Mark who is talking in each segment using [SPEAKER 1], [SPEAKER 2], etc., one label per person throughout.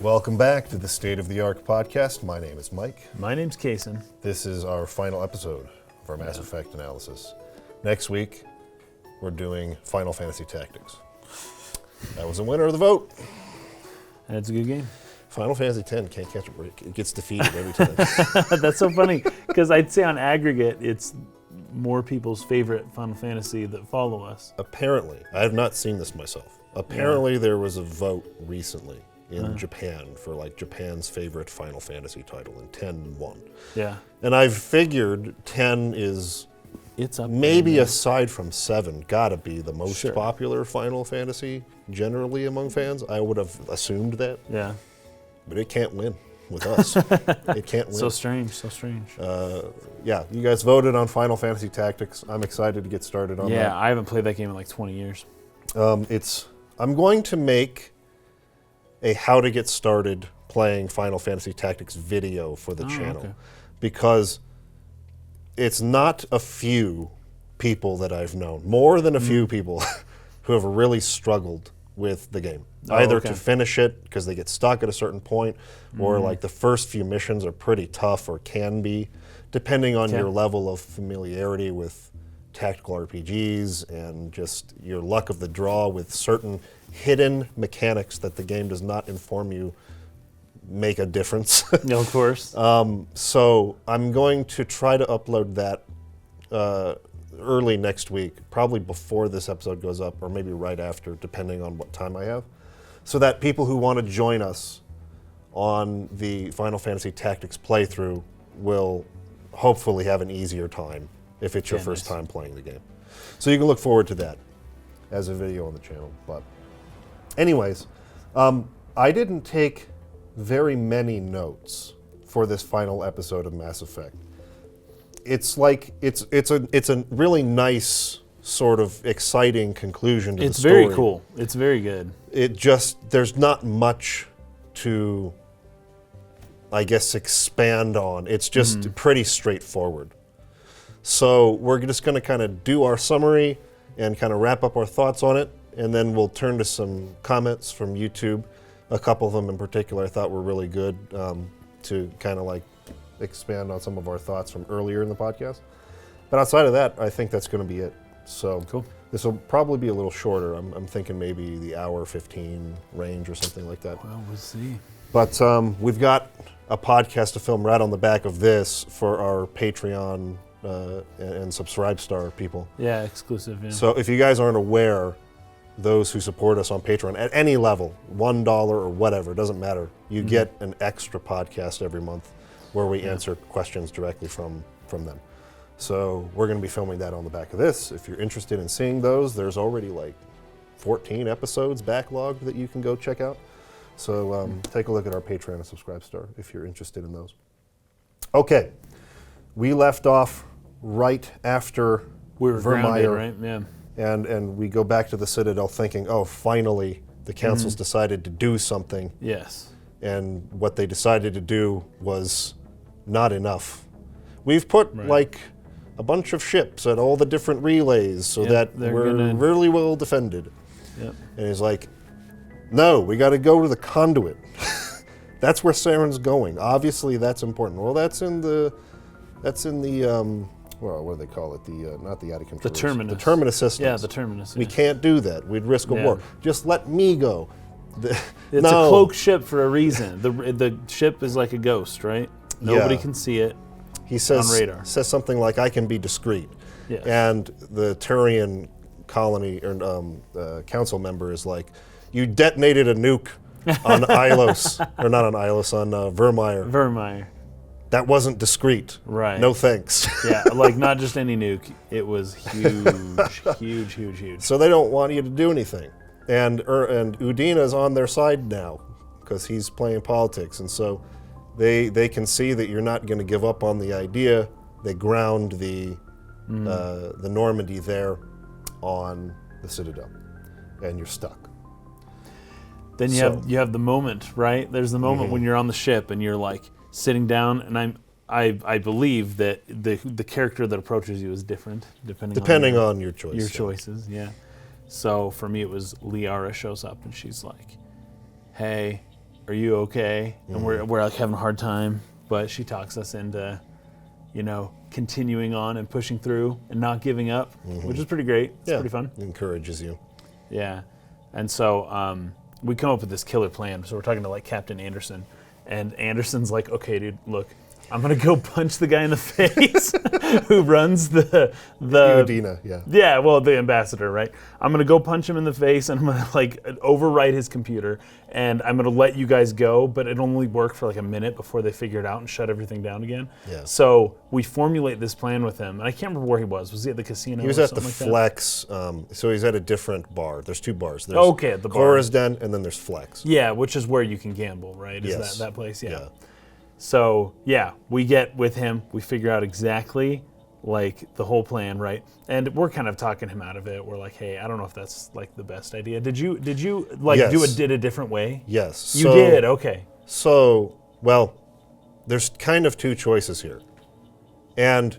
[SPEAKER 1] Welcome back to the State of the Arc podcast. My name is Mike.
[SPEAKER 2] My name's Kason.
[SPEAKER 1] This is our final episode of our Mass Effect analysis. Next week, we're doing Final Fantasy Tactics. That was the winner of the vote.
[SPEAKER 2] That's a good game.
[SPEAKER 1] Final Fantasy X can't catch a break. It gets defeated every time.
[SPEAKER 2] That's so funny, because I'd say on aggregate, it's more people's favorite Final Fantasy that follow us.
[SPEAKER 1] Apparently, I have not seen this myself. Apparently, there was a vote recently in Japan for like Japan's favorite Final Fantasy title, and 10 won.
[SPEAKER 2] Yeah.
[SPEAKER 1] And I've figured 10 is
[SPEAKER 2] It's up
[SPEAKER 1] maybe
[SPEAKER 2] there.
[SPEAKER 1] aside from 7, gotta be the most popular Final Fantasy generally among fans. I would have assumed that.
[SPEAKER 2] Yeah.
[SPEAKER 1] But it can't win with us. It can't win.
[SPEAKER 2] So strange, so strange.
[SPEAKER 1] Yeah, you guys voted on Final Fantasy Tactics. I'm excited to get started on that.
[SPEAKER 2] Yeah, I haven't played that game in like 20 years.
[SPEAKER 1] I'm going to make a how to get started playing Final Fantasy Tactics video for the channel. Because it's not a few people that I've known, more than a few people who have really struggled with the game. Either to finish it because they get stuck at a certain point, or like the first few missions are pretty tough, or can be, depending on your level of familiarity with tactical RPGs and just your luck of the draw with certain hidden mechanics that the game does not inform you make a difference.
[SPEAKER 2] No, of course.
[SPEAKER 1] So I'm going to try to upload that early next week, probably before this episode goes up, or maybe right after, depending on what time I have, so that people who want to join us on the Final Fantasy Tactics playthrough will hopefully have an easier time if it's your first time playing the game. So you can look forward to that as a video on the channel. But anyways, I didn't take very many notes for this final episode of Mass Effect. It's like it's a really nice, sort of exciting conclusion to the story.
[SPEAKER 2] It's very cool. It's very good.
[SPEAKER 1] It just, there's not much to, I guess, expand on. It's just pretty straightforward. So we're just going to kind of do our summary and kind of wrap up our thoughts on it, and then we'll turn to some comments from YouTube. A couple of them in particular I thought were really good, to kind of like expand on some of our thoughts from earlier in the podcast. But outside of that, I think that's going to be it. So
[SPEAKER 2] cool.
[SPEAKER 1] This will probably be a little shorter. I'm thinking maybe the hour 15 range or something like that.
[SPEAKER 2] Well, we'll see.
[SPEAKER 1] But we've got a podcast to film right on the back of this for our Patreon and Subscribestar people.
[SPEAKER 2] Yeah, exclusive. Yeah.
[SPEAKER 1] So if you guys aren't aware, those who support us on Patreon at any level, $1 or whatever, it doesn't matter. You get an extra podcast every month where we answer questions directly from them. So we're going to be filming that on the back of this. If you're interested in seeing those, there's already like 14 episodes backlogged that you can go check out. So take a look at our Patreon and Subscribestar if you're interested in those. Okay, we left off right after
[SPEAKER 2] we were grounded, right? Yeah.
[SPEAKER 1] And we go back to the Citadel thinking, oh, finally the Council's decided to do something.
[SPEAKER 2] Yes.
[SPEAKER 1] And what they decided to do was not enough. We've put like a bunch of ships at all the different relays so that we're really well defended.
[SPEAKER 2] Yep.
[SPEAKER 1] And he's like, no, we got to go to the Conduit. That's where Saren's going. Obviously, that's important. Well, that's in the well, what do they call it? The not the out of control.
[SPEAKER 2] The terminus.
[SPEAKER 1] The terminus systems.
[SPEAKER 2] Yeah, the terminus.
[SPEAKER 1] We can't do that. We'd risk a war. Just let me go.
[SPEAKER 2] It's a cloaked ship for a reason. The ship is like a ghost, right? Nobody can see it.
[SPEAKER 1] He says
[SPEAKER 2] on radar.
[SPEAKER 1] Says something like, "I can be discreet."
[SPEAKER 2] Yes.
[SPEAKER 1] And the Turian colony or council member is like, "You detonated a nuke on Ilos, or not on Ilos, on VIrmire.
[SPEAKER 2] VIrmire.
[SPEAKER 1] That wasn't discreet.
[SPEAKER 2] Right.
[SPEAKER 1] No thanks."
[SPEAKER 2] Yeah, like not just any nuke. It was huge, huge.
[SPEAKER 1] So they don't want you to do anything. And Udina's on their side now because he's playing politics. And so they can see that you're not going to give up on the idea. They ground the Normandy there on the Citadel. And you're stuck.
[SPEAKER 2] Then you have the moment, right? There's the moment when you're on the ship and you're like sitting down, and I believe that the character that approaches you is different depending on
[SPEAKER 1] your choice.
[SPEAKER 2] Your choices, yeah. So for me, it was Liara shows up and she's like, "Hey, are you okay? And we're like having a hard time, but she talks us into, continuing on and pushing through and not giving up, which is pretty great. It's pretty fun.
[SPEAKER 1] Encourages you.
[SPEAKER 2] Yeah. And so we come up with this killer plan. So we're talking to like Captain Anderson, and Anderson's like, okay, dude, look, I'm gonna go punch the guy in the face who runs the
[SPEAKER 1] Udina, yeah.
[SPEAKER 2] Yeah, well, the ambassador, right? I'm gonna go punch him in the face, and I'm gonna like overwrite his computer, and I'm gonna let you guys go, but it only worked for like a minute before they figure it out and shut everything down again.
[SPEAKER 1] Yeah.
[SPEAKER 2] So we formulate this plan with him, and I can't remember where he was. Was he at the casino?
[SPEAKER 1] He was
[SPEAKER 2] or
[SPEAKER 1] at the
[SPEAKER 2] something like
[SPEAKER 1] Flex, so he's at a different bar. There's 2 bars. There's
[SPEAKER 2] at the bar.
[SPEAKER 1] Cora's Den, and then there's Flex.
[SPEAKER 2] Yeah, which is where you can gamble, right? Is
[SPEAKER 1] Yes.
[SPEAKER 2] that place?
[SPEAKER 1] Yeah.
[SPEAKER 2] So, we get with him, we figure out exactly, like, the whole plan, right? And we're kind of talking him out of it. We're like, hey, I don't know if that's, like, the best idea. Did you like,
[SPEAKER 1] Yes.
[SPEAKER 2] did a different way?
[SPEAKER 1] Yes.
[SPEAKER 2] You did, okay.
[SPEAKER 1] So, well, there's kind of 2 choices here. And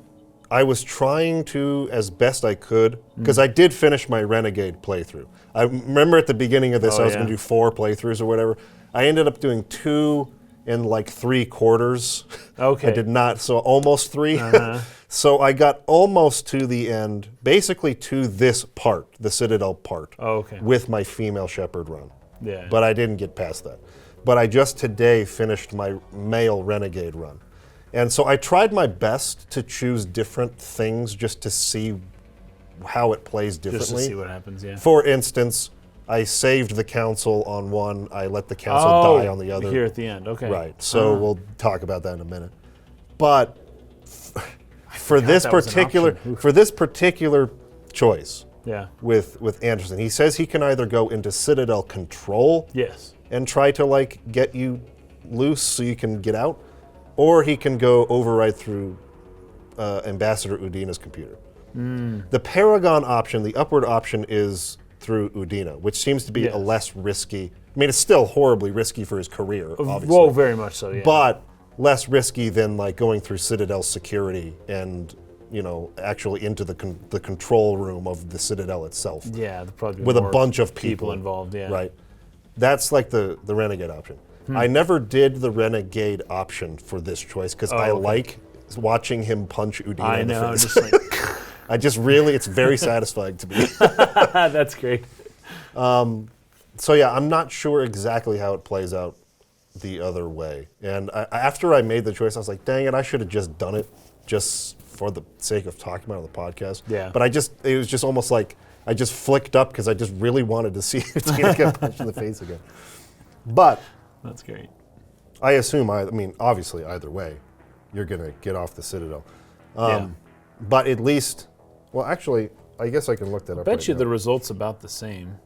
[SPEAKER 1] I was trying to, as best I could, because I did finish my Renegade playthrough. I remember at the beginning of this, I was going to do 4 playthroughs or whatever. I ended up doing 2 in like 3/4.
[SPEAKER 2] Okay.
[SPEAKER 1] I did not, so almost 3. So I got almost to the end, basically to this part, the Citadel part, with my female shepherd run.
[SPEAKER 2] Yeah.
[SPEAKER 1] But I didn't get past that. But I just today finished my male Renegade run. And so I tried my best to choose different things just to see how it plays differently.
[SPEAKER 2] Just to see what happens, yeah.
[SPEAKER 1] For instance, I saved the council on one, I let the council die on the other.
[SPEAKER 2] Here at the end, okay.
[SPEAKER 1] Right, so we'll talk about that in a minute. But for this particular choice with Anderson, he says he can either go into Citadel control and try to like get you loose so you can get out, or he can go override through Ambassador Udina's computer. The Paragon option, the upward option, is through Udina, which seems to be a less risky. I mean, it's still horribly risky for his career, obviously.
[SPEAKER 2] Well, very much so, yeah.
[SPEAKER 1] But less risky than like going through Citadel security and actually into the control room of the Citadel itself.
[SPEAKER 2] Yeah, probably
[SPEAKER 1] with a bunch of people
[SPEAKER 2] involved. Yeah,
[SPEAKER 1] right. That's like the Renegade option. I never did the Renegade option for this choice because I like watching him punch Udina in the face.
[SPEAKER 2] Just like
[SPEAKER 1] it's very satisfying to me.
[SPEAKER 2] That's great.
[SPEAKER 1] So yeah, I'm not sure exactly how it plays out the other way. And after I made the choice, I was like, dang it, I should have just done it just for the sake of talking about it on the podcast.
[SPEAKER 2] Yeah.
[SPEAKER 1] But it was just almost like I just flicked up because I just really wanted to see if Tina get punched in the face again. But
[SPEAKER 2] that's great.
[SPEAKER 1] I assume, I mean, obviously, either way, you're going to get off the Citadel. But at least, well, actually, I guess I can look that up.
[SPEAKER 2] I bet you the result's about the same.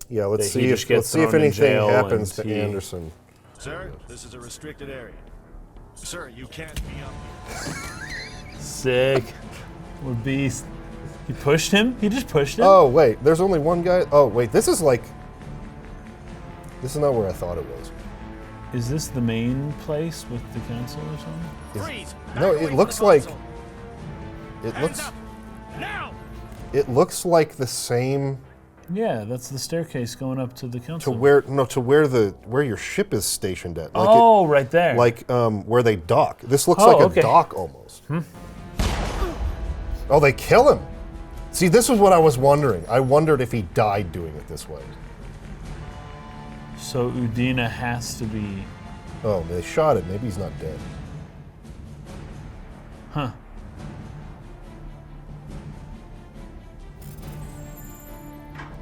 [SPEAKER 1] Yeah, let's see if anything happens to Anderson.
[SPEAKER 3] Sir, this is a restricted area. Sir, you can't be up here.
[SPEAKER 2] Sick. What a beast. He pushed him? He just pushed him?
[SPEAKER 1] Oh, wait, there's only one guy? Oh, wait, this is not where I thought it was.
[SPEAKER 2] Is this the main place with the council or something?
[SPEAKER 3] Freeze!
[SPEAKER 1] No, it looks like... It looks like the same...
[SPEAKER 2] Yeah, that's the staircase going up to the council.
[SPEAKER 1] To where your ship is stationed at. Like
[SPEAKER 2] right there.
[SPEAKER 1] Like where they dock. This looks like a dock almost. Oh, they kill him. See, this was what I was wondering. I wondered if he died doing it this way.
[SPEAKER 2] So Udina has to be...
[SPEAKER 1] Oh, they shot him. Maybe he's not dead.
[SPEAKER 2] Huh.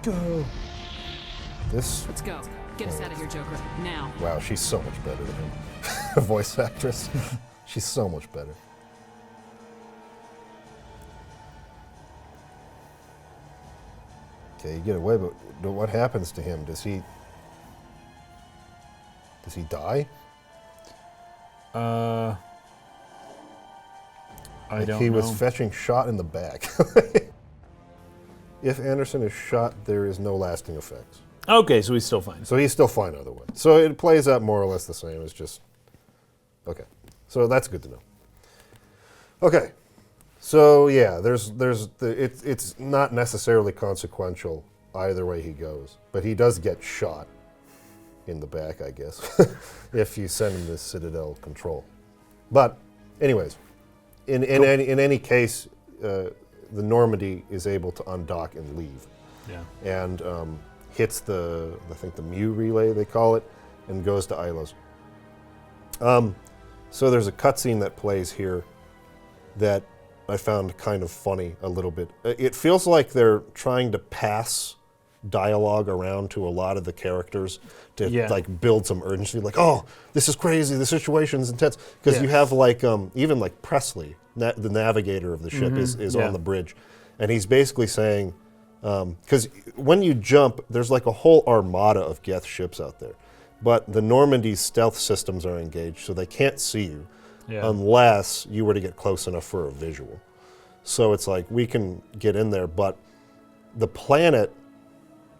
[SPEAKER 2] Go.
[SPEAKER 4] Let's go. Get us out of here, Joker. Now.
[SPEAKER 1] Wow, she's so much better than him. Voice actress. She's so much better. Okay, you get away, but what happens to him? Does he die?
[SPEAKER 2] I don't know.
[SPEAKER 1] He was fetching shot in the back. If Anderson is shot, there is no lasting effects.
[SPEAKER 2] Okay, so he's still fine.
[SPEAKER 1] So he's still fine other way. So it plays out more or less the same. It's just... Okay. So that's good to know. Okay. So yeah, it's not necessarily consequential either way he goes, but he does get shot. in the back, I guess, if you send him this Citadel control. But, anyways, in any case, the Normandy is able to undock and leave.
[SPEAKER 2] Yeah.
[SPEAKER 1] And hits the Mu relay, they call it, and goes to Ilos. So there's a cutscene that plays here that I found kind of funny a little bit. It feels like they're trying to pass dialogue around to a lot of the characters to like build some urgency. Like, oh, this is crazy. The situation's intense. Because you have like even like Presley, the navigator of the ship, is on the bridge, and he's basically saying, because when you jump, there's like a whole armada of Geth ships out there, but the Normandy's stealth systems are engaged, so they can't see you unless you were to get close enough for a visual. So it's like, we can get in there, but the planet,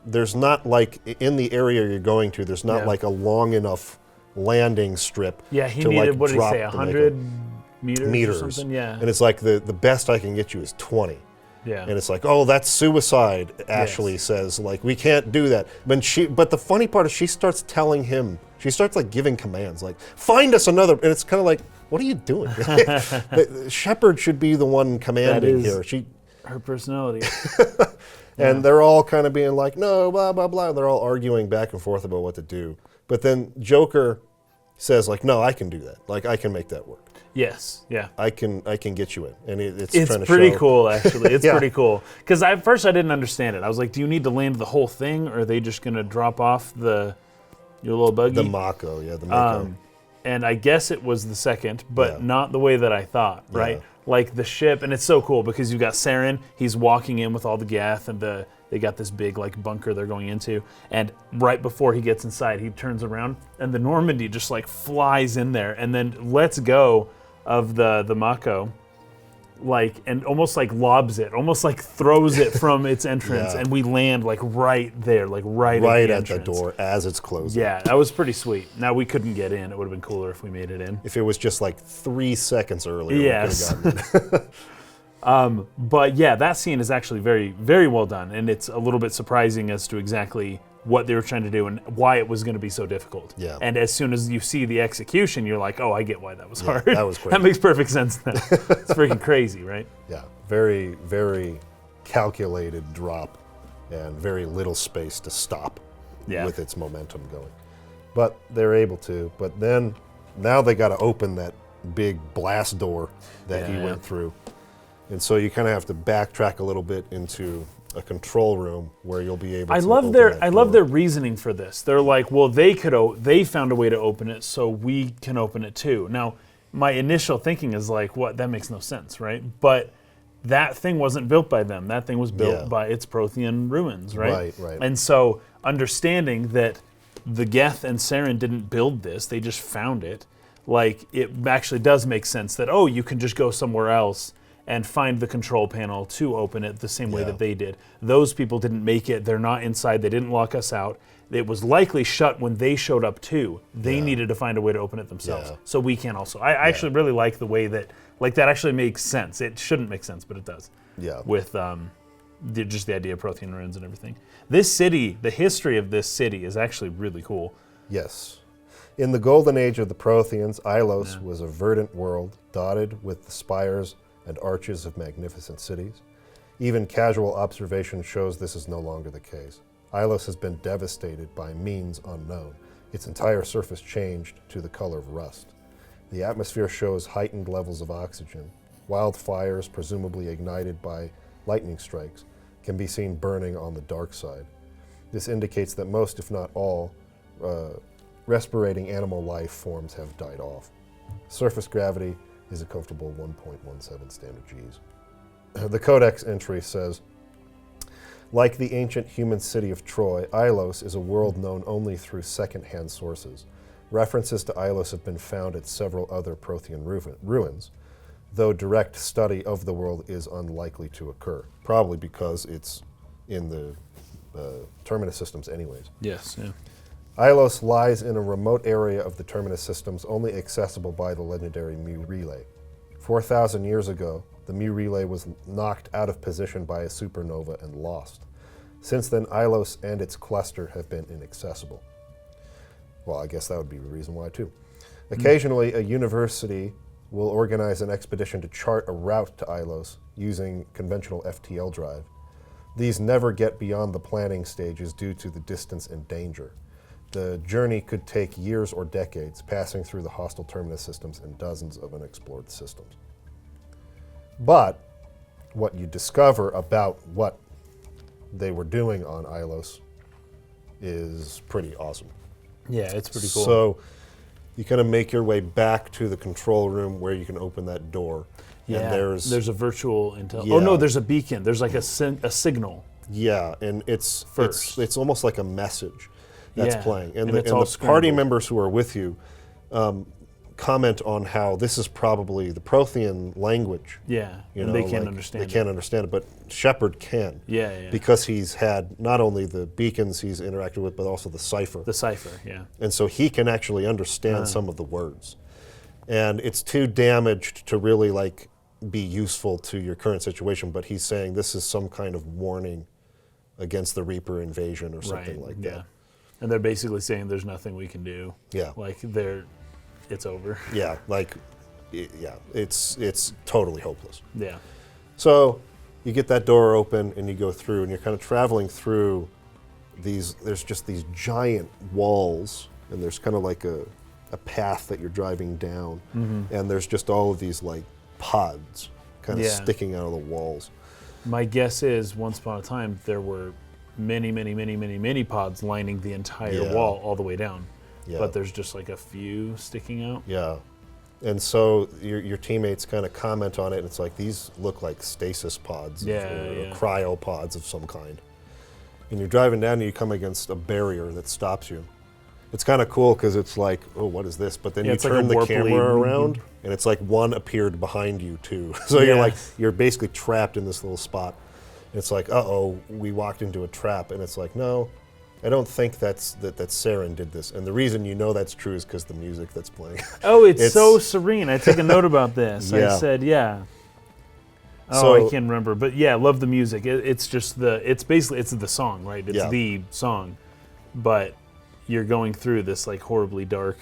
[SPEAKER 1] there's not like, in the area you're going to, there's not like a long enough landing strip.
[SPEAKER 2] Yeah, he
[SPEAKER 1] to
[SPEAKER 2] needed,
[SPEAKER 1] like
[SPEAKER 2] what did he
[SPEAKER 1] drop
[SPEAKER 2] say,
[SPEAKER 1] to
[SPEAKER 2] 100
[SPEAKER 1] make
[SPEAKER 2] meters or something? Yeah.
[SPEAKER 1] And it's like, the best I can get you is 20.
[SPEAKER 2] Yeah.
[SPEAKER 1] And it's like, oh, that's suicide, Ashley says. Like, we can't do that. But the funny part is she starts telling him, she starts like giving commands, like, find us another, and it's kind of like, what are you doing? Shepard should be the one commanding here.
[SPEAKER 2] Her personality.
[SPEAKER 1] And they're all kind of being like, no, blah, blah, blah. They're all arguing back and forth about what to do. But then Joker says, like, no, I can do that. Like, I can make that work.
[SPEAKER 2] Yes, yeah.
[SPEAKER 1] I can get you in. And it's trying to
[SPEAKER 2] pretty
[SPEAKER 1] show.
[SPEAKER 2] cool, actually. It's pretty cool. Because at first I didn't understand it. I was like, do you need to land the whole thing, or are they just going to drop off your little buggy?
[SPEAKER 1] The Mako, the Mako.
[SPEAKER 2] And I guess it was the second, but not the way that I thought, right? Like the ship, and it's so cool because you've got Saren, he's walking in with all the Geth, and they got this big like bunker they're going into, and right before he gets inside, he turns around, and the Normandy just like flies in there, and then lets go of the Mako, like, and almost like lobs it, almost like throws it from its entrance, and we land like right there, like right at the
[SPEAKER 1] door as it's closing.
[SPEAKER 2] Yeah, that was pretty sweet. Now we couldn't get in. It would have been cooler if we made it in.
[SPEAKER 1] If it was just like 3 seconds earlier.
[SPEAKER 2] Yes. But yeah, that scene is actually very, very well done, and it's a little bit surprising as to exactly what they were trying to do and why it was going to be so difficult.
[SPEAKER 1] Yeah.
[SPEAKER 2] And as soon as you see the execution, you're like, oh, I get why that was hard.
[SPEAKER 1] That was crazy.
[SPEAKER 2] That makes perfect sense now. It's freaking crazy, right?
[SPEAKER 1] Yeah, very, very calculated drop and very little space to stop with its momentum going. But they're able to. But then, now they got to open that big blast door that he went through. And so you kind of have to backtrack a little bit into a control room where you'll be able to open that
[SPEAKER 2] I love their reasoning for this. They're like, well, they found a way to open it, so we can open it too. Now, my initial thinking is like, what? That makes no sense, right? But that thing wasn't built by them. That thing was built by its Prothean ruins, right?
[SPEAKER 1] Right.
[SPEAKER 2] And so understanding that the Geth and Saren didn't build this, they just found it, like, it actually does make sense that, oh, you can just go somewhere else and find the control panel to open it the same way that they did. Those people didn't make it. They're not inside. They didn't lock us out. It was likely shut when they showed up too. They needed to find a way to open it themselves. So we can also. I actually really like the way that, like, that actually makes sense. It shouldn't make sense, but it does. Yeah. With just the idea of Prothean ruins and everything. This city, the history of this city is actually really cool.
[SPEAKER 1] Yes. In the golden age of the Protheans, Ilos was a verdant world dotted with the spires and arches of magnificent cities. Even casual observation shows this is no longer the case. Ilos has been devastated by means unknown. Its entire surface changed to the color of rust. The atmosphere shows heightened levels of oxygen. Wildfires, presumably ignited by lightning strikes, can be seen burning on the dark side. This indicates that most, if not all, respirating animal life forms have died off. Surface gravity is a comfortable 1.17 standard Gs. The Codex entry says, like the ancient human city of Troy, Ilos is a world known only through second-hand sources. References to Ilos have been found at several other Prothean ruins, though direct study of the world is unlikely to occur, probably because it's in the Terminus systems anyways.
[SPEAKER 2] Yes, yeah.
[SPEAKER 1] Ilos lies in a remote area of the Terminus systems only accessible by the legendary Mu relay. 4,000 years ago, the Mu relay was knocked out of position by a supernova and lost. Since then, Ilos and its cluster have been inaccessible. Well, I guess that would be the reason why, too. Occasionally, a university will organize an expedition to chart a route to Ilos using conventional FTL drive. These never get beyond the planning stages due to the distance and danger. The journey could take years or decades, passing through the hostile terminus systems and dozens of unexplored systems. But what you discover about what they were doing on Ilos is pretty awesome.
[SPEAKER 2] Yeah, it's pretty cool.
[SPEAKER 1] So you kind of make your way back to the control room where you can open that door.
[SPEAKER 2] Yeah,
[SPEAKER 1] and
[SPEAKER 2] there's a virtual intel.
[SPEAKER 1] Yeah.
[SPEAKER 2] Oh no, there's a beacon. There's like a signal.
[SPEAKER 1] Yeah, and it's
[SPEAKER 2] First.
[SPEAKER 1] it's almost like a message that's
[SPEAKER 2] Yeah,
[SPEAKER 1] playing.
[SPEAKER 2] and
[SPEAKER 1] And
[SPEAKER 2] it's
[SPEAKER 1] the
[SPEAKER 2] all
[SPEAKER 1] party
[SPEAKER 2] scrambled.
[SPEAKER 1] members who are with you comment on how this is probably the Prothean language.
[SPEAKER 2] Yeah,
[SPEAKER 1] You
[SPEAKER 2] and
[SPEAKER 1] know,
[SPEAKER 2] they can't
[SPEAKER 1] like,
[SPEAKER 2] understand.
[SPEAKER 1] They can't understand it, but Shepard can.
[SPEAKER 2] Yeah.
[SPEAKER 1] Because he's had not only the beacons he's interacted with, but also the cipher.
[SPEAKER 2] The cipher. Yeah.
[SPEAKER 1] And so he can actually understand some of the words. And it's too damaged to really like be useful to your current situation, but he's saying this is some kind of warning against the Reaper invasion or something like
[SPEAKER 2] Yeah.
[SPEAKER 1] that.
[SPEAKER 2] And they're basically saying there's nothing we can do.
[SPEAKER 1] Yeah.
[SPEAKER 2] Like it's over.
[SPEAKER 1] Yeah, like, it's totally hopeless.
[SPEAKER 2] Yeah.
[SPEAKER 1] So you get that door open and you go through, and you're kind of traveling through there's just these giant walls, and there's kind of like a path that you're driving down, and there's just all of these like pods kind of
[SPEAKER 2] Yeah.
[SPEAKER 1] sticking out of the walls.
[SPEAKER 2] My guess is once upon a time there were many pods lining the entire
[SPEAKER 1] Yeah.
[SPEAKER 2] wall all the way down.
[SPEAKER 1] Yeah.
[SPEAKER 2] But there's just like a few sticking out.
[SPEAKER 1] Yeah. And so your teammates kind of comment on it, and it's like, these look like stasis pods or cryopods of some kind. And you're driving down and you come against a barrier that stops you. It's kind of cool because it's like, oh, what is this? But then you
[SPEAKER 2] it's like
[SPEAKER 1] turn
[SPEAKER 2] a
[SPEAKER 1] the
[SPEAKER 2] warply-
[SPEAKER 1] camera around, and it's like one appeared behind you too. So you're basically trapped in this little spot. And it's like, uh-oh, we walked into a trap. And it's like, no, I don't think that Saren did this. And the reason you know that's true is because the music that's playing.
[SPEAKER 2] Oh, it's so serene. I take a note about this.
[SPEAKER 1] Yeah.
[SPEAKER 2] I said, yeah. Oh,
[SPEAKER 1] So-
[SPEAKER 2] I can't remember, but yeah, love the music. It's just it's the song, right? It's
[SPEAKER 1] Yeah.
[SPEAKER 2] the song, but you're going through this like horribly dark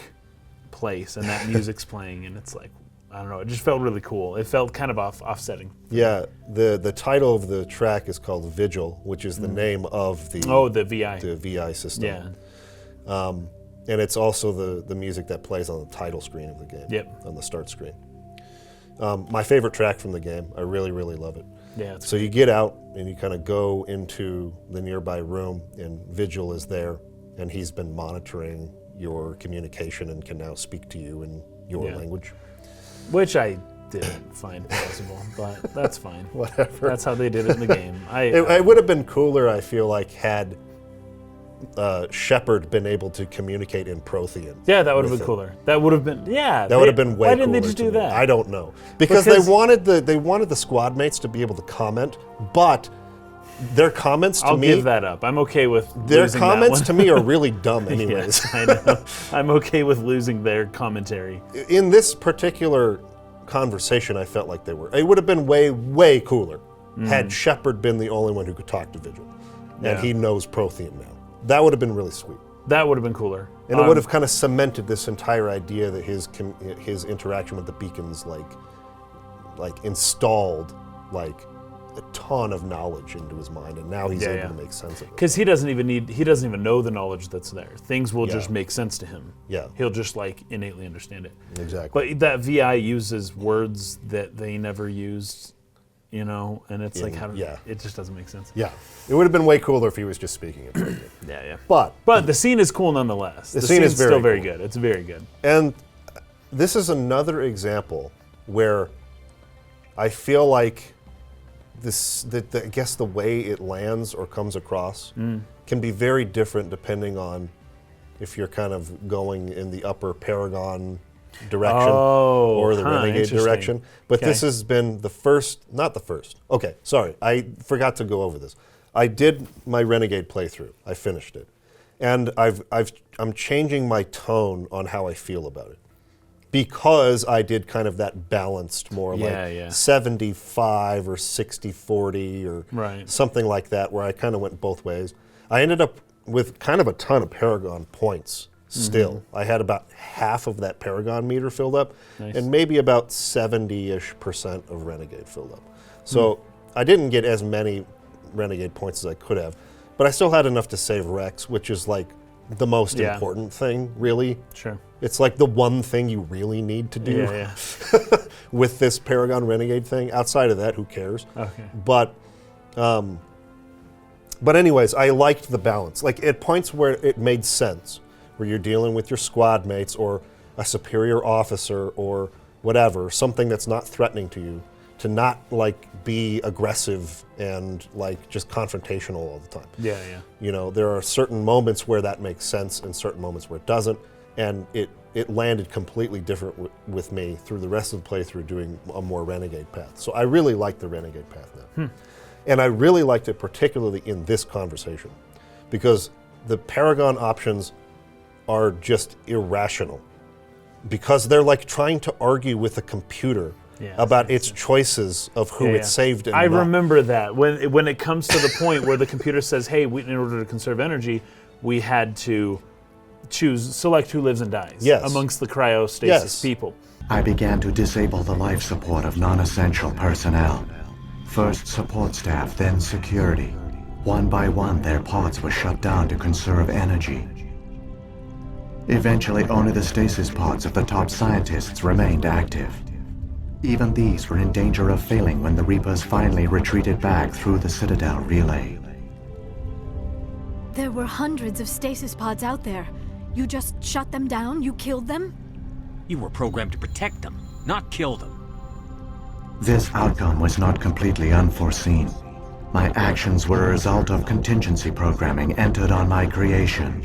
[SPEAKER 2] place, and that music's playing, and it's like, I don't know, it just felt really cool. It felt kind of offsetting.
[SPEAKER 1] Yeah, the title of the track is called Vigil, which is the name of the
[SPEAKER 2] the VI.
[SPEAKER 1] the VI system.
[SPEAKER 2] Yeah.
[SPEAKER 1] And it's also the music that plays on the title screen of the game.
[SPEAKER 2] Yep.
[SPEAKER 1] On the start screen. My favorite track from the game. I really, really love it.
[SPEAKER 2] Yeah. It's
[SPEAKER 1] So you get out and you kind of go into the nearby room, and Vigil is there, and he's been monitoring your communication and can now speak to you in your
[SPEAKER 2] Yeah.
[SPEAKER 1] language.
[SPEAKER 2] which I didn't find possible, but that's fine.
[SPEAKER 1] Whatever.
[SPEAKER 2] That's how they did it in the game.
[SPEAKER 1] It would have been cooler, I feel like, had Shepard been able to communicate in Prothean.
[SPEAKER 2] Yeah, that would have
[SPEAKER 1] with
[SPEAKER 2] been
[SPEAKER 1] him.
[SPEAKER 2] cooler. That would have been, yeah.
[SPEAKER 1] That would have been way
[SPEAKER 2] Why
[SPEAKER 1] cooler.
[SPEAKER 2] didn't they just
[SPEAKER 1] to
[SPEAKER 2] do
[SPEAKER 1] me.
[SPEAKER 2] that?
[SPEAKER 1] I don't know. Because they wanted the squad mates to be able to comment, but their comments to
[SPEAKER 2] I'll
[SPEAKER 1] me,
[SPEAKER 2] give that up. I'm okay with
[SPEAKER 1] their
[SPEAKER 2] losing
[SPEAKER 1] comments
[SPEAKER 2] that
[SPEAKER 1] to
[SPEAKER 2] one.
[SPEAKER 1] me are really dumb anyways.
[SPEAKER 2] Yes, I know. I'm okay with losing their commentary.
[SPEAKER 1] In this particular conversation, I felt like they were. It would have been way, way cooler had Shepard been the only one who could talk to Vigil.
[SPEAKER 2] Yeah.
[SPEAKER 1] And he knows Prothean now. That would have been really sweet.
[SPEAKER 2] That would have been cooler.
[SPEAKER 1] And it would have kind of cemented this entire idea that his interaction with the beacons like installed like a ton of knowledge into his mind, and now he's able to make sense of it.
[SPEAKER 2] Because he doesn't even know the knowledge that's there. Things will just make sense to him.
[SPEAKER 1] Yeah.
[SPEAKER 2] He'll just like innately understand it.
[SPEAKER 1] Exactly.
[SPEAKER 2] But that VI uses words that they never used, and it's like, it just doesn't make sense.
[SPEAKER 1] Yeah. It would have been way cooler if he was just speaking it.
[SPEAKER 2] Yeah.
[SPEAKER 1] But
[SPEAKER 2] the scene is cool nonetheless. The
[SPEAKER 1] scene is
[SPEAKER 2] scene's still very
[SPEAKER 1] cool.
[SPEAKER 2] good. It's very good.
[SPEAKER 1] And this is another example where I feel like I guess the way it lands or comes across can be very different depending on if you're kind of going in the upper Paragon direction or the Renegade
[SPEAKER 2] interesting.
[SPEAKER 1] direction. But
[SPEAKER 2] Okay.
[SPEAKER 1] this has been not the first. Okay, sorry, I forgot to go over this. I did my Renegade playthrough. I finished it. And I'm changing my tone on how I feel about it. Because I did kind of that balanced more like 75 or 60-40 or something like that, where I kind of went both ways. I ended up with kind of a ton of Paragon points still. I had about half of that Paragon meter filled up,
[SPEAKER 2] Nice.
[SPEAKER 1] and maybe about 70-ish% of Renegade filled up. So I didn't get as many Renegade points as I could have, but I still had enough to save Rex, which is like the most important thing, really.
[SPEAKER 2] Sure.
[SPEAKER 1] It's like the one thing you really need to do with this Paragon Renegade thing. Outside of that, who cares?
[SPEAKER 2] Okay.
[SPEAKER 1] But anyways, I liked the balance. Like at points where it made sense, where you're dealing with your squad mates or a superior officer or whatever, something that's not threatening to you, to not like be aggressive and like just confrontational all the time.
[SPEAKER 2] Yeah.
[SPEAKER 1] You know, there are certain moments where that makes sense and certain moments where it doesn't, and it landed completely different with me through the rest of the playthrough doing a more Renegade path. So I really like the Renegade path now. And I really liked it particularly in this conversation because the Paragon options are just irrational because they're like trying to argue with a computer about its choices of who it saved and
[SPEAKER 2] I
[SPEAKER 1] not.
[SPEAKER 2] remember that. When it comes to the point where the computer says, hey, in order to conserve energy, we had to select who lives and dies amongst the cryostasis people.
[SPEAKER 5] I began to disable the life support of non-essential personnel. First support staff, then security. One by one, their pods were shut down to conserve energy. Eventually, only the stasis pods of the top scientists remained active. Even these were in danger of failing when the Reapers finally retreated back through the Citadel relay.
[SPEAKER 6] There were hundreds of stasis pods out there. You just shut them down? You killed them?
[SPEAKER 7] You were programmed to protect them, not kill them.
[SPEAKER 5] This outcome was not completely unforeseen. My actions were a result of contingency programming entered on my creation.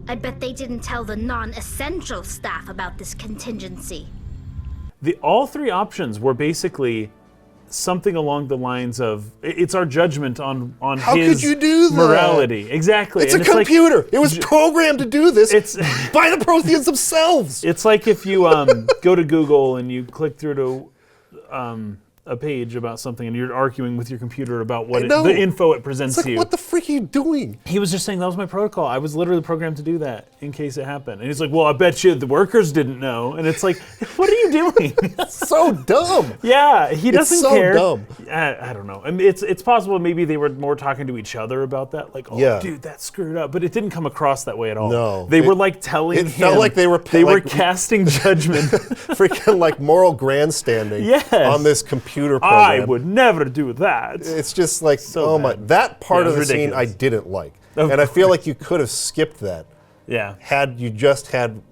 [SPEAKER 8] I bet they didn't tell the non-essential staff about this contingency.
[SPEAKER 2] All three options were basically something along the lines of, it's our judgment on
[SPEAKER 1] How
[SPEAKER 2] his
[SPEAKER 1] could you do that?
[SPEAKER 2] morality. Exactly.
[SPEAKER 1] It's
[SPEAKER 2] And
[SPEAKER 1] a computer. It was programmed to do this by the Protheans themselves.
[SPEAKER 2] It's like if you go to Google and you click through to a page about something and you're arguing with your computer about what the info it presents
[SPEAKER 1] It's like,
[SPEAKER 2] to you.
[SPEAKER 1] what the frick are you doing?
[SPEAKER 2] He was just saying that was my protocol. I was literally programmed to do that in case it happened. And he's like, well, I bet you the workers didn't know. And it's like, what are you doing?
[SPEAKER 1] So dumb.
[SPEAKER 2] Yeah, he doesn't
[SPEAKER 1] so
[SPEAKER 2] care.
[SPEAKER 1] Dumb.
[SPEAKER 2] I don't know. I mean, it's possible maybe they were more talking to each other about that. Like, oh, dude, that's screwed up. But it didn't come across that way at all.
[SPEAKER 1] No.
[SPEAKER 2] They were like telling him.
[SPEAKER 1] It felt like they were
[SPEAKER 2] casting judgment.
[SPEAKER 1] Freaking like moral grandstanding on this computer program.
[SPEAKER 2] I would never do that.
[SPEAKER 1] It's just like,
[SPEAKER 2] So
[SPEAKER 1] my,
[SPEAKER 2] bad.
[SPEAKER 1] that part of the
[SPEAKER 2] ridiculous.
[SPEAKER 1] scene I didn't like.
[SPEAKER 2] Of
[SPEAKER 1] and I feel like you could have skipped that.
[SPEAKER 2] Yeah.
[SPEAKER 1] Had you just had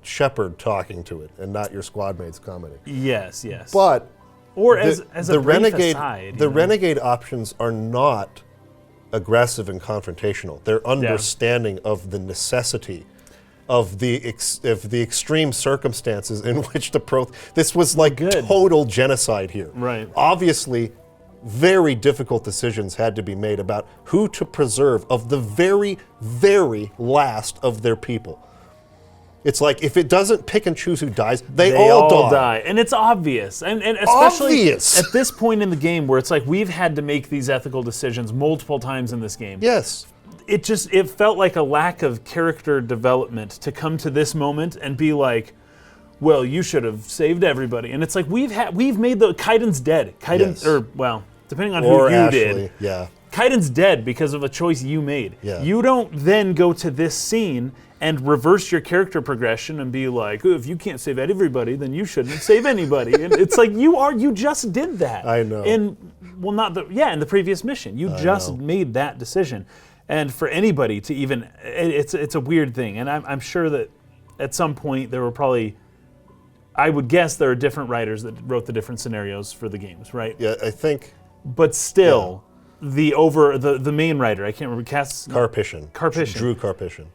[SPEAKER 1] Shepard talking to it and not your squad mates commenting.
[SPEAKER 2] Yes.
[SPEAKER 1] But
[SPEAKER 2] or as
[SPEAKER 1] the
[SPEAKER 2] a brief
[SPEAKER 1] renegade
[SPEAKER 2] aside,
[SPEAKER 1] the renegade options are not aggressive and confrontational. They're understanding of the necessity of the extreme circumstances in which this was like total genocide here.
[SPEAKER 2] Right.
[SPEAKER 1] Obviously, very difficult decisions had to be made about who to preserve of the very, very last of their people. It's like if it doesn't pick and choose who dies, they all die.
[SPEAKER 2] And it's obvious. And especially
[SPEAKER 1] Obvious.
[SPEAKER 2] at this point in the game where it's like we've had to make these ethical decisions multiple times in this game.
[SPEAKER 1] Yes.
[SPEAKER 2] It felt like a lack of character development to come to this moment and be like, well, you should have saved everybody. And it's like we've made Kaiden's dead. Depending on who you did.
[SPEAKER 1] Yeah.
[SPEAKER 2] Kaiden's dead because of a choice you made.
[SPEAKER 1] Yeah.
[SPEAKER 2] You don't then go to this scene and reverse your character progression and be like, if you can't save everybody, then you shouldn't save anybody. And it's like you just did that.
[SPEAKER 1] I know.
[SPEAKER 2] In the previous mission. You just made that decision. And for anybody to even, it's a weird thing. And I'm sure that at some point there were probably, I would guess there are different writers that wrote the different scenarios for the games, right?
[SPEAKER 1] Yeah, I think.
[SPEAKER 2] But still, the main writer, I can't remember,
[SPEAKER 1] Karpyshyn. Drew Karpyshyn.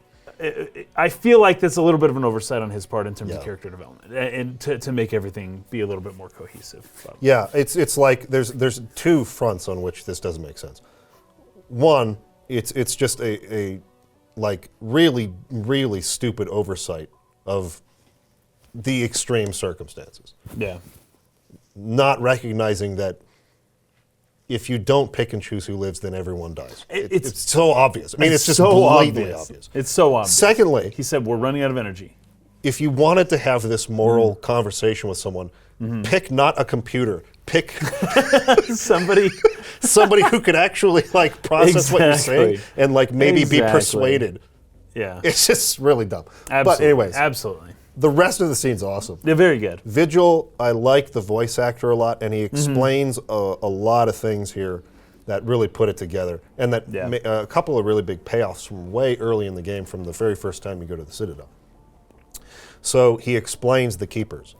[SPEAKER 2] I feel like that's a little bit of an oversight on his part in terms of character development and to make everything be a little bit more cohesive.
[SPEAKER 1] Yeah, it's like there's two fronts on which this doesn't make sense. One, it's just a like really, really stupid oversight of the extreme circumstances.
[SPEAKER 2] Yeah.
[SPEAKER 1] Not recognizing that if you don't pick and choose who lives, then everyone dies. It's so obvious. I mean, it's just
[SPEAKER 2] so
[SPEAKER 1] blatantly obvious.
[SPEAKER 2] It's so obvious.
[SPEAKER 1] Secondly,
[SPEAKER 2] he said, we're running out of energy.
[SPEAKER 1] if you wanted to have this moral conversation with someone, pick not a computer. Pick
[SPEAKER 2] Somebody
[SPEAKER 1] who could actually like process what you're saying and like maybe be persuaded.
[SPEAKER 2] Yeah.
[SPEAKER 1] It's just really dumb.
[SPEAKER 2] Absolutely.
[SPEAKER 1] But anyways,
[SPEAKER 2] Absolutely.
[SPEAKER 1] the rest of the scene's awesome.
[SPEAKER 2] They're very good.
[SPEAKER 1] Vigil, I like the voice actor a lot, and he explains a lot of things here that really put it together, and that a couple of really big payoffs from way early in the game, from the very first time you go to the Citadel. So he explains the Keepers.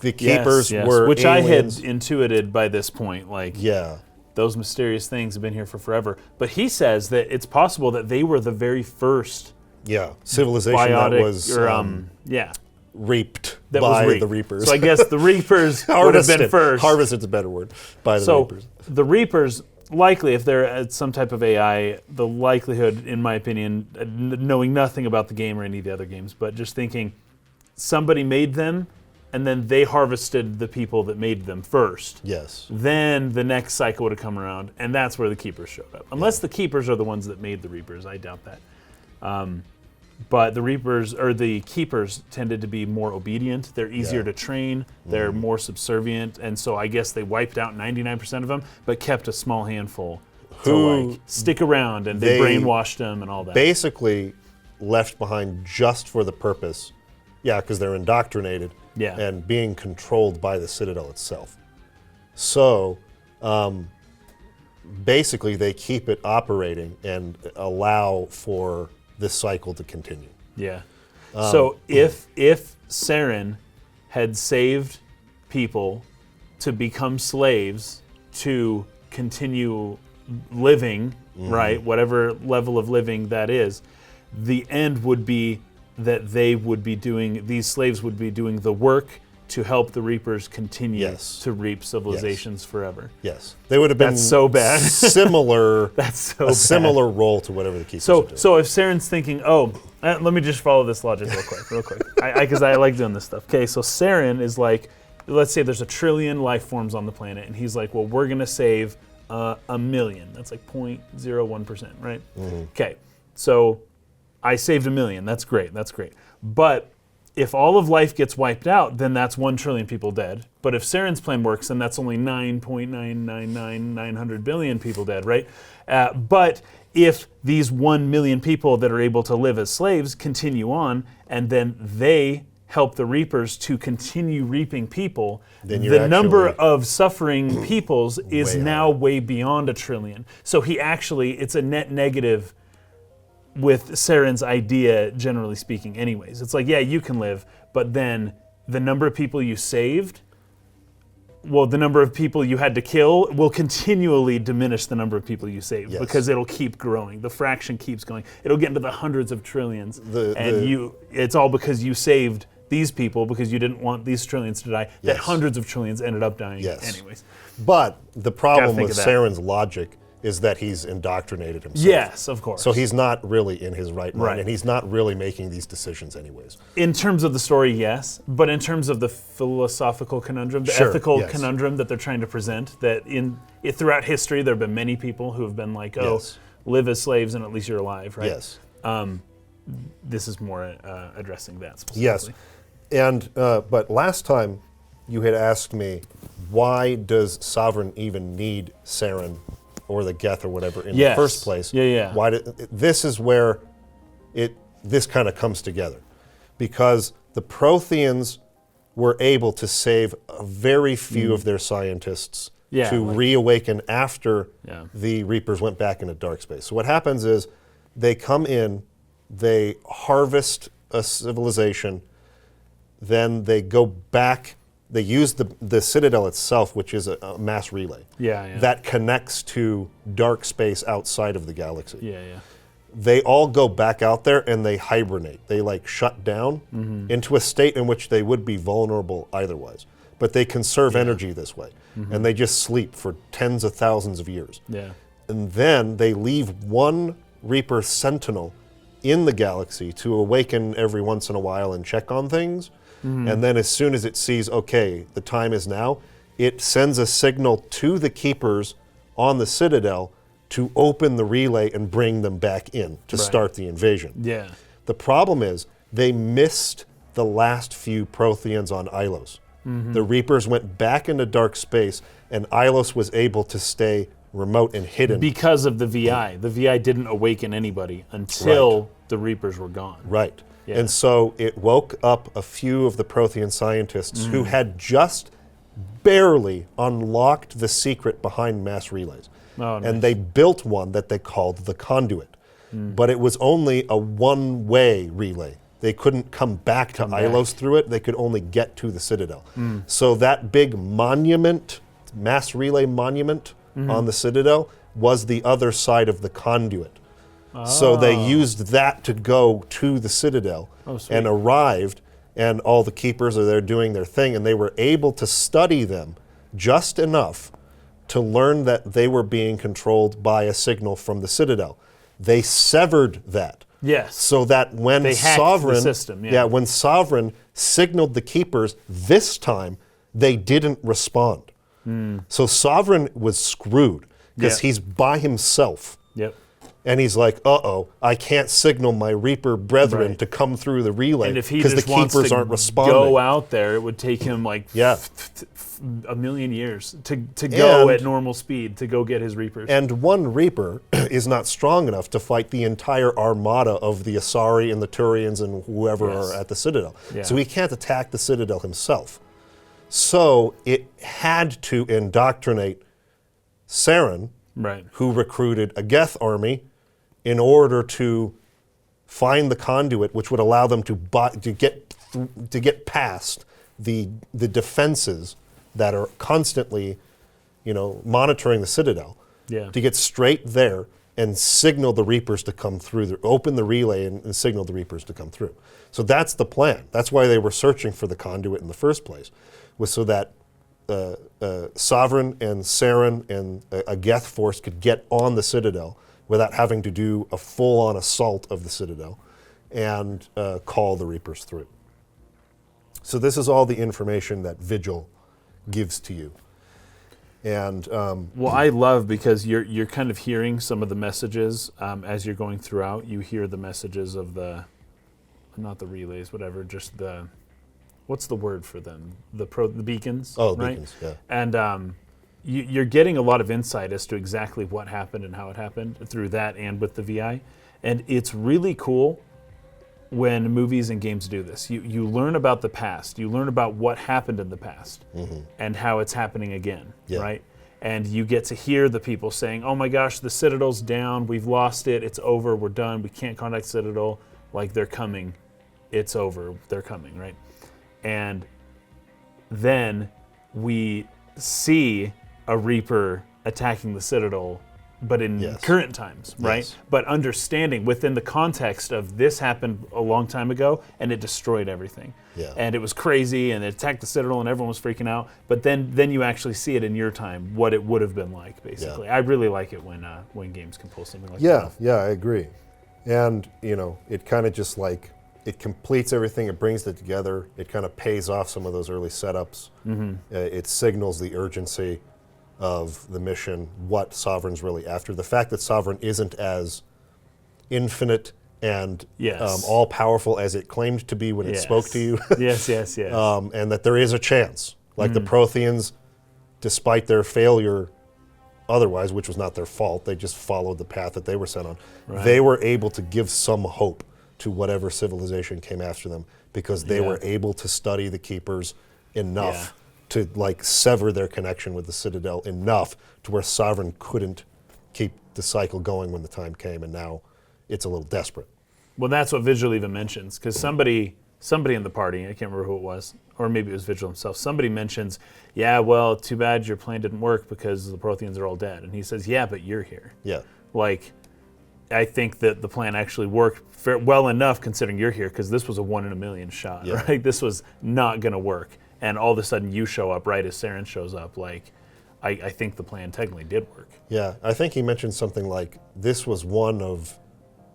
[SPEAKER 1] The Keepers were
[SPEAKER 2] which
[SPEAKER 1] aliens.
[SPEAKER 2] I had intuited by this point, like those mysterious things have been here for forever. But he says that it's possible that they were the very first
[SPEAKER 1] civilization
[SPEAKER 2] biotic,
[SPEAKER 1] that was reaped by the Reapers.
[SPEAKER 2] So I guess the Reapers would have been first.
[SPEAKER 1] Harvested's a better word, by the Reapers.
[SPEAKER 2] The Reapers, likely, if they're some type of AI, the likelihood, in my opinion, knowing nothing about the game or any of the other games, but just thinking somebody made them, and then they harvested the people that made them first.
[SPEAKER 1] Yes.
[SPEAKER 2] Then the next cycle would have come around, and that's where the Keepers showed up. Unless the Keepers are the ones that made the Reapers, I doubt that. But the Reapers, or the Keepers, tended to be more obedient. They're easier to train. They're more subservient, and so I guess they wiped out 99% of them, but kept a small handful to like stick around, and they brainwashed them and all that.
[SPEAKER 1] Basically, left behind just for the purpose, because they're indoctrinated and being controlled by the Citadel itself. So, basically, they keep it operating and allow for this cycle to continue.
[SPEAKER 2] Yeah. So if Saren had saved people to become slaves to continue living, right, whatever level of living that is, the end would be that these slaves would be doing the work to help the Reapers continue to reap civilizations forever.
[SPEAKER 1] Yes. They would have been
[SPEAKER 2] so bad.
[SPEAKER 1] Similar.
[SPEAKER 2] That's so
[SPEAKER 1] a similar role to whatever the Keepers are doing.
[SPEAKER 2] So if Saren's thinking, let me just follow this logic real quick, because I like doing this stuff. Okay, so Saren is like, let's say there's 1 trillion life forms on the planet, and he's like, well, we're going to save 1 million. That's like 0.01%, right? Okay, so I saved 1 million. That's great. But if all of life gets wiped out, then that's 1 trillion people dead. But if Saren's plan works, then that's only 9.999900 billion people dead, right? But if these 1 million people that are able to live as slaves continue on, and then they help the Reapers to continue reaping people, then the number of suffering peoples is now way beyond 1 trillion. So it's a net negative with Saren's idea, generally speaking, anyways. It's like, you can live, but then the number of people you saved, the number of people you had to kill will continually diminish the number of people you saved because it'll keep growing. The fraction keeps going. It'll get into the hundreds of trillions. It's all because you saved these people because you didn't want these trillions to die, that hundreds of trillions ended up dying anyways.
[SPEAKER 1] But the problem with Saren's logic is that he's indoctrinated himself.
[SPEAKER 2] Yes, of course.
[SPEAKER 1] So he's not really in his right mind, and he's not really making these decisions anyways.
[SPEAKER 2] In terms of the story, yes, but in terms of the philosophical conundrum, the ethical conundrum that they're trying to present, that throughout history there have been many people who have been like, live as slaves and at least you're alive, right?
[SPEAKER 1] Yes.
[SPEAKER 2] This is more addressing that specifically.
[SPEAKER 1] Yes, and but last time you had asked me, why does Sovereign even need Saren or the Geth or whatever in the first place? Why this is where this kind of comes together, because the Protheans were able to save a very few of their scientists to reawaken after the Reapers went back into dark space. So what happens is they come in, they harvest a civilization, then they go back. They use the Citadel itself, which is a mass relay that connects to dark space outside of the galaxy. They all go back out there and they hibernate. They shut down into a state in which they would be vulnerable otherwise. But they conserve energy this way. And they just sleep for tens of thousands of years. And then they leave one Reaper Sentinel in the galaxy to awaken every once in a while and check on things. And then as soon as it sees, okay, the time is now, it sends a signal to the Keepers on the Citadel to open the relay and bring them back in to start the invasion.
[SPEAKER 2] Yeah.
[SPEAKER 1] The problem is they missed the last few Protheans on Ilos. The Reapers went back into dark space, and Ilos was able to stay remote and hidden.
[SPEAKER 2] Because of the VI. The VI didn't awaken anybody until the Reapers were gone.
[SPEAKER 1] Right.
[SPEAKER 2] Yeah.
[SPEAKER 1] And so it woke up a few of the Prothean scientists who had just barely unlocked the secret behind mass relays.
[SPEAKER 2] Oh, nice.
[SPEAKER 1] And they built one that they called the Conduit. But it was only a one-way relay. They couldn't come back to Ilos through it. They could only get to the Citadel. So that big monument, mass relay monument on the Citadel, was the other side of the Conduit. So they used that to go to the Citadel and arrived, and all the keepers are there doing their thing, and they were able to study them just enough to learn that they were being controlled by a signal from the Citadel. They severed that.
[SPEAKER 2] Yes.
[SPEAKER 1] So that when
[SPEAKER 2] They hacked
[SPEAKER 1] Sovereign,
[SPEAKER 2] the system, yeah.
[SPEAKER 1] when Sovereign signaled the keepers this time, they didn't respond. So Sovereign was screwed because he's by himself.
[SPEAKER 2] Yep.
[SPEAKER 1] And he's like, uh-oh, I can't signal my Reaper brethren to come through the relay
[SPEAKER 2] And if he
[SPEAKER 1] because the
[SPEAKER 2] just wants
[SPEAKER 1] keepers
[SPEAKER 2] to
[SPEAKER 1] aren't responding.
[SPEAKER 2] go out there, it would take him like
[SPEAKER 1] Yeah.
[SPEAKER 2] a million years to go
[SPEAKER 1] And-
[SPEAKER 2] at normal speed to go get his Reapers.
[SPEAKER 1] And one Reaper is not strong enough to fight the entire armada of the Asari and the Turians and whoever are at the Citadel.
[SPEAKER 2] Yeah.
[SPEAKER 1] So he can't attack the Citadel himself. So it had to indoctrinate Saren,
[SPEAKER 2] Right.
[SPEAKER 1] who recruited a Geth army in order to find the Conduit, which would allow them to get past the defenses that are constantly, monitoring the Citadel.
[SPEAKER 2] Yeah.
[SPEAKER 1] To get straight there and signal the Reapers to come through, open the relay and signal the Reapers to come through. So that's the plan. That's why they were searching for the Conduit in the first place, was so that Sovereign and Saren and a Geth force could get on the Citadel without having to do a full-on assault of the Citadel and call the Reapers through. So this is all the information that Vigil gives to you. And
[SPEAKER 2] Well, I love because you're kind of hearing some of the messages as you're going throughout. You hear the messages of not the relays, whatever, just what's the word for them? The beacons.
[SPEAKER 1] Oh,
[SPEAKER 2] right?
[SPEAKER 1] beacons, yeah.
[SPEAKER 2] And you're getting a lot of insight as to exactly what happened and how it happened through that and with the VI. And it's really cool when movies and games do this. You learn about the past. You learn about what happened in the past and how it's happening again, right? And you get to hear the people saying, oh my gosh, the Citadel's down. We've lost it. It's over. We're done. We can't contact Citadel. Like, they're coming. It's over. They're coming, right? And then we see a Reaper attacking the Citadel, but in current times, right?
[SPEAKER 1] Yes.
[SPEAKER 2] But understanding within the context of this happened a long time ago and it destroyed everything.
[SPEAKER 1] Yeah.
[SPEAKER 2] And it was crazy and it attacked the Citadel and everyone was freaking out. But then you actually see it in your time, what it would have been like, basically. I really like it when games can pull something like that off.
[SPEAKER 1] Yeah, I agree. And, it kind of just like, it completes everything, it brings it together, it kind of pays off some of those early setups. It signals the urgency of the mission, what Sovereign's really after. The fact that Sovereign isn't as infinite and all-powerful as it claimed to be when it spoke to you.
[SPEAKER 2] Yes.
[SPEAKER 1] And that there is a chance. Like the Protheans, despite their failure otherwise, which was not their fault, they just followed the path that they were sent on, they were able to give some hope to whatever civilization came after them because they were able to study the Keepers enough to sever their connection with the Citadel enough to where Sovereign couldn't keep the cycle going when the time came, and now it's a little desperate.
[SPEAKER 2] Well, that's what Vigil even mentions, because somebody in the party, I can't remember who it was, or maybe it was Vigil himself, somebody mentions, well, too bad your plan didn't work because the Protheans are all dead. And he says, yeah, but you're here.
[SPEAKER 1] Yeah.
[SPEAKER 2] I think that the plan actually worked well enough considering you're here, because this was a 1 in a million shot, right? This was not going to work. And all of a sudden you show up right as Saren shows up. I think the plan technically did work.
[SPEAKER 1] Yeah, I think he mentioned something like this was one of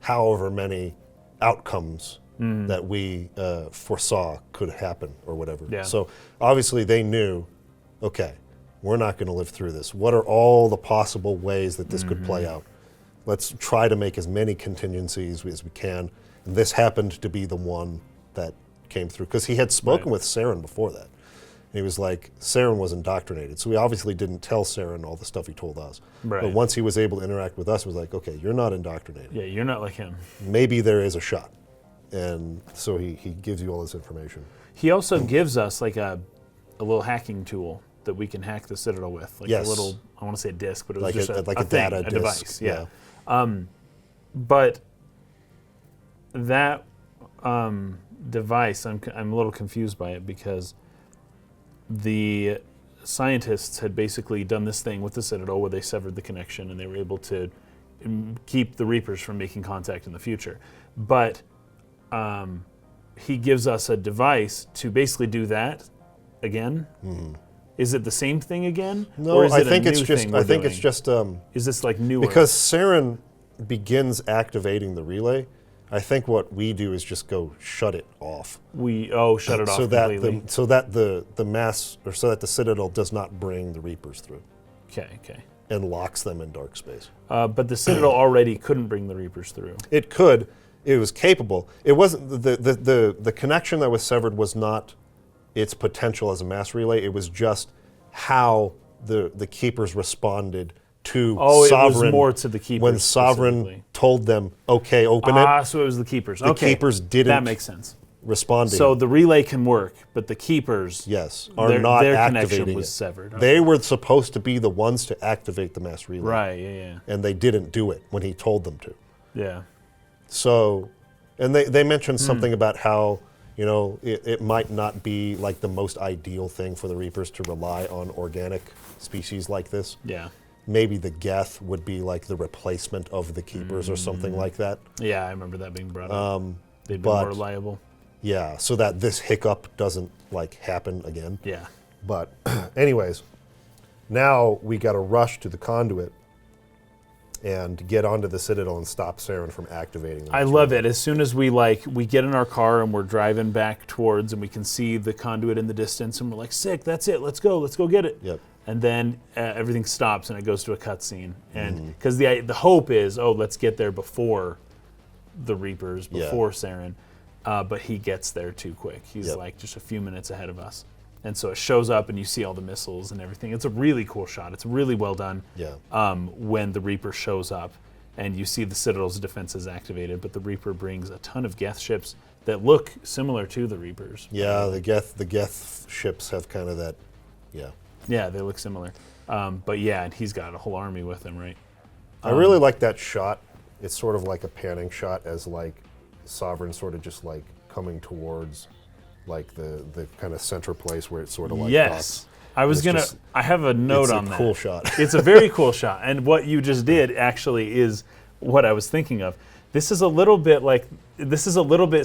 [SPEAKER 1] however many outcomes that we foresaw could happen or whatever.
[SPEAKER 2] Yeah.
[SPEAKER 1] So obviously they knew, okay, we're not going to live through this. What are all the possible ways that this could play out? Let's try to make as many contingencies as we can. And this happened to be the one that came through. Because he had spoken with Saren before that. And he was like, Saren was indoctrinated. So he obviously didn't tell Saren all the stuff he told us.
[SPEAKER 2] Right.
[SPEAKER 1] But once he was able to interact with us, it was like, okay, you're not indoctrinated.
[SPEAKER 2] Yeah, you're not like him.
[SPEAKER 1] Maybe there is a shot. And so he gives you all this information.
[SPEAKER 2] He also gives us like a little hacking tool that we can hack the Citadel with. Like a little, I want to say a disk, but it was
[SPEAKER 1] like
[SPEAKER 2] just
[SPEAKER 1] a
[SPEAKER 2] thing,
[SPEAKER 1] data
[SPEAKER 2] a
[SPEAKER 1] disk.
[SPEAKER 2] device. Yeah. But that device, I'm a little confused by it because the scientists had basically done this thing with the Citadel where they severed the connection and they were able to keep the Reapers from making contact in the future. But he gives us a device to basically do that again. Is it the same thing again?
[SPEAKER 1] No,
[SPEAKER 2] or is
[SPEAKER 1] I
[SPEAKER 2] it
[SPEAKER 1] think
[SPEAKER 2] a
[SPEAKER 1] it's
[SPEAKER 2] new
[SPEAKER 1] just.
[SPEAKER 2] thing
[SPEAKER 1] I
[SPEAKER 2] we're
[SPEAKER 1] think
[SPEAKER 2] doing?
[SPEAKER 1] it's just.
[SPEAKER 2] Is this like newer?
[SPEAKER 1] Because Saren begins activating the relay. I think what we do is just go shut it off.
[SPEAKER 2] Shut it off completely.
[SPEAKER 1] So that the mass, or so that the Citadel does not bring the Reapers through.
[SPEAKER 2] Okay.
[SPEAKER 1] And locks them in dark space.
[SPEAKER 2] But the Citadel already couldn't bring the Reapers through.
[SPEAKER 1] It could. It was capable. It wasn't the connection that was severed was not its potential as a mass relay. It was just how the Keepers responded to Sovereign.
[SPEAKER 2] It was more to the Keepers.
[SPEAKER 1] When Sovereign told them, "Okay, open it."
[SPEAKER 2] So it was the Keepers.
[SPEAKER 1] The Keepers didn't.
[SPEAKER 2] That makes sense.
[SPEAKER 1] Responding.
[SPEAKER 2] So the relay can work, but the Keepers,
[SPEAKER 1] are not
[SPEAKER 2] their
[SPEAKER 1] activating
[SPEAKER 2] connection was
[SPEAKER 1] it.
[SPEAKER 2] severed. Okay.
[SPEAKER 1] They were supposed to be the ones to activate the mass relay.
[SPEAKER 2] Right. Yeah.
[SPEAKER 1] And they didn't do it when he told them to.
[SPEAKER 2] Yeah.
[SPEAKER 1] So, and they mentioned something about how, it might not be like the most ideal thing for the Reapers to rely on organic species like this.
[SPEAKER 2] Yeah.
[SPEAKER 1] Maybe the Geth would be like the replacement of the Keepers or something like that.
[SPEAKER 2] Yeah, I remember that being brought up. They'd be more reliable.
[SPEAKER 1] Yeah, so that this hiccup doesn't happen again.
[SPEAKER 2] Yeah.
[SPEAKER 1] But anyways, now we got to rush to the Conduit and get onto the Citadel and stop Saren from activating them.
[SPEAKER 2] I love it. As soon as we get in our car and we're driving back towards, and we can see the Conduit in the distance, and we're like, sick, that's it, let's go get it.
[SPEAKER 1] Yep.
[SPEAKER 2] And then everything stops and it goes to a cutscene. And because the hope is, let's get there before the Reapers, before Saren. But he gets there too quick. He's just a few minutes ahead of us. And so it shows up and you see all the missiles and everything. It's a really cool shot. It's really well done.
[SPEAKER 1] Yeah.
[SPEAKER 2] When the Reaper shows up and you see the Citadel's defenses activated, but the Reaper brings a ton of Geth ships that look similar to the Reapers.
[SPEAKER 1] Yeah, the Geth ships have kind of that,
[SPEAKER 2] Yeah, they look similar. But yeah, and he's got a whole army with him, right?
[SPEAKER 1] I really like that shot. It's sort of like a panning shot as Sovereign sort of just coming towards the kind of center place where it's sort of
[SPEAKER 2] yes.
[SPEAKER 1] Dots.
[SPEAKER 2] I have a note on that.
[SPEAKER 1] It's a cool shot.
[SPEAKER 2] It's a very cool shot. And what you just did actually is what I was thinking of. This is a little bit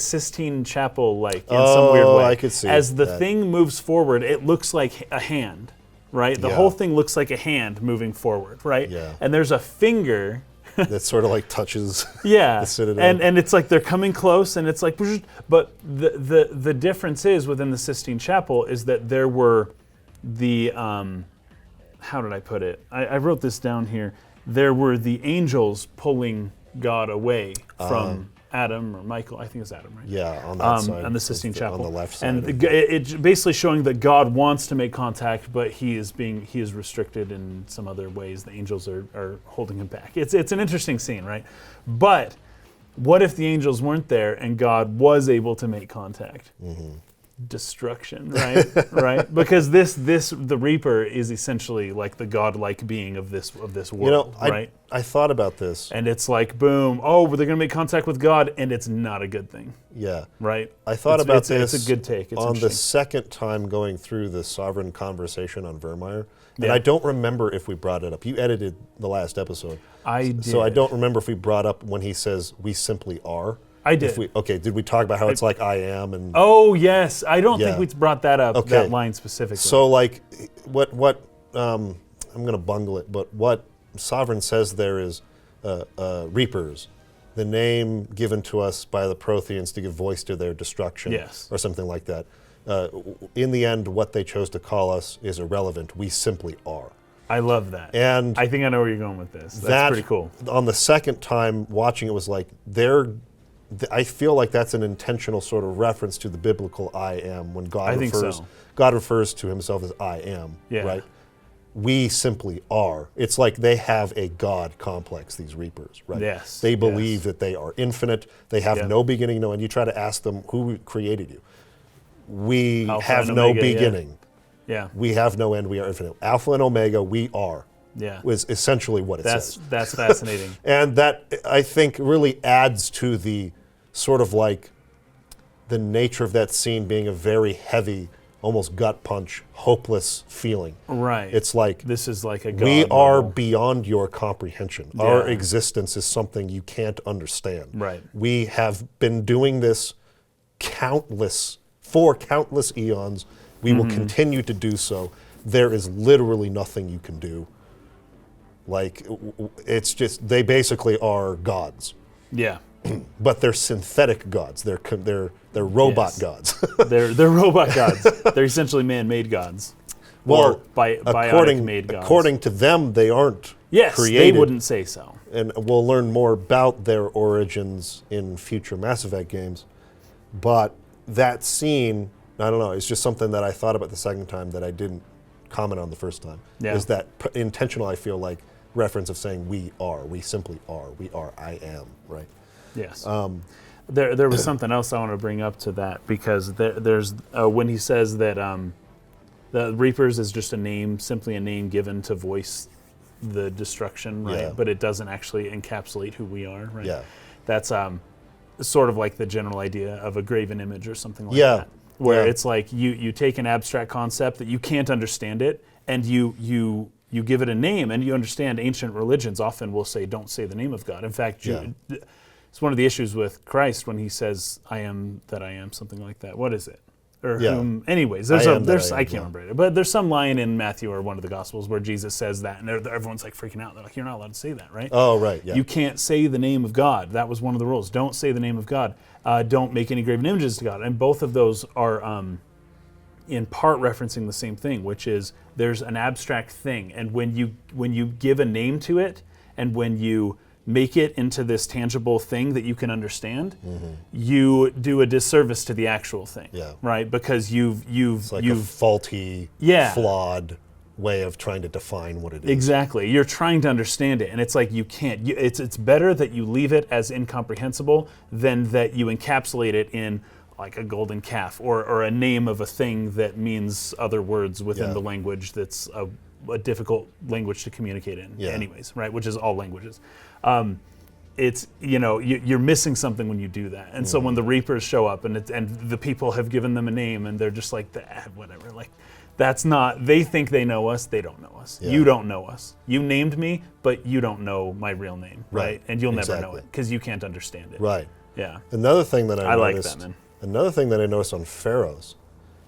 [SPEAKER 2] Sistine Chapel in some weird way.
[SPEAKER 1] I could see
[SPEAKER 2] As the
[SPEAKER 1] that.
[SPEAKER 2] thing moves forward, it looks like a hand, right? The whole thing looks like a hand moving forward, right?
[SPEAKER 1] Yeah.
[SPEAKER 2] And there's a finger
[SPEAKER 1] that sort of touches
[SPEAKER 2] the
[SPEAKER 1] Citadel.
[SPEAKER 2] and it's like they're coming close and it's like, but the difference is within the Sistine Chapel is that there were the how did I put it? I wrote this down here. There were the angels pulling God away from Adam or Michael. I think it's Adam, right?
[SPEAKER 1] Yeah, on that side.
[SPEAKER 2] On the Sistine Chapel.
[SPEAKER 1] On the left side.
[SPEAKER 2] And it's basically showing that God wants to make contact, but he is restricted in some other ways. The angels are holding him back. It's an interesting scene, right? But what if the angels weren't there and God was able to make contact? Mm-hmm. Destruction, right? Right? Because the Reaper is essentially like the godlike being of this world, right?
[SPEAKER 1] I thought about this.
[SPEAKER 2] And it's like, boom, they're going to make contact with God, and it's not a good thing.
[SPEAKER 1] Yeah.
[SPEAKER 2] Right?
[SPEAKER 1] I thought about this.
[SPEAKER 2] It's a good take. It's
[SPEAKER 1] on the second time going through the Sovereign conversation on VIrmire. And I don't remember if we brought it up. You edited the last episode.
[SPEAKER 2] I did.
[SPEAKER 1] So I don't remember if we brought up when he says, "We simply are."
[SPEAKER 2] I did.
[SPEAKER 1] Did we talk about how it's like I am and?
[SPEAKER 2] Oh yes, I don't think we brought that up. That line specifically.
[SPEAKER 1] So what? I'm gonna bungle it, but what Sovereign says there is Reapers, the name given to us by the Protheans to give voice to their destruction, or something like that. In the end, what they chose to call us is irrelevant. We simply are.
[SPEAKER 2] I love that.
[SPEAKER 1] And
[SPEAKER 2] I think I know where you're going with this. That's pretty cool.
[SPEAKER 1] On the second time watching it was like, I feel like that's an intentional sort of reference to the biblical I am when God refers to himself as I am, right? We simply are. It's like they have a God complex, these Reapers, right?
[SPEAKER 2] Yes.
[SPEAKER 1] They believe that they are infinite. They have no beginning, no end. You try to ask them, who created you? We
[SPEAKER 2] Alpha
[SPEAKER 1] have
[SPEAKER 2] and
[SPEAKER 1] no
[SPEAKER 2] Omega,
[SPEAKER 1] beginning.
[SPEAKER 2] Yeah.
[SPEAKER 1] We have no end. We are infinite. Alpha and Omega, we are.
[SPEAKER 2] Yeah.
[SPEAKER 1] Was essentially what it says.
[SPEAKER 2] That's fascinating.
[SPEAKER 1] And that, I think, really adds to the sort of like the nature of that scene being a very heavy, almost gut punch, hopeless feeling.
[SPEAKER 2] Right.
[SPEAKER 1] It's like,
[SPEAKER 2] this is like a God
[SPEAKER 1] we are
[SPEAKER 2] level.
[SPEAKER 1] Beyond your comprehension.
[SPEAKER 2] Yeah.
[SPEAKER 1] Our existence is something you can't understand.
[SPEAKER 2] Right.
[SPEAKER 1] We have been doing this for countless eons. We will continue to do so. There is literally nothing you can do. Like, it's just, they basically are gods.
[SPEAKER 2] Yeah.
[SPEAKER 1] But they're synthetic gods. They're robot gods.
[SPEAKER 2] they're robot gods. They're essentially man-made gods.
[SPEAKER 1] Well,
[SPEAKER 2] biotic-made gods.
[SPEAKER 1] According to them, they aren't
[SPEAKER 2] yes,
[SPEAKER 1] created.
[SPEAKER 2] they wouldn't say so.
[SPEAKER 1] And we'll learn more about their origins in future Mass Effect games. But that scene, I don't know, it's just something that I thought about the second time that I didn't comment on the first time.
[SPEAKER 2] Yeah.
[SPEAKER 1] Is that intentional, I feel like, reference of saying we simply are, I am, right?
[SPEAKER 2] Yes. There was something else I want to bring up to that, because there's when he says that the Reapers is just a name, simply a name given to voice the destruction, right?
[SPEAKER 1] Yeah.
[SPEAKER 2] But it doesn't actually encapsulate who we are, right?
[SPEAKER 1] Yeah.
[SPEAKER 2] That's sort of like the general idea of a graven image or something like
[SPEAKER 1] Yeah.
[SPEAKER 2] that, where
[SPEAKER 1] Yeah.
[SPEAKER 2] it's like you take an abstract concept that you can't understand it, and you give it a name, and you understand ancient religions often will say, don't say the name of God. In fact, it's one of the issues with Christ when he says, I am that I am, something like that. What is it? Or whom? Anyways, I can't remember it. But there's some line in Matthew or one of the Gospels where Jesus says that, and everyone's like freaking out. They're like, you're not allowed to say that, right?
[SPEAKER 1] Oh, right, yeah.
[SPEAKER 2] You can't say the name of God. That was one of the rules. Don't say the name of God. Don't make any graven images to God. And both of those are in part referencing the same thing, which is there's an abstract thing, and when you give a name to it, and when you make it into this tangible thing that you can understand, you do a disservice to the actual thing, right? Because it's like a
[SPEAKER 1] faulty, flawed way of trying to define what it is.
[SPEAKER 2] Exactly. You're trying to understand it, and it's like you can't. It's better that you leave it as incomprehensible than that you encapsulate it in like a golden calf or a name of a thing that means other words within the language that's a difficult language to communicate in anyways, right? Which is all languages. It's, you're missing something when you do that. And so when the Reapers show up and the people have given them a name and they're just like, whatever, like that's not, they think they know us, they don't know us. Yeah. You don't know us. You named me, but you don't know my real name, right? And you'll never know it because you can't understand it.
[SPEAKER 1] Right.
[SPEAKER 2] Yeah.
[SPEAKER 1] Another thing that I noticed,
[SPEAKER 2] like that, man.
[SPEAKER 1] Another thing that I noticed on Feros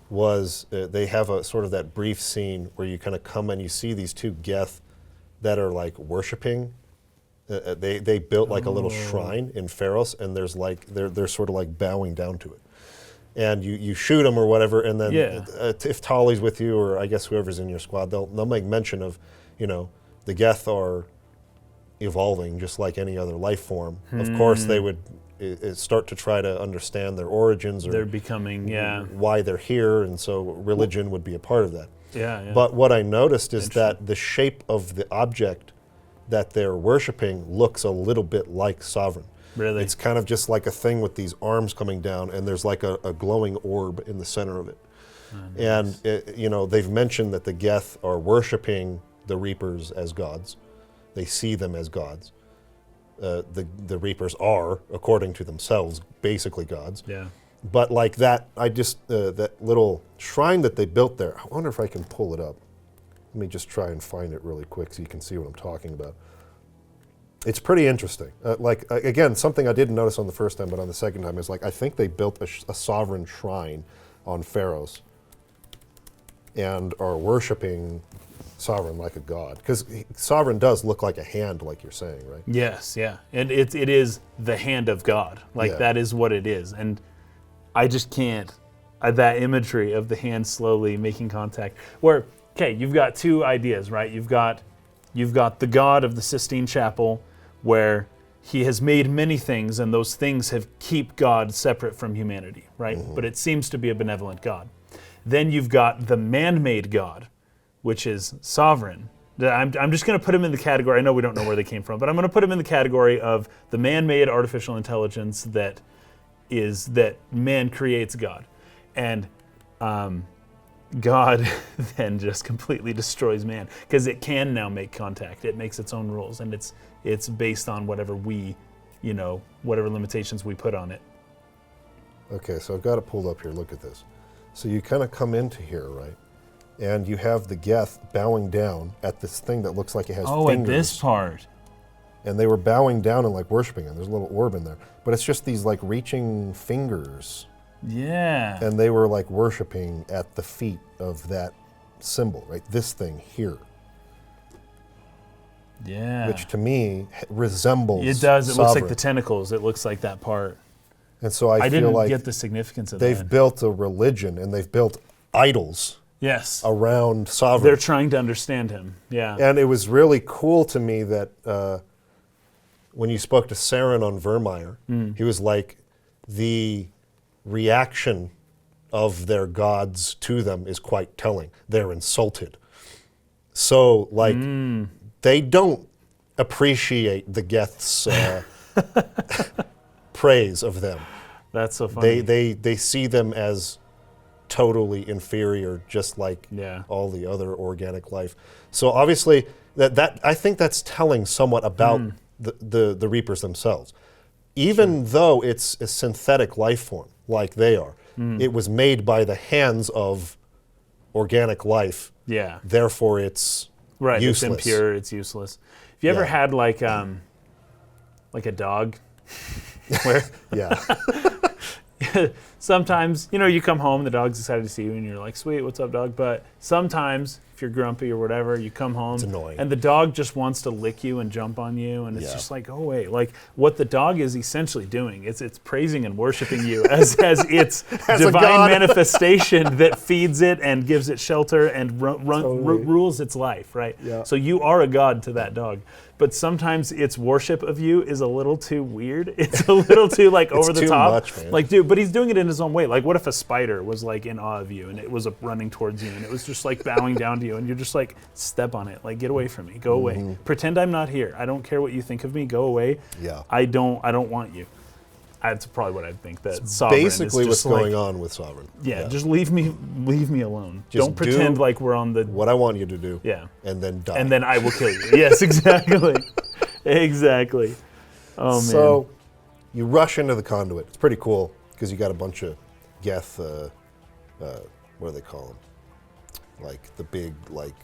[SPEAKER 1] was they have a sort of that brief scene where you kind of come and you see these two Geth that are like worshiping. They built like a little shrine in Feros, and there's like they're sort of like bowing down to it. And you shoot them or whatever, and then if Tali's with you, or I guess whoever's in your squad, they'll make mention of, the Geth are evolving just like any other life form. Of course, they would start to try to understand their origins, or
[SPEAKER 2] they're becoming
[SPEAKER 1] why they're here, and so religion would be a part of that.
[SPEAKER 2] Yeah.
[SPEAKER 1] But what I noticed is that the shape of the object that they're worshiping looks a little bit like Sovereign.
[SPEAKER 2] Really?
[SPEAKER 1] It's kind of just like a thing with these arms coming down, and there's like a glowing orb in the center of it. Nice. And they've mentioned that the Geth are worshiping the Reapers as gods. They see them as gods. The Reapers are, according to themselves, basically gods.
[SPEAKER 2] Yeah.
[SPEAKER 1] But like that, that little shrine that they built there, I wonder if I can pull it up. Let me just try and find it really quick so you can see what I'm talking about. It's pretty interesting. Again, something I didn't notice on the first time, but on the second time is I think they built a sovereign shrine on Feros and are worshiping Sovereign like a god. Because Sovereign does look like a hand, like you're saying, right?
[SPEAKER 2] Yes, yeah. And it is the hand of God. That is what it is. And I just can't that imagery of the hand slowly making contact. Where, okay, you've got two ideas, right? You've got the God of the Sistine Chapel, where he has made many things, and those things have keep God separate from humanity, right?
[SPEAKER 1] Mm-hmm.
[SPEAKER 2] But it seems to be a benevolent God. Then you've got the man-made God, which is sovereign. I'm just going to put him in the category, I know we don't know where they came from, but I'm going to put him in the category of the man-made artificial intelligence that man creates God. And God then just completely destroys man, because it can now make contact. It makes its own rules, and it's based on whatever whatever limitations we put on it.
[SPEAKER 1] Okay, so I've got it pulled up here. Look at this. So you kind of come into here, right? And you have the Geth bowing down at this thing that looks like it has fingers.
[SPEAKER 2] At this part.
[SPEAKER 1] And they were bowing down and like worshiping him. There's a little orb in there. But it's just these like reaching fingers.
[SPEAKER 2] Yeah.
[SPEAKER 1] And they were like worshiping at the feet of that symbol, right? This thing here.
[SPEAKER 2] Yeah.
[SPEAKER 1] Which to me resembles
[SPEAKER 2] It does. It looks like
[SPEAKER 1] sovereign.
[SPEAKER 2] the tentacles. It looks like that part.
[SPEAKER 1] And so I feel
[SPEAKER 2] didn't
[SPEAKER 1] like
[SPEAKER 2] get the significance of that.
[SPEAKER 1] they've built a religion and they've built idols
[SPEAKER 2] Yes.
[SPEAKER 1] around sovereign.
[SPEAKER 2] They're trying to understand him. Yeah.
[SPEAKER 1] And it was really cool to me that when you spoke to Saren on VIrmire, he was like, the reaction of their gods to them is quite telling. They're insulted. So, like, they don't appreciate the Geth's praise of them.
[SPEAKER 2] That's so funny.
[SPEAKER 1] They see them as totally inferior, just like
[SPEAKER 2] Yeah.
[SPEAKER 1] all the other organic life. So obviously, that I think that's telling somewhat about the Reapers themselves. Even though it's a synthetic life form, like they are, it was made by the hands of organic life.
[SPEAKER 2] Yeah.
[SPEAKER 1] Therefore, it's
[SPEAKER 2] Right.
[SPEAKER 1] useless.
[SPEAKER 2] It's impure. It's useless. Have you ever
[SPEAKER 1] Yeah.
[SPEAKER 2] had like a dog? Where
[SPEAKER 1] Yeah.
[SPEAKER 2] sometimes, you come home, the dog's excited to see you, and you're like, sweet, what's up, dog? But sometimes, if you're grumpy or whatever, you come home,
[SPEAKER 1] It's annoying.
[SPEAKER 2] and the dog just wants to lick you and jump on you, and it's
[SPEAKER 1] Yeah.
[SPEAKER 2] just like, go away. Like, what the dog is essentially doing, it's praising and worshiping you as its
[SPEAKER 1] As a
[SPEAKER 2] divine
[SPEAKER 1] god.
[SPEAKER 2] manifestation that feeds it and gives it shelter and rules its life, right?
[SPEAKER 1] Yeah.
[SPEAKER 2] So you are a god to that dog. But sometimes its worship of you is a little too weird. It's a little too like over the
[SPEAKER 1] too
[SPEAKER 2] top.
[SPEAKER 1] much, man.
[SPEAKER 2] Like, dude, but he's doing it in his own way. Like, what if a spider was like in awe of you and it was running towards you and it was just like bowing down to you and you're just like, step on it, like get away from me, go away. Pretend I'm not here. I don't care what you think of me. Go away.
[SPEAKER 1] Yeah.
[SPEAKER 2] I don't want you. That's probably what I think. That sovereign
[SPEAKER 1] Basically,
[SPEAKER 2] is
[SPEAKER 1] what's
[SPEAKER 2] just like,
[SPEAKER 1] going on with Sovereign.
[SPEAKER 2] Yeah, just leave me alone.
[SPEAKER 1] Just
[SPEAKER 2] Don't pretend
[SPEAKER 1] do
[SPEAKER 2] like we're on the.
[SPEAKER 1] what I want you to do.
[SPEAKER 2] Yeah.
[SPEAKER 1] And then die.
[SPEAKER 2] And then I will kill you. Yes, exactly. Exactly. Oh, man.
[SPEAKER 1] So you rush into the conduit. It's pretty cool because you got a bunch of Geth, what do they call them? Like the big, like,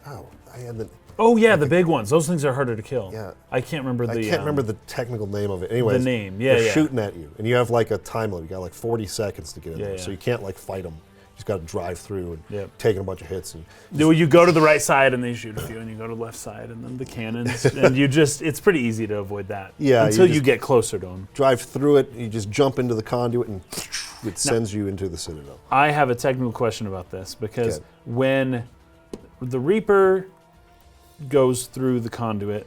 [SPEAKER 1] I had the.
[SPEAKER 2] Oh, yeah, the big ones. Those things are harder to kill.
[SPEAKER 1] Yeah.
[SPEAKER 2] I can't remember the...
[SPEAKER 1] I can't remember the technical name of it. Anyways,
[SPEAKER 2] the name, yeah,
[SPEAKER 1] they're
[SPEAKER 2] yeah.
[SPEAKER 1] shooting at you, and you have like a time limit. You got like 40 seconds to get in
[SPEAKER 2] Yeah,
[SPEAKER 1] there,
[SPEAKER 2] yeah.
[SPEAKER 1] so you can't like fight them. You just got to drive through and
[SPEAKER 2] Yep.
[SPEAKER 1] taking a bunch of hits. And
[SPEAKER 2] You go to the right side and they shoot a few, and you go to the left side and then the cannons, and it's pretty easy to avoid that.
[SPEAKER 1] Yeah, you
[SPEAKER 2] Until you
[SPEAKER 1] just-
[SPEAKER 2] get closer to them.
[SPEAKER 1] drive through it. You just jump into the conduit, and it sends you into the Citadel.
[SPEAKER 2] I have a technical question about this, because
[SPEAKER 1] Okay.
[SPEAKER 2] when the Reaper goes through the conduit,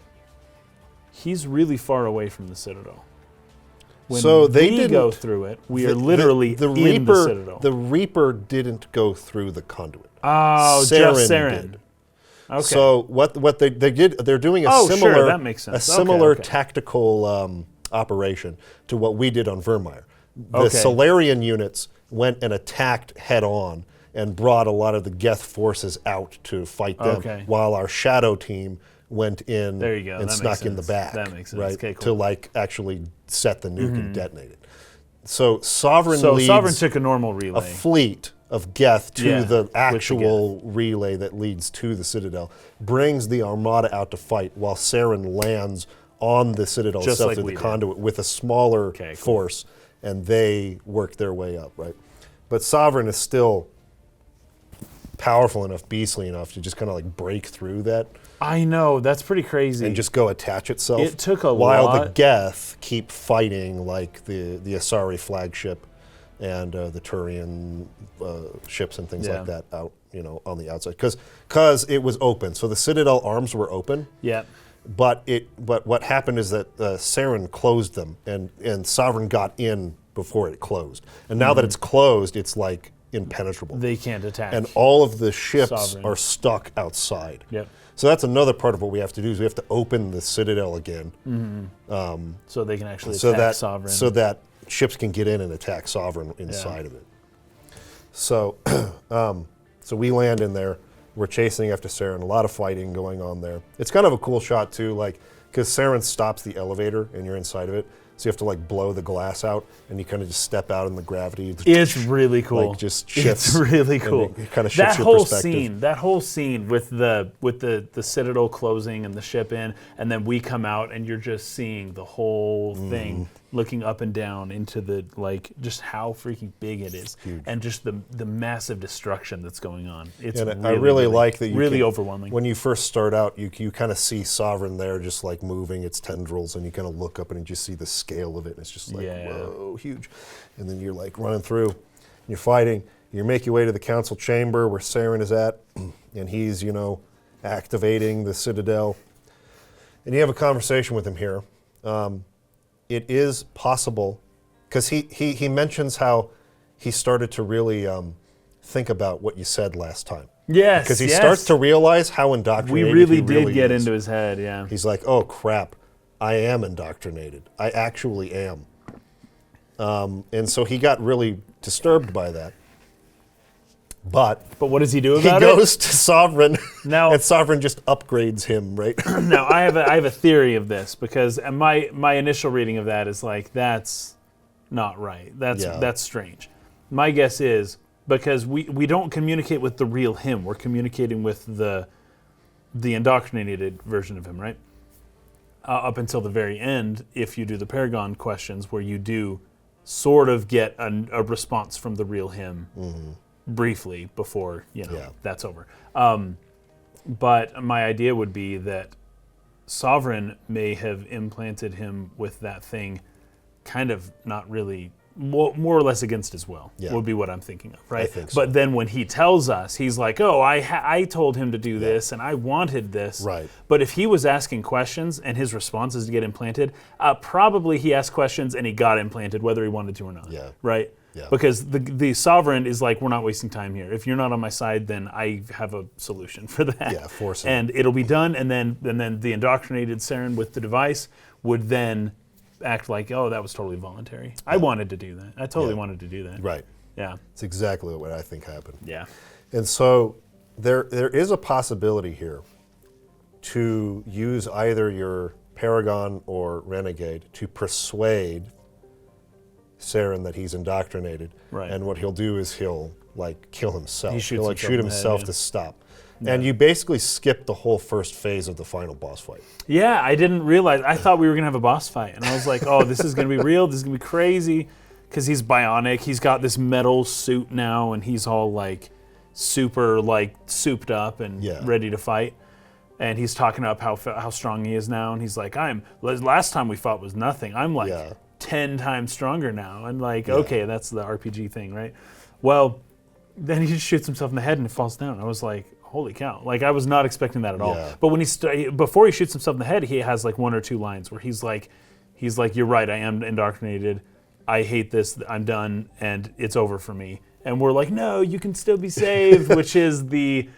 [SPEAKER 2] he's really far away from the Citadel. When
[SPEAKER 1] So they
[SPEAKER 2] we
[SPEAKER 1] didn't
[SPEAKER 2] go through it, we are literally in
[SPEAKER 1] Reaper,
[SPEAKER 2] the Citadel.
[SPEAKER 1] The Reaper didn't go through the conduit.
[SPEAKER 2] Oh, just Saren.
[SPEAKER 1] did.
[SPEAKER 2] Okay.
[SPEAKER 1] So what they did, they're doing a
[SPEAKER 2] Oh, sure,
[SPEAKER 1] similar
[SPEAKER 2] that makes sense.
[SPEAKER 1] a
[SPEAKER 2] Okay,
[SPEAKER 1] similar
[SPEAKER 2] okay.
[SPEAKER 1] tactical operation to what we did on VIrmire. The
[SPEAKER 2] Okay.
[SPEAKER 1] Solarian units went and attacked head on and brought a lot of the Geth forces out to fight them,
[SPEAKER 2] Okay.
[SPEAKER 1] while our Shadow team went in
[SPEAKER 2] There you go,
[SPEAKER 1] and
[SPEAKER 2] that makes
[SPEAKER 1] snuck in the
[SPEAKER 2] sense.
[SPEAKER 1] back.
[SPEAKER 2] That makes sense.
[SPEAKER 1] Right,
[SPEAKER 2] Okay, cool.
[SPEAKER 1] to like actually set the nuke and detonate it. So Sovereign
[SPEAKER 2] So
[SPEAKER 1] leads
[SPEAKER 2] Sovereign took a normal relay.
[SPEAKER 1] a fleet of Geth to
[SPEAKER 2] Yeah,
[SPEAKER 1] the
[SPEAKER 2] with the
[SPEAKER 1] actual relay that leads to the Citadel, brings the Armada out to fight, while Saren lands on the Citadel
[SPEAKER 2] Just
[SPEAKER 1] itself
[SPEAKER 2] like
[SPEAKER 1] through
[SPEAKER 2] we
[SPEAKER 1] the
[SPEAKER 2] did.
[SPEAKER 1] conduit with a smaller
[SPEAKER 2] Okay, cool.
[SPEAKER 1] force, and they work their way up, right? But Sovereign is still powerful enough, beastly enough to just kind of like break through that
[SPEAKER 2] I know, that's pretty crazy.
[SPEAKER 1] and just go attach itself.
[SPEAKER 2] It took a
[SPEAKER 1] while
[SPEAKER 2] lot.
[SPEAKER 1] the Geth keep fighting like the Asari flagship and the Turian ships and things
[SPEAKER 2] Yeah.
[SPEAKER 1] like that out, on the outside, because it was open. So the Citadel arms were open.
[SPEAKER 2] Yeah.
[SPEAKER 1] But what happened is that Saren closed them, and Sovereign got in before it closed. And now that it's closed, it's like impenetrable.
[SPEAKER 2] They can't attack.
[SPEAKER 1] And all of the ships
[SPEAKER 2] Sovereign.
[SPEAKER 1] are stuck outside.
[SPEAKER 2] Yep.
[SPEAKER 1] So that's another part of what we have to do is we have to open the Citadel again.
[SPEAKER 2] So they can actually
[SPEAKER 1] so
[SPEAKER 2] attack
[SPEAKER 1] that
[SPEAKER 2] Sovereign.
[SPEAKER 1] so that ships can get in and attack Sovereign inside of it. So so we land in there. We're chasing after Saren. A lot of fighting going on there. It's kind of a cool shot too, like because Saren stops the elevator and you're inside of it. So you have to like blow the glass out, and you kind of just step out in the gravity.
[SPEAKER 2] It's really cool.
[SPEAKER 1] Like just shifts.
[SPEAKER 2] It's really cool.
[SPEAKER 1] It kind of shifts
[SPEAKER 2] that
[SPEAKER 1] your
[SPEAKER 2] whole
[SPEAKER 1] perspective.
[SPEAKER 2] that whole scene with the Citadel closing and the ship in, and then we come out, and you're just seeing the whole thing, looking up and down into the just how freaking big it is, and just the massive destruction that's going on. It's
[SPEAKER 1] And
[SPEAKER 2] really,
[SPEAKER 1] I really like that. You
[SPEAKER 2] really
[SPEAKER 1] can,
[SPEAKER 2] overwhelming.
[SPEAKER 1] When you first start out, you kind of see Sovereign there, just like moving its tendrils, and you kind of look up and you just see the scale of it. And it's just like whoa, huge. And then you're like running through, and you're fighting. You make your way to the council chamber where Saren is at, and he's activating the Citadel. And you have a conversation with him here. It is possible, because he mentions how he started to really think about what you said last time.
[SPEAKER 2] Yes,
[SPEAKER 1] Because he starts to realize how
[SPEAKER 2] we
[SPEAKER 1] indoctrinated
[SPEAKER 2] really
[SPEAKER 1] he
[SPEAKER 2] did get
[SPEAKER 1] is.
[SPEAKER 2] into his head. Yeah.
[SPEAKER 1] He's like, oh crap, I am indoctrinated. I actually am. And so he got really disturbed by that. But
[SPEAKER 2] what does he do
[SPEAKER 1] he
[SPEAKER 2] about it?
[SPEAKER 1] goes to Sovereign,
[SPEAKER 2] Now-
[SPEAKER 1] and Sovereign just upgrades him, right?
[SPEAKER 2] Now I have a theory of this, because my initial reading of that is like, that's not right. That's strange. My guess is because we don't communicate with the real him. We're communicating with the indoctrinated version of him, right? Up until the very end, if you do the Paragon questions, where you do sort of get a response from the real him briefly before that's over. But my idea would be that Sovereign may have implanted him with that thing, kind of not really, more or less against his will, would be what I'm thinking of, right?
[SPEAKER 1] I think so.
[SPEAKER 2] But then when he tells us, he's like, oh, I told him to do this, and I wanted this.
[SPEAKER 1] Right.
[SPEAKER 2] But if he was asking questions and his response is to get implanted, probably he asked questions and he got implanted, whether he wanted to or not.
[SPEAKER 1] Yeah.
[SPEAKER 2] Right?
[SPEAKER 1] Yeah.
[SPEAKER 2] Because the Sovereign is like, we're not wasting time here. If you're not on my side, then I have a solution for that.
[SPEAKER 1] Yeah, force it.
[SPEAKER 2] And it'll be done, and then the indoctrinated Saren with the device would then act like, oh, that was totally voluntary. I wanted to do that. I totally wanted to do that.
[SPEAKER 1] Right.
[SPEAKER 2] Yeah.
[SPEAKER 1] It's exactly what I think happened.
[SPEAKER 2] Yeah.
[SPEAKER 1] And so there is a possibility here to use either your Paragon or Renegade to persuade Saren that he's indoctrinated.
[SPEAKER 2] Right.
[SPEAKER 1] And what he'll do is he'll like kill himself.
[SPEAKER 2] He shoots
[SPEAKER 1] He'll
[SPEAKER 2] himself
[SPEAKER 1] shoot
[SPEAKER 2] in the head,
[SPEAKER 1] himself
[SPEAKER 2] yeah.
[SPEAKER 1] to stop. And you basically skip the whole first phase of the final boss fight.
[SPEAKER 2] Yeah, I didn't realize. I thought we were going to have a boss fight. And I was like, oh, this is going to be real. This is going to be crazy. Because he's bionic. He's got this metal suit now, and he's all like super like souped up and ready to fight. And he's talking up how strong he is now. And he's like, last time we fought was nothing. I'm like 10 times stronger now. And like, okay, that's the RPG thing, right? Well, then he just shoots himself in the head and it falls down. I was like, holy cow. Like, I was not expecting that at all.
[SPEAKER 1] Yeah.
[SPEAKER 2] But when before he shoots himself in the head, he has like one or two lines where he's like, you're right, I am indoctrinated. I hate this, I'm done, and it's over for me. And we're like, no, you can still be saved, which is the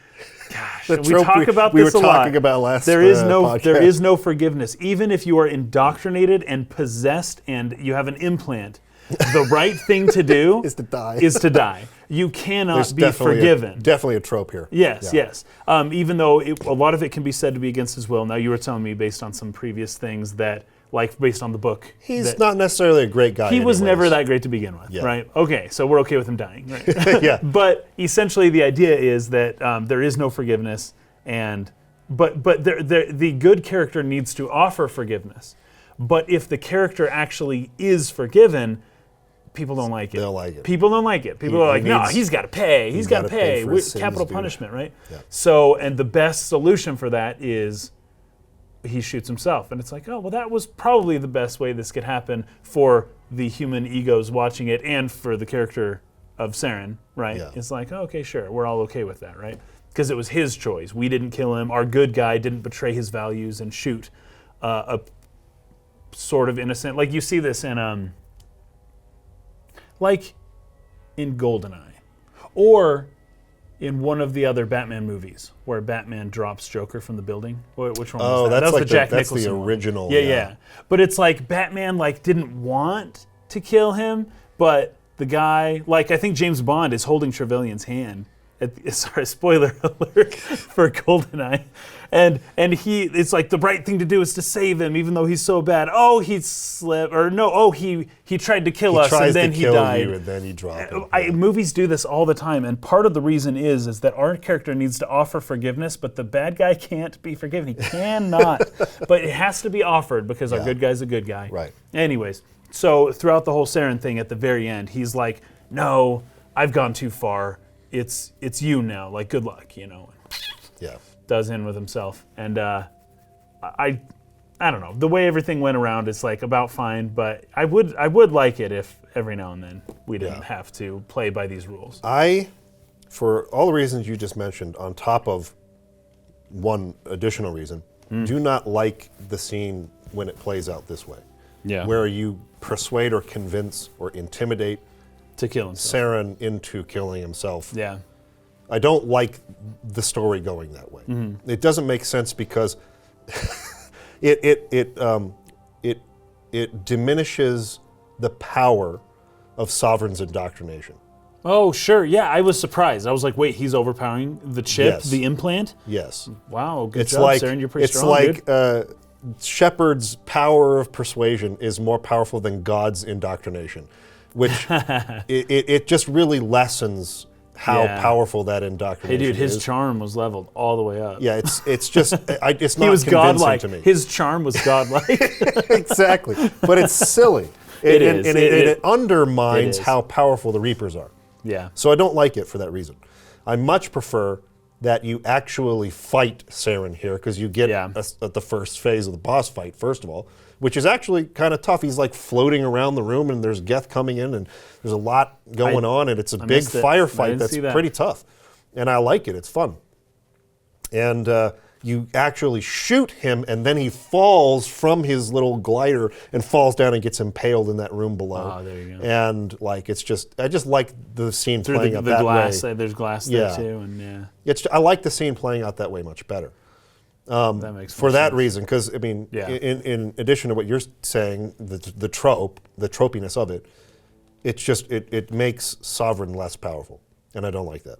[SPEAKER 1] trope
[SPEAKER 2] talk about
[SPEAKER 1] we
[SPEAKER 2] this
[SPEAKER 1] were
[SPEAKER 2] a lot.
[SPEAKER 1] talking about last
[SPEAKER 2] There is
[SPEAKER 1] podcast.
[SPEAKER 2] no forgiveness. Even if you are indoctrinated and possessed and you have an implant, the right thing to do
[SPEAKER 1] is to die.
[SPEAKER 2] You cannot
[SPEAKER 1] There's
[SPEAKER 2] be
[SPEAKER 1] definitely
[SPEAKER 2] forgiven.
[SPEAKER 1] Definitely a trope here.
[SPEAKER 2] Yes,
[SPEAKER 1] Yeah.
[SPEAKER 2] yes. Even though a lot of it can be said to be against his will. Now, you were telling me based on some previous things that, like based on the book.
[SPEAKER 1] He's not necessarily a great guy.
[SPEAKER 2] He was
[SPEAKER 1] anyways.
[SPEAKER 2] never that great to begin with, right? Okay, so we're okay with him dying, right?
[SPEAKER 1] Yeah.
[SPEAKER 2] But essentially the idea is that there is no forgiveness, but the good character needs to offer forgiveness. But if the character actually is forgiven, people don't like it.
[SPEAKER 1] They don't like it.
[SPEAKER 2] People don't like it. People are like, no, he's got to pay. He's got to pay.
[SPEAKER 1] for his sins,
[SPEAKER 2] Capital
[SPEAKER 1] dude.
[SPEAKER 2] punishment, right?
[SPEAKER 1] Yeah.
[SPEAKER 2] So, and the best solution for that is he shoots himself. And it's like, oh, well, that was probably the best way this could happen for the human egos watching it and for the character of Saren, right?
[SPEAKER 1] Yeah.
[SPEAKER 2] It's like, oh, okay, sure, we're all okay with that, right? Because it was his choice. We didn't kill him. Our good guy didn't betray his values and shoot a sort of innocent. Like you see this in, like in GoldenEye, or in one of the other Batman movies where Batman drops Joker from the building. Which one was that?
[SPEAKER 1] That's
[SPEAKER 2] was
[SPEAKER 1] like
[SPEAKER 2] the Jack
[SPEAKER 1] that's
[SPEAKER 2] Nicholson
[SPEAKER 1] the
[SPEAKER 2] one.
[SPEAKER 1] original.
[SPEAKER 2] Yeah. But it's like Batman didn't want to kill him, but the guy, I think James Bond is holding Trevelyan's hand. Sorry, spoiler alert for GoldenEye. And it's like the right thing to do is to save him, even though he's so bad. Oh, he slipped, or no, oh, he tried to kill us, and then he died.
[SPEAKER 1] You, and then you drop him.
[SPEAKER 2] Movies do this all the time, and part of the reason is that our character needs to offer forgiveness, but the bad guy can't be forgiven. He cannot, but it has to be offered because our good guy's a good guy.
[SPEAKER 1] Right.
[SPEAKER 2] Anyways, so throughout the whole Saren thing, at the very end, he's like, "No, I've gone too far. It's you now. Like, good luck,
[SPEAKER 1] Yeah.
[SPEAKER 2] Does in with himself, and I don't know. The way everything went around is about fine, but I would like it if every now and then we didn't have to play by these rules.
[SPEAKER 1] For all the reasons you just mentioned, on top of one additional reason, do not like the scene when it plays out this way.
[SPEAKER 2] Yeah.
[SPEAKER 1] Where you persuade or convince or intimidate
[SPEAKER 2] To kill himself.
[SPEAKER 1] Saren into killing himself.
[SPEAKER 2] Yeah.
[SPEAKER 1] I don't like the story going that way. It doesn't make sense because it diminishes the power of Sovereign's indoctrination.
[SPEAKER 2] Oh, sure. Yeah, I was surprised. I was like, wait, he's overpowering the chip,
[SPEAKER 1] Yes.
[SPEAKER 2] the implant?
[SPEAKER 1] Yes.
[SPEAKER 2] Wow, good
[SPEAKER 1] It's
[SPEAKER 2] job,
[SPEAKER 1] like
[SPEAKER 2] Saren. You're pretty
[SPEAKER 1] it's
[SPEAKER 2] strong,
[SPEAKER 1] like
[SPEAKER 2] dude.
[SPEAKER 1] Shepard's power of persuasion is more powerful than God's indoctrination, which it just really lessens how
[SPEAKER 2] Yeah.
[SPEAKER 1] powerful that
[SPEAKER 2] Hey,
[SPEAKER 1] indoctrination
[SPEAKER 2] dude, his
[SPEAKER 1] is.
[SPEAKER 2] charm was leveled all the way up.
[SPEAKER 1] Yeah, it's just it's not
[SPEAKER 2] He was
[SPEAKER 1] convincing
[SPEAKER 2] godlike.
[SPEAKER 1] to me.
[SPEAKER 2] His charm was godlike.
[SPEAKER 1] Exactly, but it's silly.
[SPEAKER 2] It is.
[SPEAKER 1] It undermines
[SPEAKER 2] It is.
[SPEAKER 1] how powerful the Reapers are.
[SPEAKER 2] Yeah.
[SPEAKER 1] So I don't like it for that reason. I much prefer that you actually fight Saren here, because you get at the first phase of the boss fight, first of all, which is actually kind of tough. He's floating around the room, and there's Geth coming in, and there's a lot going on, and it's a big
[SPEAKER 2] missed it. I
[SPEAKER 1] firefight
[SPEAKER 2] didn't
[SPEAKER 1] that's
[SPEAKER 2] see that.
[SPEAKER 1] pretty tough. And I like it. It's fun. And you actually shoot him, and then he falls from his little glider and falls down and gets impaled in that room below.
[SPEAKER 2] Oh, there you go.
[SPEAKER 1] And it's just, I just like the scene
[SPEAKER 2] Through
[SPEAKER 1] playing
[SPEAKER 2] the
[SPEAKER 1] out that
[SPEAKER 2] glass,
[SPEAKER 1] way.
[SPEAKER 2] there's glass
[SPEAKER 1] Yeah.
[SPEAKER 2] there too, and yeah.
[SPEAKER 1] I like the scene playing out that way much better.
[SPEAKER 2] That makes
[SPEAKER 1] For
[SPEAKER 2] more
[SPEAKER 1] that
[SPEAKER 2] sense.
[SPEAKER 1] reason, because in addition to what you're saying, the tropiness of it, it's just it makes Sovereign less powerful, and I don't like that.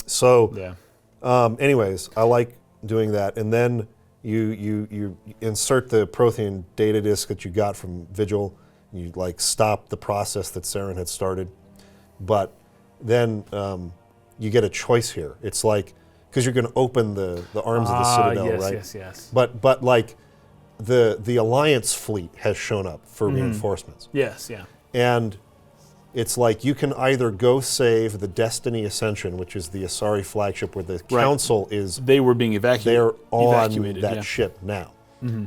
[SPEAKER 1] So, anyways, I like doing that, and then you insert the Prothean data disk that you got from Vigil. You stop the process that Saren had started, but then you get a choice here. It's because you're going to open the arms of the Citadel,
[SPEAKER 2] yes,
[SPEAKER 1] right?
[SPEAKER 2] Yes.
[SPEAKER 1] But the Alliance fleet has shown up for reinforcements.
[SPEAKER 2] Yes, yeah.
[SPEAKER 1] And it's you can either go save the Destiny Ascension, which is the Asari flagship where the Council is.
[SPEAKER 2] They were being evacuated.
[SPEAKER 1] They're on
[SPEAKER 2] evacuated,
[SPEAKER 1] that
[SPEAKER 2] yeah.
[SPEAKER 1] ship now.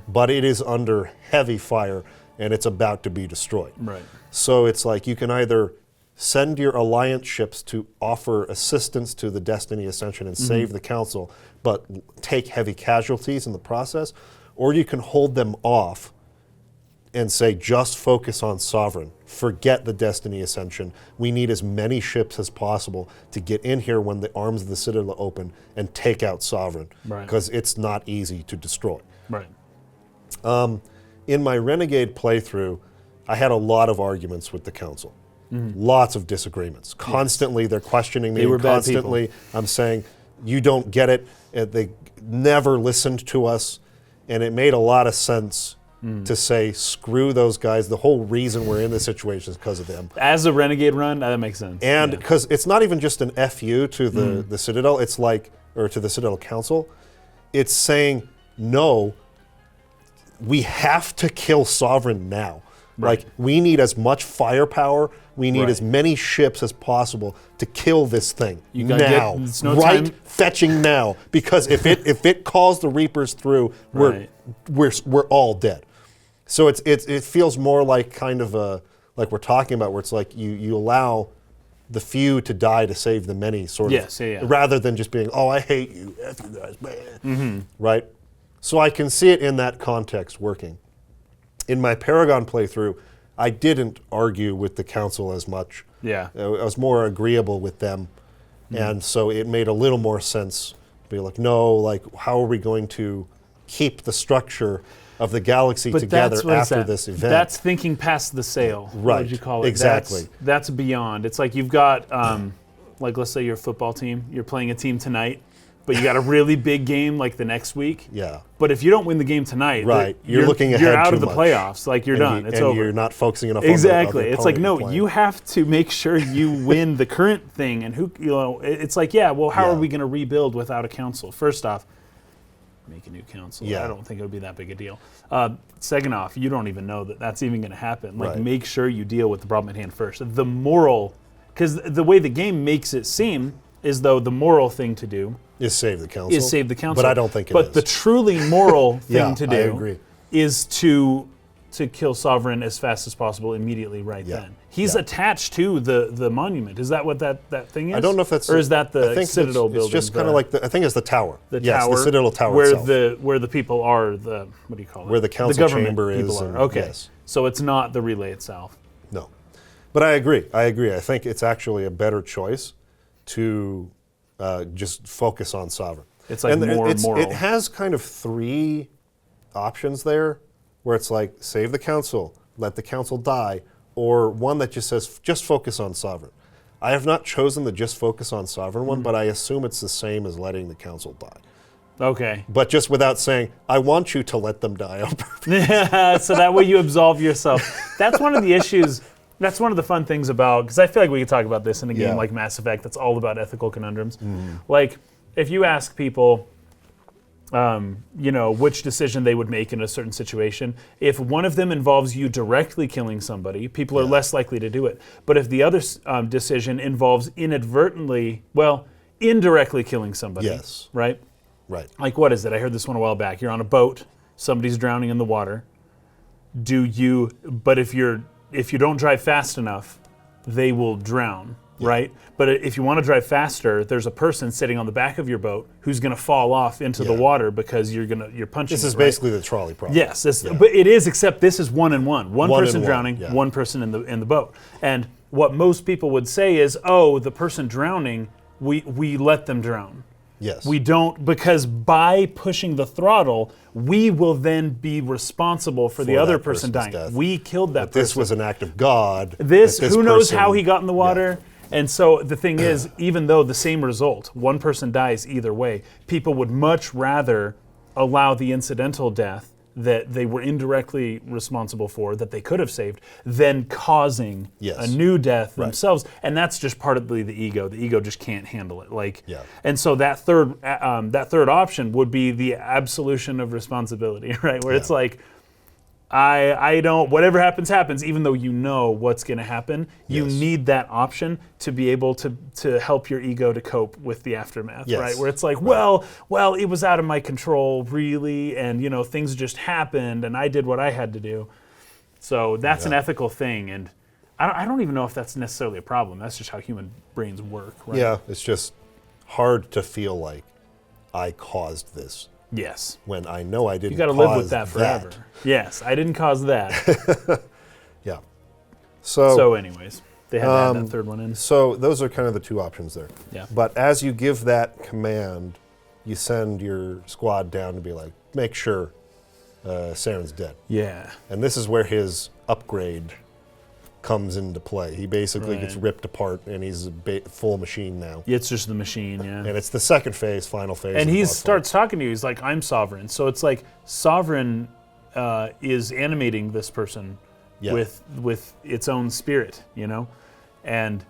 [SPEAKER 1] But it is under heavy fire, and it's about to be destroyed.
[SPEAKER 2] Right.
[SPEAKER 1] So it's you can either send your Alliance ships to offer assistance to the Destiny Ascension and save the Council, but take heavy casualties in the process, or you can hold them off and say, just focus on Sovereign. Forget the Destiny Ascension. We need as many ships as possible to get in here when the arms of the Citadel open and take out Sovereign, because it's not easy to destroy.
[SPEAKER 2] Right.
[SPEAKER 1] In my Renegade playthrough, I had a lot of arguments with the Council. Lots of disagreements. Constantly, they're questioning me.
[SPEAKER 2] They were bad
[SPEAKER 1] constantly, I'm saying, you don't get it. They never listened to us. And it made a lot of sense to say, screw those guys. The whole reason we're in this situation is because of them.
[SPEAKER 2] As a Renegade run, that makes sense.
[SPEAKER 1] And because it's not even just an FU to the Citadel, it's or to the Citadel Council. It's saying, no, we have to kill Sovereign now.
[SPEAKER 2] Right.
[SPEAKER 1] We need as much firepower We need
[SPEAKER 2] Right.
[SPEAKER 1] as many ships as possible to kill this thing
[SPEAKER 2] You gotta
[SPEAKER 1] now,
[SPEAKER 2] it's no
[SPEAKER 1] right?
[SPEAKER 2] time.
[SPEAKER 1] Fetching now, because if it calls the Reapers through,
[SPEAKER 2] Right.
[SPEAKER 1] we're all dead. So it feels more like kind of like we're talking about, where it's like you allow the few to die to save the many, sort
[SPEAKER 2] Yes,
[SPEAKER 1] of,
[SPEAKER 2] yeah.
[SPEAKER 1] rather than just being, oh, I hate you, F you guys, man, right? So I can see it in that context working. In my Paragon playthrough, I didn't argue with the council as much.
[SPEAKER 2] Yeah.
[SPEAKER 1] I was more agreeable with them, and so it made a little more sense to be like, no, like, how are we going to keep the structure of the galaxy together
[SPEAKER 2] what is
[SPEAKER 1] after
[SPEAKER 2] that?
[SPEAKER 1] this event?
[SPEAKER 2] That's thinking past the sail. What
[SPEAKER 1] Right,
[SPEAKER 2] would you call it?
[SPEAKER 1] exactly.
[SPEAKER 2] That's beyond. It's like you've got, like let's say you're a football team, you're playing a team tonight, but you got a really big game like the next week.
[SPEAKER 1] Yeah.
[SPEAKER 2] But if you don't win the game tonight,
[SPEAKER 1] Right, you're looking
[SPEAKER 2] You're
[SPEAKER 1] ahead
[SPEAKER 2] out
[SPEAKER 1] too
[SPEAKER 2] of the
[SPEAKER 1] much.
[SPEAKER 2] playoffs. Like you're done. It's over.
[SPEAKER 1] You're not focusing enough
[SPEAKER 2] Exactly.
[SPEAKER 1] on the
[SPEAKER 2] It's like,
[SPEAKER 1] opponent
[SPEAKER 2] no,
[SPEAKER 1] you're playing.
[SPEAKER 2] you have to make sure you win the current thing. And it's like, yeah, well, how
[SPEAKER 1] Yeah.
[SPEAKER 2] are we going to rebuild without a council? First off, make a new council.
[SPEAKER 1] Yeah.
[SPEAKER 2] I don't think it would be that big a deal. Second off, you don't even know that that's even going to happen. Like,
[SPEAKER 1] Right.
[SPEAKER 2] make sure you deal with the problem at hand first. The moral, because the way the game makes it seem is though the moral thing to do
[SPEAKER 1] is save the council.
[SPEAKER 2] is save the council.
[SPEAKER 1] But I don't think it is.
[SPEAKER 2] But the truly moral thing
[SPEAKER 1] Yeah,
[SPEAKER 2] to do
[SPEAKER 1] I agree.
[SPEAKER 2] is to kill Sovereign as fast as possible immediately right
[SPEAKER 1] Yeah,
[SPEAKER 2] then. He's
[SPEAKER 1] yeah.
[SPEAKER 2] attached to the monument. Is that what that thing is?
[SPEAKER 1] I don't know if that's...
[SPEAKER 2] Or is that
[SPEAKER 1] I
[SPEAKER 2] the
[SPEAKER 1] think
[SPEAKER 2] Citadel building?
[SPEAKER 1] It's just kind of like, I think it's the tower.
[SPEAKER 2] the
[SPEAKER 1] yes,
[SPEAKER 2] tower,
[SPEAKER 1] the Citadel tower
[SPEAKER 2] where
[SPEAKER 1] itself.
[SPEAKER 2] where the people are, what do you call it?
[SPEAKER 1] Where the council
[SPEAKER 2] government
[SPEAKER 1] chamber is
[SPEAKER 2] people
[SPEAKER 1] and-
[SPEAKER 2] are. Okay,
[SPEAKER 1] yes.
[SPEAKER 2] so it's not the relay itself.
[SPEAKER 1] No. But I agree. I think it's actually a better choice to just focus on Sovereign.
[SPEAKER 2] It's like more moral.
[SPEAKER 1] It has kind of three options there, where it's like, save the council, let the council die, or one that just says, just focus on Sovereign. I have not chosen the just focus on Sovereign one, but I assume it's the same as letting the council die.
[SPEAKER 2] Okay.
[SPEAKER 1] But just without saying, I want you to let them die on purpose.
[SPEAKER 2] So that way you absolve yourself. That's one of the issues. That's one of the fun things about, because I feel like we could talk about this in a game
[SPEAKER 1] Yeah.
[SPEAKER 2] like Mass Effect that's all about ethical conundrums. Like, if you ask people, which decision they would make in a certain situation, if one of them involves you directly killing somebody, people are less likely to do it. But if the other decision involves indirectly killing somebody,
[SPEAKER 1] Yes.
[SPEAKER 2] right?
[SPEAKER 1] Right.
[SPEAKER 2] Like, what is it? I heard this one a while back. You're on a boat, somebody's drowning in the water. But if you don't drive fast enough, they will drown, right? But if you want to drive faster, there's a person sitting on the back of your boat who's going to fall off into the water because you're punching.
[SPEAKER 1] This is
[SPEAKER 2] it, right?
[SPEAKER 1] basically the trolley problem.
[SPEAKER 2] Yes, but it is. Except this is one and one. One
[SPEAKER 1] One
[SPEAKER 2] person
[SPEAKER 1] and one,
[SPEAKER 2] drowning,
[SPEAKER 1] yeah.
[SPEAKER 2] one person in the boat. And what most people would say is, "Oh, the person drowning, we let them drown."
[SPEAKER 1] Yes.
[SPEAKER 2] We don't, because by pushing the throttle, we will then be responsible for the
[SPEAKER 1] For
[SPEAKER 2] other
[SPEAKER 1] that
[SPEAKER 2] person
[SPEAKER 1] person's
[SPEAKER 2] dying.
[SPEAKER 1] death.
[SPEAKER 2] We killed that person.
[SPEAKER 1] This was an act of God.
[SPEAKER 2] This,
[SPEAKER 1] that
[SPEAKER 2] who knows
[SPEAKER 1] person-
[SPEAKER 2] how he got in the water?
[SPEAKER 1] Yeah.
[SPEAKER 2] And so the thing is, even though the same result, one person dies either way, people would much rather allow the incidental death that they were indirectly responsible for, that they could have saved, than causing
[SPEAKER 1] Yes.
[SPEAKER 2] a new death themselves. And that's just partly the ego. The ego just can't handle it.
[SPEAKER 1] Yeah.
[SPEAKER 2] And so that third option would be the absolution of responsibility, right? Where it's like, I don't, whatever happens, happens, even though you know what's going to happen. You
[SPEAKER 1] Yes.
[SPEAKER 2] need that option to be able to help your ego to cope with the aftermath,
[SPEAKER 1] Yes.
[SPEAKER 2] right? Where it's like, well, it was out of my control, really, and, things just happened, and I did what I had to do. So that's an ethical thing, and I don't even know if that's necessarily a problem. That's just how human brains work, right?
[SPEAKER 1] Yeah, it's just hard to feel like I caused this
[SPEAKER 2] Yes.
[SPEAKER 1] when I know I didn't.
[SPEAKER 2] You got to live with that forever. Yes, I didn't cause that.
[SPEAKER 1] Yeah.
[SPEAKER 2] So anyways, they had to add that third one in.
[SPEAKER 1] So those are kind of the two options there.
[SPEAKER 2] Yeah.
[SPEAKER 1] But as you give that command, you send your squad down to be like, make sure Saren's dead.
[SPEAKER 2] Yeah.
[SPEAKER 1] And this is where his upgrade comes into play. He basically gets
[SPEAKER 2] Right.
[SPEAKER 1] ripped apart, and he's a full machine now.
[SPEAKER 2] It's just the machine, yeah.
[SPEAKER 1] And it's the second phase, final phase.
[SPEAKER 2] And
[SPEAKER 1] of
[SPEAKER 2] he
[SPEAKER 1] the boss
[SPEAKER 2] starts talking to you. He's like, I'm Sovereign. So it's like Sovereign is animating this person
[SPEAKER 1] Yeah.
[SPEAKER 2] with its own spirit, And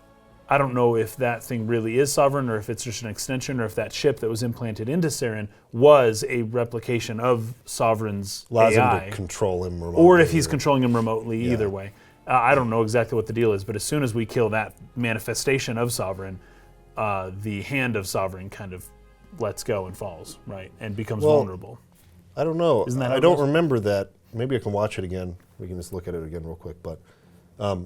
[SPEAKER 2] I don't know if that thing really is Sovereign or if it's just an extension or if that chip that was implanted into Saren was a replication of Sovereign's
[SPEAKER 1] Allows
[SPEAKER 2] AI.
[SPEAKER 1] him to control him remotely.
[SPEAKER 2] Or if he's controlling him remotely, either way. I don't know exactly what the deal is, but as soon as we kill that manifestation of Sovereign, the hand of Sovereign kind of lets go and falls, right, and becomes vulnerable.
[SPEAKER 1] I don't know.
[SPEAKER 2] Isn't that
[SPEAKER 1] I don't remember that. Maybe I can watch it again. We can just look at it again real quick, but.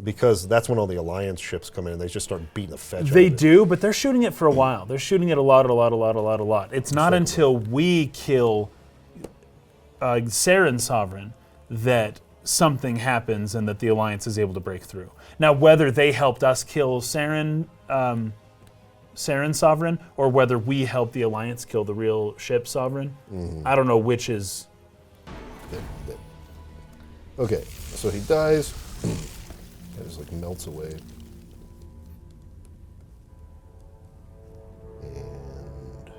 [SPEAKER 1] Because that's when all the Alliance ships come in and they just start beating the fetch out of it.
[SPEAKER 2] They do, but they're shooting it for a while. They're shooting it a lot. It's not until we kill Saren Sovereign that something happens and that the Alliance is able to break through. Now, whether they helped us kill Saren Sovereign or whether we helped the Alliance kill the real ship Sovereign, I don't know which is...
[SPEAKER 1] Okay, so he dies. It just like melts away. And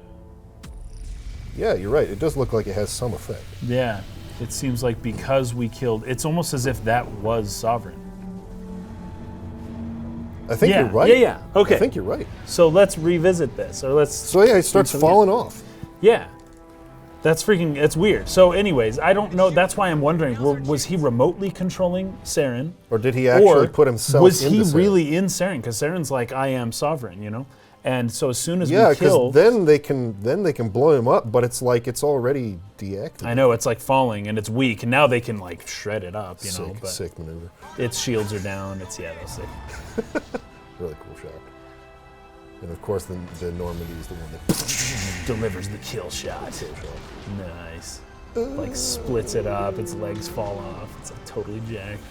[SPEAKER 1] yeah, you're right. It does look like it has some effect.
[SPEAKER 2] Yeah, it seems like because we killed, it's almost as if that was Sovereign.
[SPEAKER 1] I think you're right.
[SPEAKER 2] Yeah. Okay.
[SPEAKER 1] I think you're right.
[SPEAKER 2] So let's revisit this, or let's.
[SPEAKER 1] So yeah, it starts falling off.
[SPEAKER 2] Yeah. That's freaking, it's weird. So anyways, I don't know, that's why I'm wondering, was he remotely controlling Saren?
[SPEAKER 1] Or did he actually put himself
[SPEAKER 2] was
[SPEAKER 1] into
[SPEAKER 2] he
[SPEAKER 1] Saren?
[SPEAKER 2] Really in Saren? Because Saren's like, I am sovereign, you know? And so as soon as we
[SPEAKER 1] because
[SPEAKER 2] kill...
[SPEAKER 1] then they can blow him up, but it's like it's already deactivated.
[SPEAKER 2] I know, it's like falling and it's weak, and now they can like shred it up, you know? But
[SPEAKER 1] sick maneuver.
[SPEAKER 2] Its shields are down, it's, yeah, that's sick.
[SPEAKER 1] Really cool shot. And of course, the Normandy is the one that
[SPEAKER 2] delivers the kill shot. Nice. Like splits it up, its legs fall off. It's like totally jacked.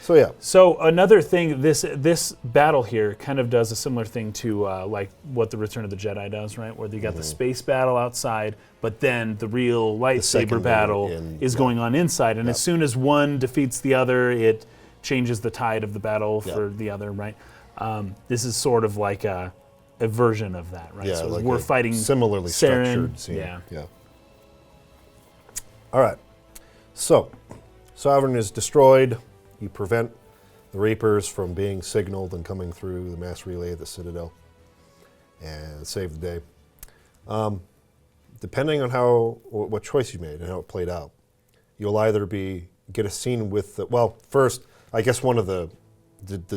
[SPEAKER 1] So yeah.
[SPEAKER 2] So another thing, this battle here kind of does a similar thing to like what the Return of the Jedi does, right? Where you got the space battle outside, but then the real lightsaber battle is going on inside. And as soon as one defeats the other, it changes the tide of the battle for the other, right? This is sort of like a version of that, right?
[SPEAKER 1] Yeah,
[SPEAKER 2] so
[SPEAKER 1] like
[SPEAKER 2] we're fighting
[SPEAKER 1] similarly
[SPEAKER 2] Saren,
[SPEAKER 1] structured scene.
[SPEAKER 2] Yeah.
[SPEAKER 1] All right. So, Sovereign is destroyed. You prevent the Reapers from being signaled and coming through the mass relay of the Citadel and save the day. Depending on what choice you made and how it played out, you'll either get a scene with first, I guess one of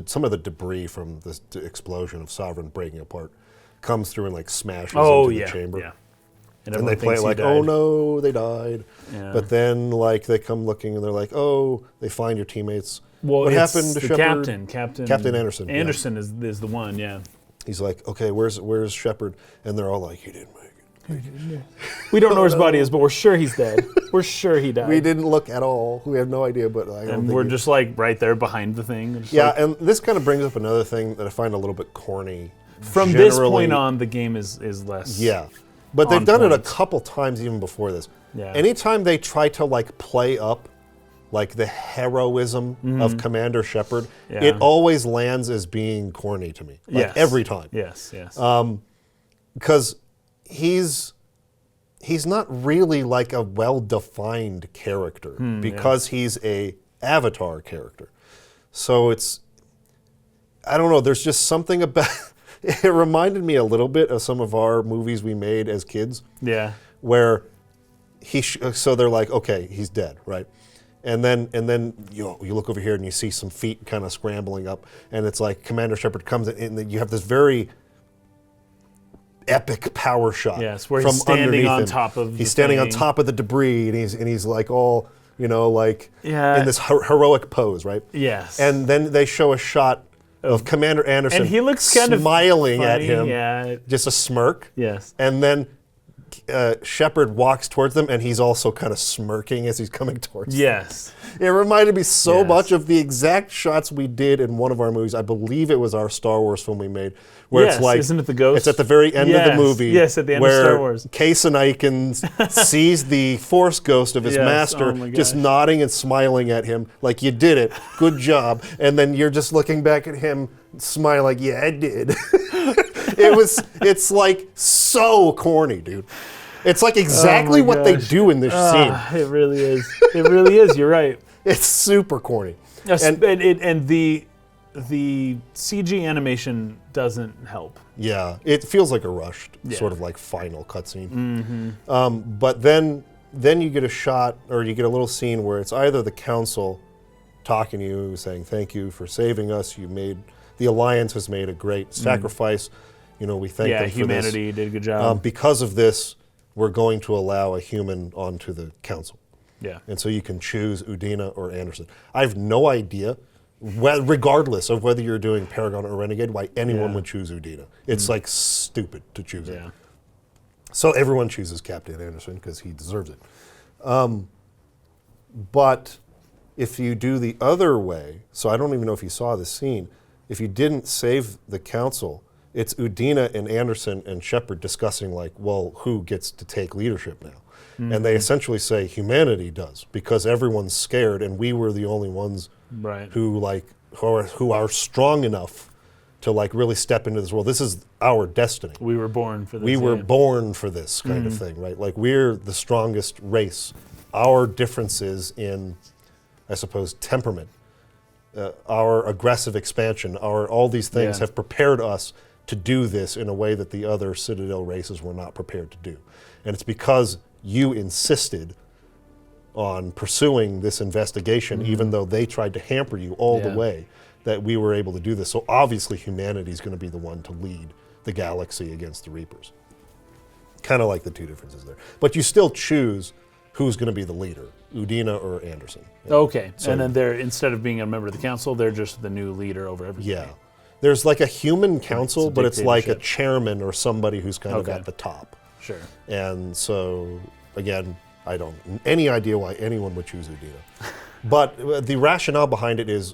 [SPEAKER 1] some of the debris from this explosion of Sovereign breaking apart comes through and like smashes into the chamber.
[SPEAKER 2] Yeah.
[SPEAKER 1] And they play it like, oh no, they died. Yeah. But then like they come looking and they're like, oh, they find your teammates.
[SPEAKER 2] Well,
[SPEAKER 1] what happened to Shepard?
[SPEAKER 2] Captain
[SPEAKER 1] Anderson.
[SPEAKER 2] Anderson is the one, yeah.
[SPEAKER 1] He's like, okay, where's Shepard? And they're all like, he didn't make it.
[SPEAKER 2] We don't know where his body is, but we're sure he's dead. We're sure he died.
[SPEAKER 1] We didn't look at all. We have no idea, but I don't
[SPEAKER 2] and
[SPEAKER 1] think
[SPEAKER 2] we're just like right there behind the thing.
[SPEAKER 1] Yeah, and this kind of brings up another thing that I find a little bit corny.
[SPEAKER 2] From this point on, the game is less.
[SPEAKER 1] Yeah, but they've done it a couple times even before this.
[SPEAKER 2] Yeah.
[SPEAKER 1] Anytime they try to like play up like the heroism of Commander Shepard, it always lands as being corny to me. Like every time.
[SPEAKER 2] Yes.
[SPEAKER 1] Because he's not really like a well-defined character because he's a Avatar character. So I don't know, there's just something about, it reminded me a little bit of some of our movies we made as kids.
[SPEAKER 2] Yeah.
[SPEAKER 1] Where so they're like, okay, he's dead, right? And then you look over here and you see some feet kind of scrambling up, and it's like Commander Shepard comes in, and you have this very epic power shot.
[SPEAKER 2] Yes, where
[SPEAKER 1] from
[SPEAKER 2] he's standing on
[SPEAKER 1] him.
[SPEAKER 2] top of.
[SPEAKER 1] He's standing on top of the debris, and he's like all in this heroic pose, right?
[SPEAKER 2] Yes.
[SPEAKER 1] And then they show a shot of Commander Anderson,
[SPEAKER 2] and he looks kind of
[SPEAKER 1] smiling at him,
[SPEAKER 2] yeah,
[SPEAKER 1] just a smirk.
[SPEAKER 2] Yes.
[SPEAKER 1] And then Shepard walks towards them, and he's also kind of smirking as he's coming towards them.
[SPEAKER 2] Yes.
[SPEAKER 1] It reminded me so much of the exact shots we did in one of our movies. I believe it was our Star Wars film we made, where it's like,
[SPEAKER 2] isn't it the ghost?
[SPEAKER 1] It's at the very end of the movie.
[SPEAKER 2] Yes, at the end of Star Wars.
[SPEAKER 1] Kason Ikens sees the Force ghost of his master just nodding and smiling at him, like, you did it, good job. And then you're just looking back at him, smiling like, yeah, I did. It's like so corny, dude. It's like exactly what they do in this scene.
[SPEAKER 2] It really is. It really is. You're right.
[SPEAKER 1] It's super corny.
[SPEAKER 2] And the CG animation doesn't help.
[SPEAKER 1] Yeah, it feels like a rushed sort of like final cutscene. But then you get a shot, or you get a little scene where it's either the Council talking to you, saying thank you for saving us. The Alliance has made a great sacrifice. We thank them for
[SPEAKER 2] humanity
[SPEAKER 1] this.
[SPEAKER 2] did a good job.
[SPEAKER 1] Because of this, we're going to allow a human onto the council.
[SPEAKER 2] Yeah.
[SPEAKER 1] And so you can choose Udina or Anderson. I have no idea, regardless of whether you're doing Paragon or Renegade, why anyone would choose Udina. It's like stupid to choose it. So everyone chooses Captain Anderson because he deserves it. But if you do the other way, so I don't even know if you saw this scene, if you didn't save the council, it's Udina and Anderson and Shepard discussing who gets to take leadership now? And they essentially say humanity does because everyone's scared and we were the only ones who are strong enough to really step into this world. This is our destiny.
[SPEAKER 2] We were born for this.
[SPEAKER 1] We were born for this kind of thing, right? We're the strongest race. Our differences in, I suppose, temperament, our aggressive expansion, all these things have prepared us to do this in a way that the other Citadel races were not prepared to do. And it's because you insisted on pursuing this investigation, even though they tried to hamper you all the way, that we were able to do this. So obviously humanity is going to be the one to lead the galaxy against the Reapers. Kind of like the two differences there. But you still choose who's going to be the leader, Udina or Anderson.
[SPEAKER 2] Okay, so, and then they're, instead of being a member of the council, they're just the new leader over everything.
[SPEAKER 1] Yeah. There's a human council, but it's like a chairman or somebody who's kind of at the top.
[SPEAKER 2] Sure.
[SPEAKER 1] And so, again, I don't any idea why anyone would choose Udina. But the rationale behind it is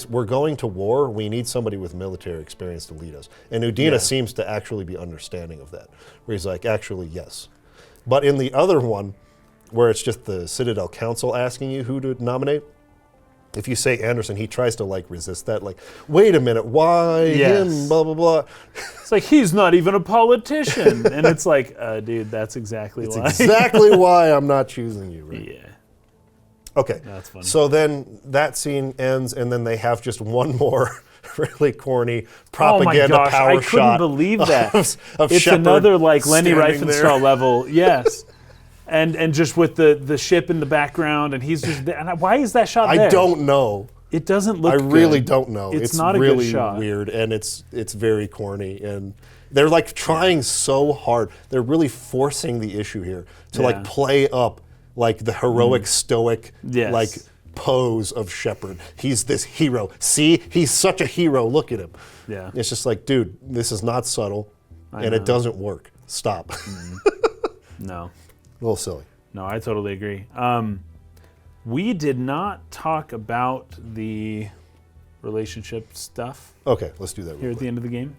[SPEAKER 1] we're going to war, we need somebody with military experience to lead us. And Udina seems to actually be understanding of that, where he's like, actually, yes. But in the other one, where it's just the Citadel Council asking you who to nominate, if you say Anderson, he tries to resist that, wait a minute, why him, blah, blah, blah.
[SPEAKER 2] It's like, he's not even a politician. And it's like, dude, that's exactly why.
[SPEAKER 1] It's exactly why I'm not choosing you, right?
[SPEAKER 2] Yeah.
[SPEAKER 1] Okay.
[SPEAKER 2] That's funny.
[SPEAKER 1] So then that scene ends, and then they have just one more really corny propaganda power shot.
[SPEAKER 2] I couldn't believe that.
[SPEAKER 1] Of
[SPEAKER 2] it's
[SPEAKER 1] Shepard
[SPEAKER 2] another Lenny
[SPEAKER 1] standing
[SPEAKER 2] Riefenstahl
[SPEAKER 1] there.
[SPEAKER 2] level, yes. And just with the ship in the background, and he's just there. And why is that shot there?
[SPEAKER 1] I don't know.
[SPEAKER 2] It doesn't look good.
[SPEAKER 1] I really don't know.
[SPEAKER 2] It's not a good
[SPEAKER 1] really
[SPEAKER 2] shot.
[SPEAKER 1] Weird, and it's very corny, and they're trying so hard. They're really forcing the issue here to play up the heroic, stoic, pose of Shepard. He's this hero. See, he's such a hero. Look at him.
[SPEAKER 2] Yeah.
[SPEAKER 1] It's just dude, this is not subtle, and it doesn't work. Stop.
[SPEAKER 2] No.
[SPEAKER 1] A little silly.
[SPEAKER 2] No, I totally agree. We did not talk about the relationship stuff.
[SPEAKER 1] Okay, let's do that
[SPEAKER 2] here at the end of the game.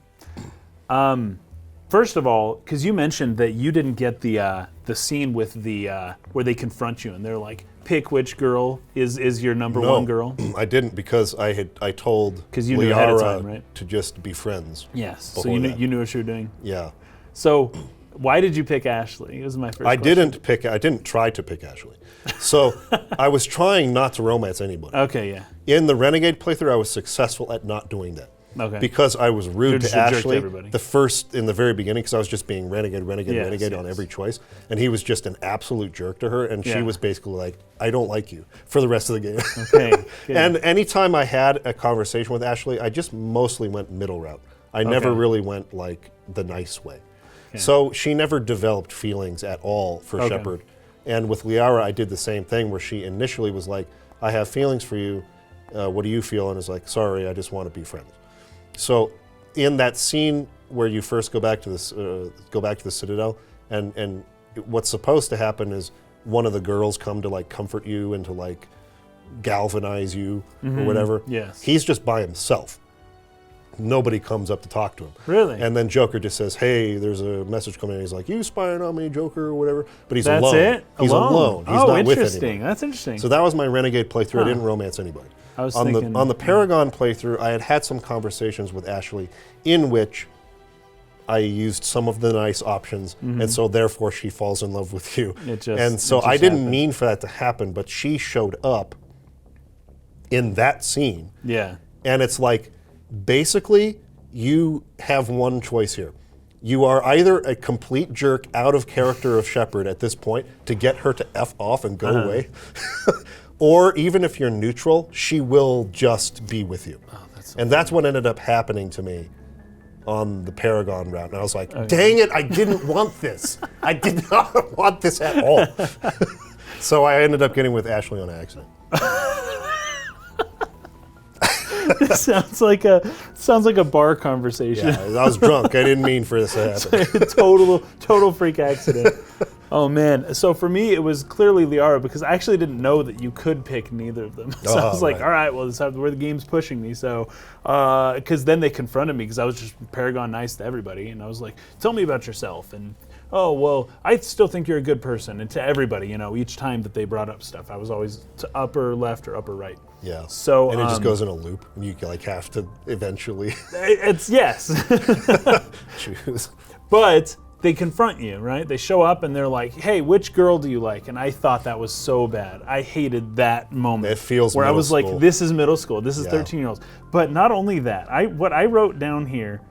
[SPEAKER 2] First of all, because you mentioned that you didn't get the scene with the where they confront you and they're like, pick which girl is your number one girl.
[SPEAKER 1] I didn't because I told
[SPEAKER 2] you knew ahead of
[SPEAKER 1] Liara
[SPEAKER 2] time, right?
[SPEAKER 1] to just be friends.
[SPEAKER 2] Yes. So you knew what you were doing.
[SPEAKER 1] Yeah.
[SPEAKER 2] So why did you pick Ashley? It was my first question.
[SPEAKER 1] I didn't try to pick Ashley. So I was trying not to romance anybody.
[SPEAKER 2] Okay, yeah.
[SPEAKER 1] In the Renegade playthrough, I was successful at not doing that.
[SPEAKER 2] Okay.
[SPEAKER 1] Because I was rude to Ashley
[SPEAKER 2] in
[SPEAKER 1] the very beginning, because I was just being renegade on every choice, and he was just an absolute jerk to her, and she was basically like, I don't like you for the rest of the game.
[SPEAKER 2] Okay.
[SPEAKER 1] And anytime I had a conversation with Ashley, I just mostly went middle route. I never really went the nice way. Okay. So she never developed feelings at all for Shepard. And with Liara, I did the same thing where she initially was like, I have feelings for you. What do you feel? And is like, sorry, I just want to be friends. So in that scene where you first go back to the Citadel, and what's supposed to happen is one of the girls come to comfort you and to galvanize you or whatever.
[SPEAKER 2] Yes.
[SPEAKER 1] He's just by himself. Nobody comes up to talk to him.
[SPEAKER 2] Really?
[SPEAKER 1] And then Joker just says, hey, there's a message coming in. He's like, you spying on me, Joker, or whatever. But he's alone.
[SPEAKER 2] That's it?
[SPEAKER 1] He's alone. He's not with anybody.
[SPEAKER 2] That's interesting.
[SPEAKER 1] So that was my Renegade playthrough. I didn't romance anybody.
[SPEAKER 2] I was
[SPEAKER 1] thinking, on the Paragon playthrough, I had some conversations with Ashley in which I used some of the nice options, and so therefore she falls in love with you. And so I didn't mean for that to happen, but she showed up in that scene.
[SPEAKER 2] Yeah.
[SPEAKER 1] And it's basically, you have one choice here. You are either a complete jerk out of character of Shepard at this point to get her to F off and go away, Or even if you're neutral, she will just be with you.
[SPEAKER 2] Oh, that's
[SPEAKER 1] and that's what ended up happening to me on the Paragon route. And I was like, dang it, I didn't want this. I did not want this at all. So I ended up getting with Ashley on accident.
[SPEAKER 2] sounds like a bar conversation.
[SPEAKER 1] Yeah, I was drunk. I didn't mean for this to happen.
[SPEAKER 2] total freak accident. Oh man. So for me, it was clearly Liara because I actually didn't know that you could pick neither of them. So I was like, all right, well, this is where the game's pushing me. So, because then they confronted me because I was just Paragon nice to everybody, and I was like, tell me about yourself. And oh, well, I still think you're a good person. And to everybody, each time that they brought up stuff, I was always to upper left or upper right.
[SPEAKER 1] Yeah.
[SPEAKER 2] So
[SPEAKER 1] and it just goes in a loop, and you like have to eventually.
[SPEAKER 2] It's yes.
[SPEAKER 1] choose.
[SPEAKER 2] But they confront you, right? They show up and they're like, "Hey, which girl do you like?" And I thought that was so bad. I hated that moment.
[SPEAKER 1] It feels
[SPEAKER 2] where I was
[SPEAKER 1] school.
[SPEAKER 2] Like, "This is middle school. This is 13-year-olds." But not only that, what I wrote down here,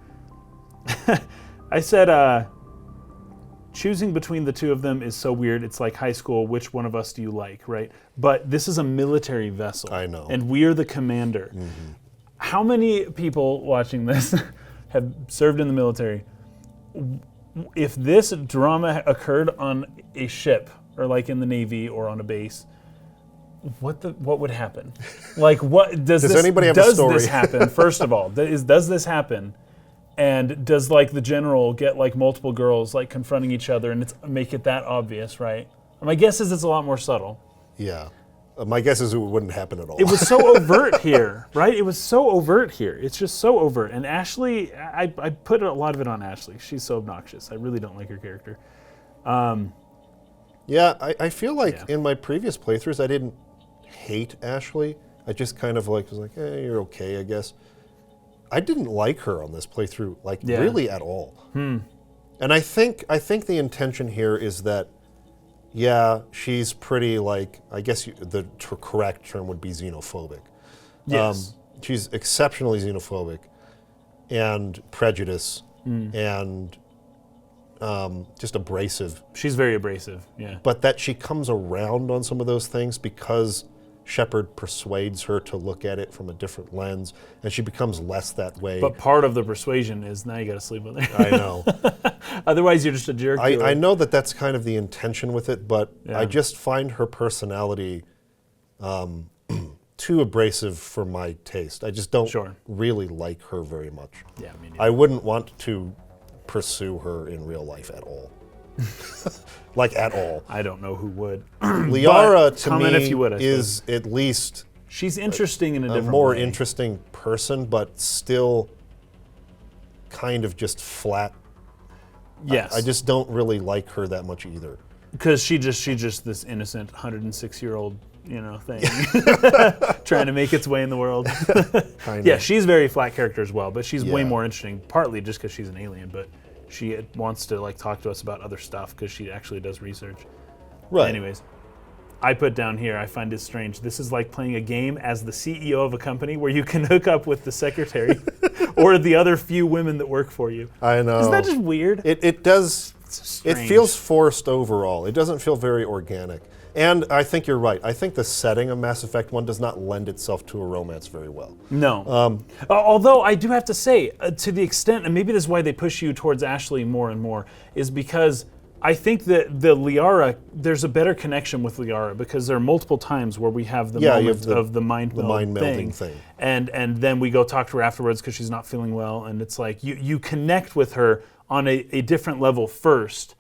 [SPEAKER 2] I said, choosing between the two of them is so weird. It's like high school. Which one of us do you like, right? But this is a military vessel.
[SPEAKER 1] I know.
[SPEAKER 2] And we're the commander. Mm-hmm. How many people watching this have served in the military? If this drama occurred on a ship or like in the Navy or on a base, what would happen? Like, what does
[SPEAKER 1] anybody have a story?
[SPEAKER 2] Does this happen? First of all, does this happen? And does like the general get like multiple girls like confronting each other and make it that obvious, right? My guess is it's a lot more subtle.
[SPEAKER 1] Yeah. My guess is it wouldn't happen at all.
[SPEAKER 2] It was so overt here, right? It was so overt here. It's just so overt. And Ashley, I put a lot of it on Ashley. She's so obnoxious. I really don't like her character.
[SPEAKER 1] Yeah, I feel like in my previous playthroughs, I didn't hate Ashley. I just kind of was like, you're okay, I guess. I didn't like her on this playthrough, really at all. And I think the intention here is that, yeah, she's pretty I guess the correct term would be xenophobic.
[SPEAKER 2] Yes.
[SPEAKER 1] She's exceptionally xenophobic and prejudiced and just abrasive.
[SPEAKER 2] She's very abrasive, yeah.
[SPEAKER 1] But that she comes around on some of those things because Shepard persuades her to look at it from a different lens, and she becomes less that way.
[SPEAKER 2] But part of the persuasion is now you got to sleep with her.
[SPEAKER 1] I know.
[SPEAKER 2] Otherwise, you're just a jerk.
[SPEAKER 1] I know that's kind of the intention with it, but I just find her personality too abrasive for my taste. I just don't really like her very much.
[SPEAKER 2] Yeah, me neither.
[SPEAKER 1] I wouldn't want to pursue her in real life at all. At all.
[SPEAKER 2] I don't know who would.
[SPEAKER 1] Liara, to me,
[SPEAKER 2] if you would,
[SPEAKER 1] is at least...
[SPEAKER 2] She's interesting in a different
[SPEAKER 1] more
[SPEAKER 2] way.
[SPEAKER 1] Interesting person, but still kind of just flat.
[SPEAKER 2] Yes.
[SPEAKER 1] I just don't really like her that much either.
[SPEAKER 2] Because she's just this innocent 106-year-old, thing, trying to make its way in the world. Yeah, she's a very flat character as well, but she's way more interesting, partly just because she's an alien, but she wants to talk to us about other stuff because she actually does research.
[SPEAKER 1] Right.
[SPEAKER 2] Anyways, I put down here, I find it strange. This is like playing a game as the CEO of a company where you can hook up with the secretary or the other few women that work for you.
[SPEAKER 1] I know.
[SPEAKER 2] Isn't that just weird?
[SPEAKER 1] It does.
[SPEAKER 2] Strange.
[SPEAKER 1] It feels forced overall. It doesn't feel very organic. And I think you're right. I think the setting of Mass Effect 1 does not lend itself to a romance very well.
[SPEAKER 2] No. Although I do have to say, to the extent, and maybe this is why they push you towards Ashley more and more, is because I think that the Liara, there's a better connection with Liara because there are multiple times where we have the moment of the mind melding thing. And then we go talk to her afterwards because she's not feeling well. And it's like you connect with her on a different level first.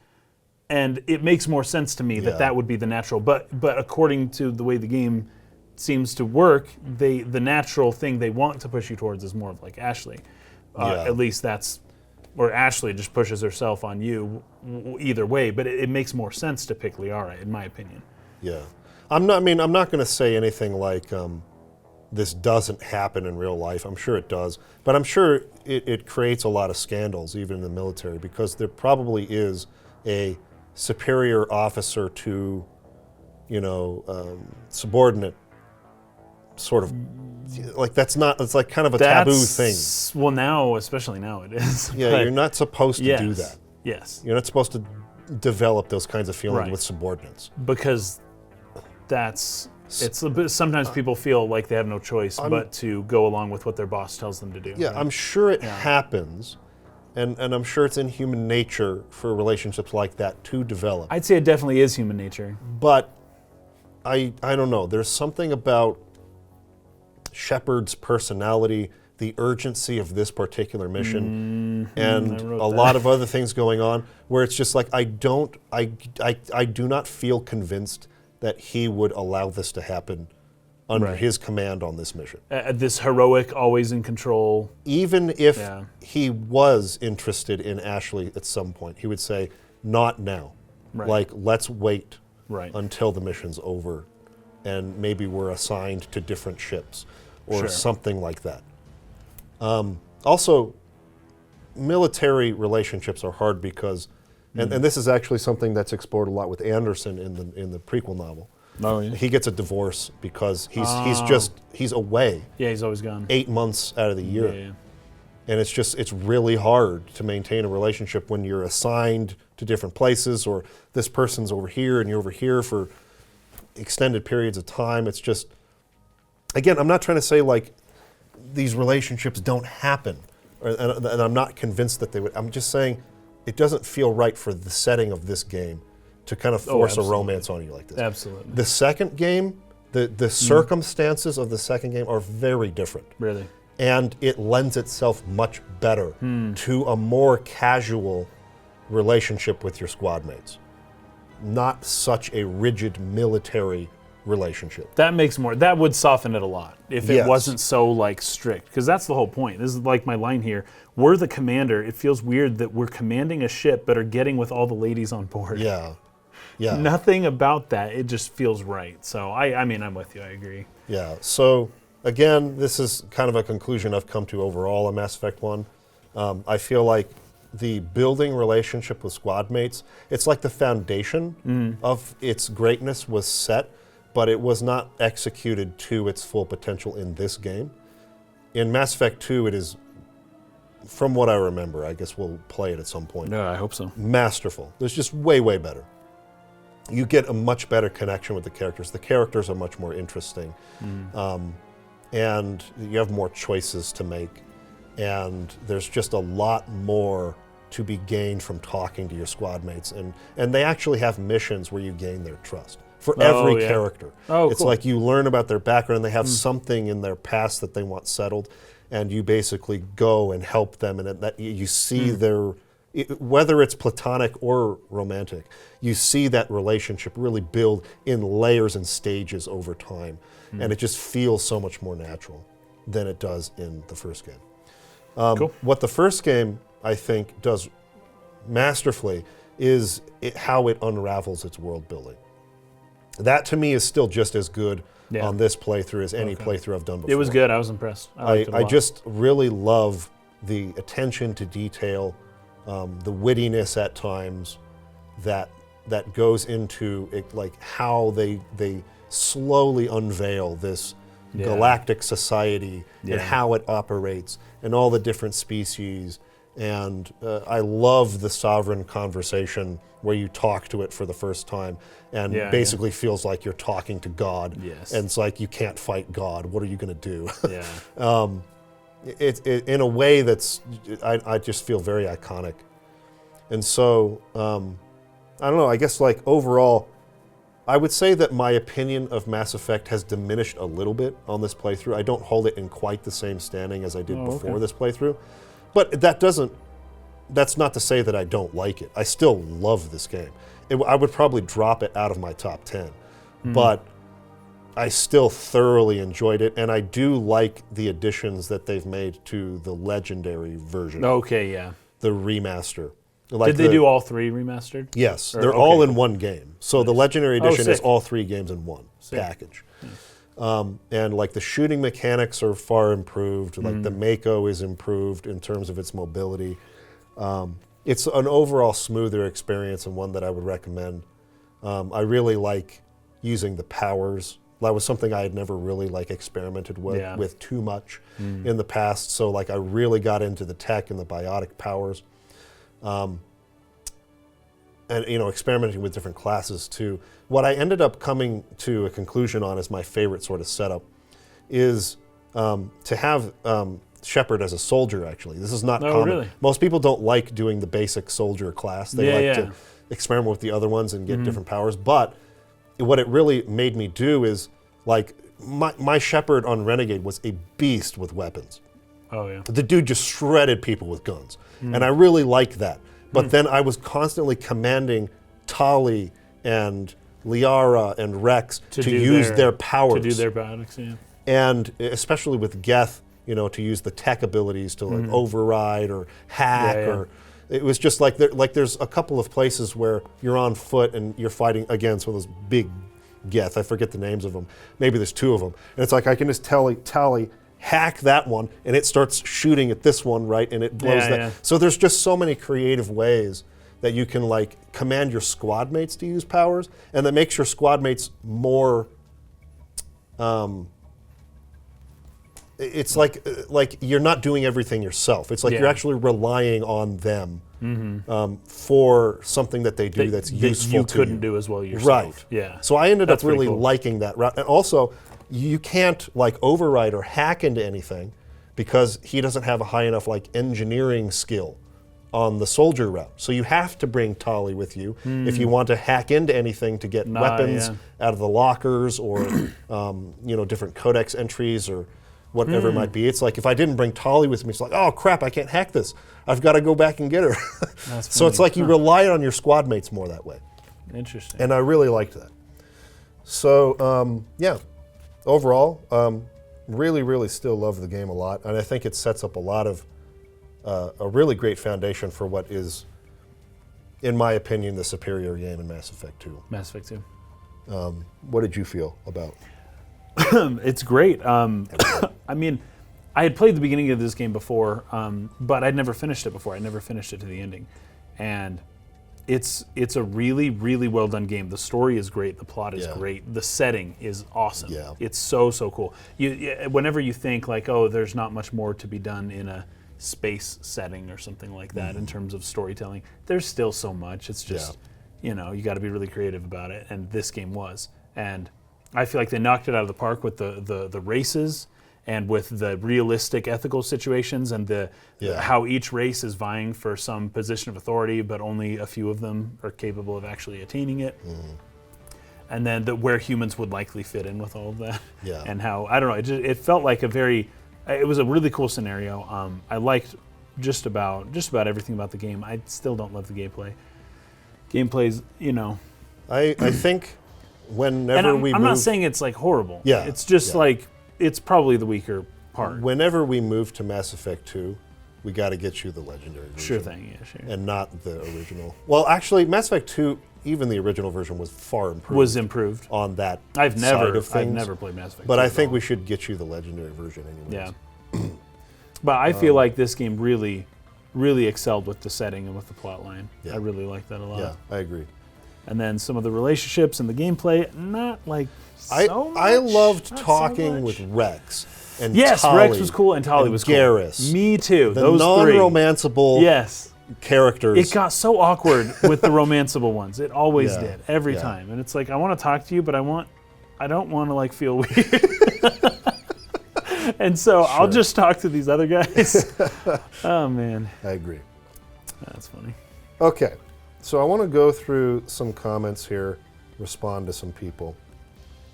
[SPEAKER 2] And it makes more sense to me that would be the natural. But according to the way the game seems to work, the natural thing they want to push you towards is more of like Ashley. At least that's, or Ashley just pushes herself on you either way. But it makes more sense to pick Liara, in my opinion.
[SPEAKER 1] Yeah, I'm not going to say anything like this doesn't happen in real life. I'm sure it does, but I'm sure it creates a lot of scandals even in the military because there probably is a superior officer to, subordinate sort of, that's not, it's like kind of a taboo thing.
[SPEAKER 2] Well, now, especially now it is.
[SPEAKER 1] Yeah, you're not supposed to do that.
[SPEAKER 2] Yes.
[SPEAKER 1] You're not supposed to develop those kinds of feelings with subordinates.
[SPEAKER 2] Because that's It's a bit, sometimes people feel like they have no choice but to go along with what their boss tells them to do.
[SPEAKER 1] Yeah,
[SPEAKER 2] right?
[SPEAKER 1] I'm sure it happens, and I'm sure it's in human nature for relationships like that to develop.
[SPEAKER 2] I'd say it definitely is human nature.
[SPEAKER 1] But I don't know. There's something about Shepard's personality, the urgency of this particular mission, and a lot of other things going on, where it's just like I do not feel convinced that he would allow this to happen under his command on this mission.
[SPEAKER 2] This heroic, always in control.
[SPEAKER 1] Even if he was interested in Ashley at some point, he would say, "Not now. Like, let's wait until the mission's over, and maybe we're assigned to different ships, or something like that." Also, military relationships are hard because, and this is actually something that's explored a lot with Anderson in the prequel novel.
[SPEAKER 2] Oh, yeah.
[SPEAKER 1] He gets a divorce because he's away.
[SPEAKER 2] Yeah, he's always gone.
[SPEAKER 1] 8 months out of the year.
[SPEAKER 2] Yeah.
[SPEAKER 1] And it's really hard to maintain a relationship when you're assigned to different places, or this person's over here and you're over here for extended periods of time. It's just, again, I'm not trying to say like these relationships don't happen, and I'm not convinced that they would. I'm just saying it doesn't feel right for the setting of this game to kind of force a romance on you like this.
[SPEAKER 2] Absolutely.
[SPEAKER 1] The second game, the circumstances of the second game are very different.
[SPEAKER 2] Really?
[SPEAKER 1] And it lends itself much better to a more casual relationship with your squad mates. Not such a rigid military relationship.
[SPEAKER 2] That would soften it a lot if it
[SPEAKER 1] Yes.
[SPEAKER 2] wasn't so like strict, because that's the whole point. This is like my line here. We're the commander. It feels weird that we're commanding a ship but are getting with all the ladies on board.
[SPEAKER 1] Yeah.
[SPEAKER 2] Nothing about that. It just feels right. So I mean, I'm with you. I agree.
[SPEAKER 1] Yeah. So again, this is kind of a conclusion I've come to overall on Mass Effect 1. I feel like the building relationship with squad mates, it's like the foundation of its greatness was set, but it was not executed to its full potential in this game. In Mass Effect 2, it is, from what I remember, I guess we'll play it at some point.
[SPEAKER 2] No, I hope so.
[SPEAKER 1] Masterful. It's just way, way better. You get a much better connection with the characters. The characters are much more interesting. And you have more choices to make. And there's just a lot more to be gained from talking to your squad mates. And they actually have missions where you gain their trust. For every character. It's
[SPEAKER 2] cool.
[SPEAKER 1] like you learn about their background, they have something in their past that they want settled, and you basically go and help them, and that you see their, whether it's platonic or romantic, you see that relationship really build in layers and stages over time, and it just feels so much more natural than it does in the first game.
[SPEAKER 2] Cool.
[SPEAKER 1] What the first game, I think, does masterfully is how it unravels its world building. That to me is still just as good on this playthrough as any playthrough I've done before.
[SPEAKER 2] It was good. I was impressed.
[SPEAKER 1] I just really love the attention to detail, the wittiness at times that goes into it, like how they slowly unveil this galactic society and how it operates and all the different species. And I love the sovereign conversation where you talk to it for the first time and basically feels like you're talking to God.
[SPEAKER 2] Yes.
[SPEAKER 1] And it's like, you can't fight God. What are you going to do?
[SPEAKER 2] Yeah.
[SPEAKER 1] It in a way that's, I just feel very iconic. And so, I don't know, I guess like overall, I would say that my opinion of Mass Effect has diminished a little bit on this playthrough. I don't hold it in quite the same standing as I did before this playthrough. But that's not to say that I don't like it. I still love this game. I would probably drop it out of my top 10. But I still thoroughly enjoyed it, and I do like the additions that they've made to the Legendary version.
[SPEAKER 2] Okay, yeah.
[SPEAKER 1] The remaster. Like
[SPEAKER 2] Did they do all three remastered?
[SPEAKER 1] Yes, they're all in one game. So the Legendary Edition is all 3 games in one package. And like the shooting mechanics are far improved. Like the Mako is improved in terms of its mobility. It's an overall smoother experience and one that I would recommend. I really like using the powers. That was something I had never really like experimented with too much in the past. So like I really got into the tech and the biotic powers. and experimenting with different classes too. What I ended up coming to a conclusion on as my favorite sort of setup is to have Shepard as a soldier. Actually, this is not common.
[SPEAKER 2] Really?
[SPEAKER 1] Most people don't like doing the basic soldier class. They like to experiment with the other ones and get different powers. But what it really made me do is like my Shepard on Renegade was a beast with weapons.
[SPEAKER 2] Oh yeah.
[SPEAKER 1] The dude just shredded people with guns, and I really liked that. But then I was constantly commanding Tali and Liara and Rex to use their powers.
[SPEAKER 2] To do their powers, yeah.
[SPEAKER 1] And especially with Geth, to use the tech abilities to like override or hack or... It was just like there's a couple of places where you're on foot and you're fighting against one of those big Geth. I forget the names of them. Maybe there's two of them. And it's like I can just Tali hack that one, and it starts shooting at this one, right? And it blows that. Yeah. So there's just so many creative ways that you can like command your squad mates to use powers, and that makes your squad mates more. It's like you're not doing everything yourself. It's like you're actually relying on them for something that they do that's useful to you.
[SPEAKER 2] You couldn't do as well yourself.
[SPEAKER 1] Right.
[SPEAKER 2] Yeah.
[SPEAKER 1] So I ended up really liking that route, and also. You can't like override or hack into anything because he doesn't have a high enough like engineering skill on the soldier route. So you have to bring Tali with you if you want to hack into anything to get weapons out of the lockers or different codex entries or whatever it might be. It's like if I didn't bring Tali with me, it's like, oh crap, I can't hack this. I've got to go back and get her. So it's like you rely on your squad mates more that way.
[SPEAKER 2] Interesting.
[SPEAKER 1] And I really liked that. So overall, really, really still love the game a lot, and I think it sets up a lot of a really great foundation for what is, in my opinion, the superior game in Mass Effect 2.
[SPEAKER 2] Mass Effect 2.
[SPEAKER 1] What did you feel about?
[SPEAKER 2] It's great. I mean, I had played the beginning of this game before, but I'd never finished it before. I'd never finished it to the ending, and it's a really, really well done game. The story is great. The plot is great. The setting is awesome. Yeah. It's so cool. Whenever you think like, oh, there's not much more to be done in a space setting or something like that in terms of storytelling, there's still so much. It's just, you got to be really creative about it. And this game was. And I feel like they knocked it out of the park with the races and with the realistic ethical situations and how each race is vying for some position of authority, but only a few of them are capable of actually attaining it. And then where humans would likely fit in with all of that. Yeah. And how, I don't know, it felt like it was a really cool scenario. I liked just about everything about the game. I still don't love the gameplay. Gameplay's,
[SPEAKER 1] I think whenever
[SPEAKER 2] I'm not saying it's like horrible.
[SPEAKER 1] Yeah.
[SPEAKER 2] It's just like, it's probably the weaker part.
[SPEAKER 1] Whenever we move to Mass Effect 2, we got to get you the legendary version.
[SPEAKER 2] Sure thing, yeah, sure.
[SPEAKER 1] And not the original. Well, actually, Mass Effect 2, even the original version was far improved.
[SPEAKER 2] Was improved
[SPEAKER 1] on that
[SPEAKER 2] I've
[SPEAKER 1] side of things.
[SPEAKER 2] I've never played Mass Effect 2.
[SPEAKER 1] But I think we should get you the legendary version anyways.
[SPEAKER 2] Yeah. But I feel like this game really, really excelled with the setting and with the plot line. Yeah. I really like that a lot.
[SPEAKER 1] Yeah, I agree.
[SPEAKER 2] And then some of the relationships and the gameplay, not like so much.
[SPEAKER 1] I loved talking with Rex and
[SPEAKER 2] yes,
[SPEAKER 1] Tali
[SPEAKER 2] Rex was cool and Tali was
[SPEAKER 1] Garrus.
[SPEAKER 2] Cool. Me too.
[SPEAKER 1] The
[SPEAKER 2] those
[SPEAKER 1] non-romanceable characters.
[SPEAKER 2] It got so awkward with the romanceable ones. It always did, every time. And it's like, I want to talk to you, but I don't want to like feel weird. And so I'll just talk to these other guys. Oh man.
[SPEAKER 1] I agree.
[SPEAKER 2] That's funny.
[SPEAKER 1] Okay. So I want to go through some comments here, respond to some people,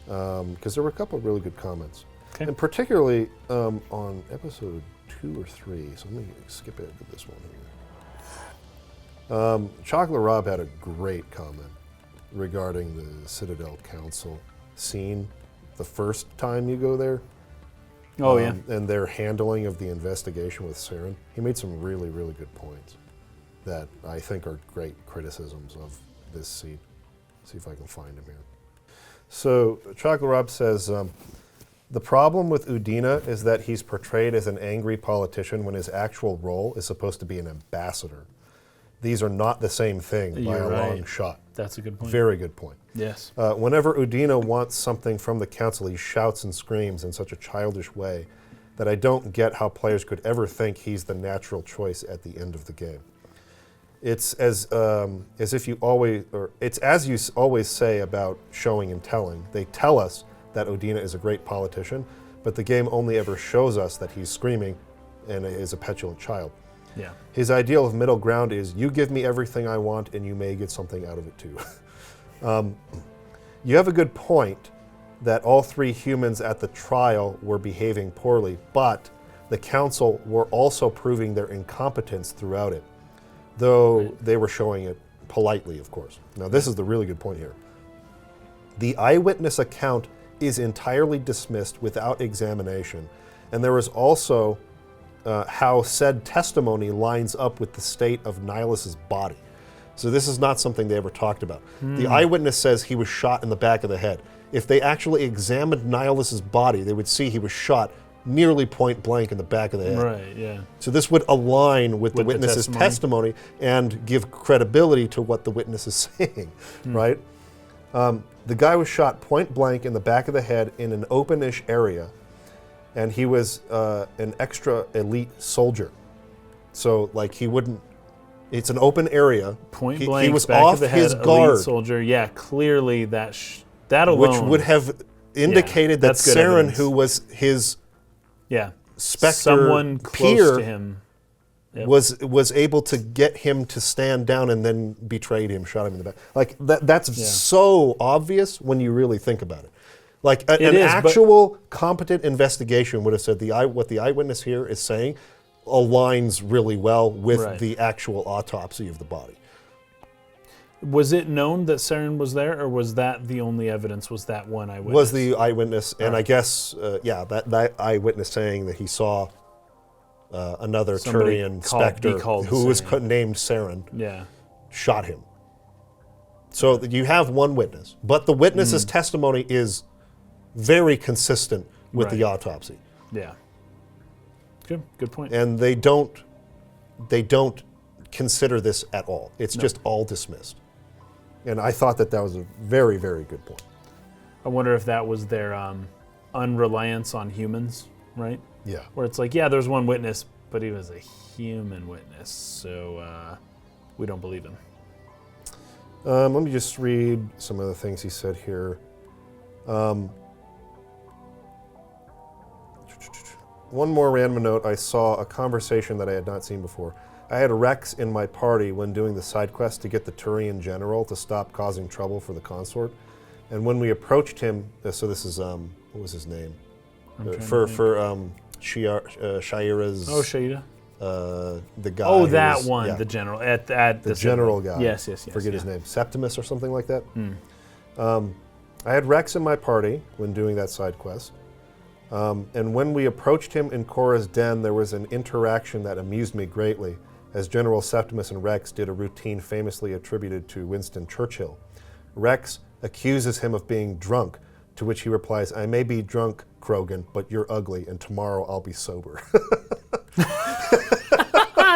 [SPEAKER 1] because there were a couple of really good comments. Okay. And particularly on episode 2 or 3, so let me skip ahead to this one here. Chocolate Rob had a great comment regarding the Citadel Council scene the first time you go there.
[SPEAKER 2] Oh, yeah.
[SPEAKER 1] And their handling of the investigation with Saren. He made some really, really good points that I think are great criticisms of this scene. See if I can find him here. So Chocolate Rob says, the problem with Udina is that he's portrayed as an angry politician when his actual role is supposed to be an ambassador. These are not the same thing by a long shot.
[SPEAKER 2] That's a good point.
[SPEAKER 1] Very good point.
[SPEAKER 2] Yes.
[SPEAKER 1] Whenever Udina wants something from the council, he shouts and screams in such a childish way that I don't get how players could ever think he's the natural choice at the end of the game. It's as if you always, or it's as you always say about showing and telling. They tell us that Odina is a great politician, but the game only ever shows us that he's screaming and is a petulant child.
[SPEAKER 2] Yeah.
[SPEAKER 1] His ideal of middle ground is you give me everything I want and you may get something out of it too. You have a good point that all 3 humans at the trial were behaving poorly, but the council were also proving their incompetence throughout it, though they were showing it politely, of course. Now, this is the really good point here. The eyewitness account is entirely dismissed without examination, and there is also how said testimony lines up with the state of Nihilus's body. So this is not something they ever talked about. The eyewitness says he was shot in the back of the head. If they actually examined Nihilus's body, they would see he was shot nearly point blank in the back of the head.
[SPEAKER 2] Right, yeah.
[SPEAKER 1] So this would align with the witness's testimony and give credibility to what the witness is saying, right? The guy was shot point blank in the back of the head in an open-ish area, and he was an extra elite soldier. So, like, he wouldn't. It's an open area.
[SPEAKER 2] Point blank.
[SPEAKER 1] He was
[SPEAKER 2] back
[SPEAKER 1] off
[SPEAKER 2] of the head,
[SPEAKER 1] his guard.
[SPEAKER 2] Elite soldier. Yeah, clearly that alone,
[SPEAKER 1] which would have indicated that Saren,
[SPEAKER 2] evidence.
[SPEAKER 1] who was his Spectre
[SPEAKER 2] someone close
[SPEAKER 1] peer,
[SPEAKER 2] to him,
[SPEAKER 1] was able to get him to stand down and then betrayed him, shot him in the back. Like that's so obvious when you really think about it. Like an actual competent investigation would have said what the eyewitness here is saying aligns really well with the actual autopsy of the body.
[SPEAKER 2] Was it known that Saren was there, or was that the only evidence? Was that one eyewitness?
[SPEAKER 1] Was the eyewitness, and I guess, that eyewitness saying that he saw another Turian Spectre who was named Saren, shot him. So you have one witness, but the witness's testimony is very consistent with the autopsy.
[SPEAKER 2] Yeah. Good point.
[SPEAKER 1] And they don't consider this at all. It's just all dismissed. And I thought that was a very, very good point.
[SPEAKER 2] I wonder if that was their unreliance on humans, right?
[SPEAKER 1] Yeah.
[SPEAKER 2] Where it's like, yeah, there's one witness, but he was a human witness, so we don't believe him.
[SPEAKER 1] Let me just read some of the things he said here. One more random note. I saw a conversation that I had not seen before. I had Rex in my party when doing the side quest to get the Turian general to stop causing trouble for the consort. And when we approached him, so this is, what was his name? Shira's...
[SPEAKER 2] Oh, Shaida?
[SPEAKER 1] The guy.
[SPEAKER 2] Oh, that one, the general. At
[SPEAKER 1] the general guy.
[SPEAKER 2] Yes.
[SPEAKER 1] Forget his name. Septimus or something like that. I had Rex in my party when doing that side quest. And when we approached him in Cora's den, there was an interaction that amused me greatly, as General Septimus and Rex did a routine famously attributed to Winston Churchill. Rex accuses him of being drunk, to which he replies, "I may be drunk, Krogan, but you're ugly, and tomorrow I'll be sober."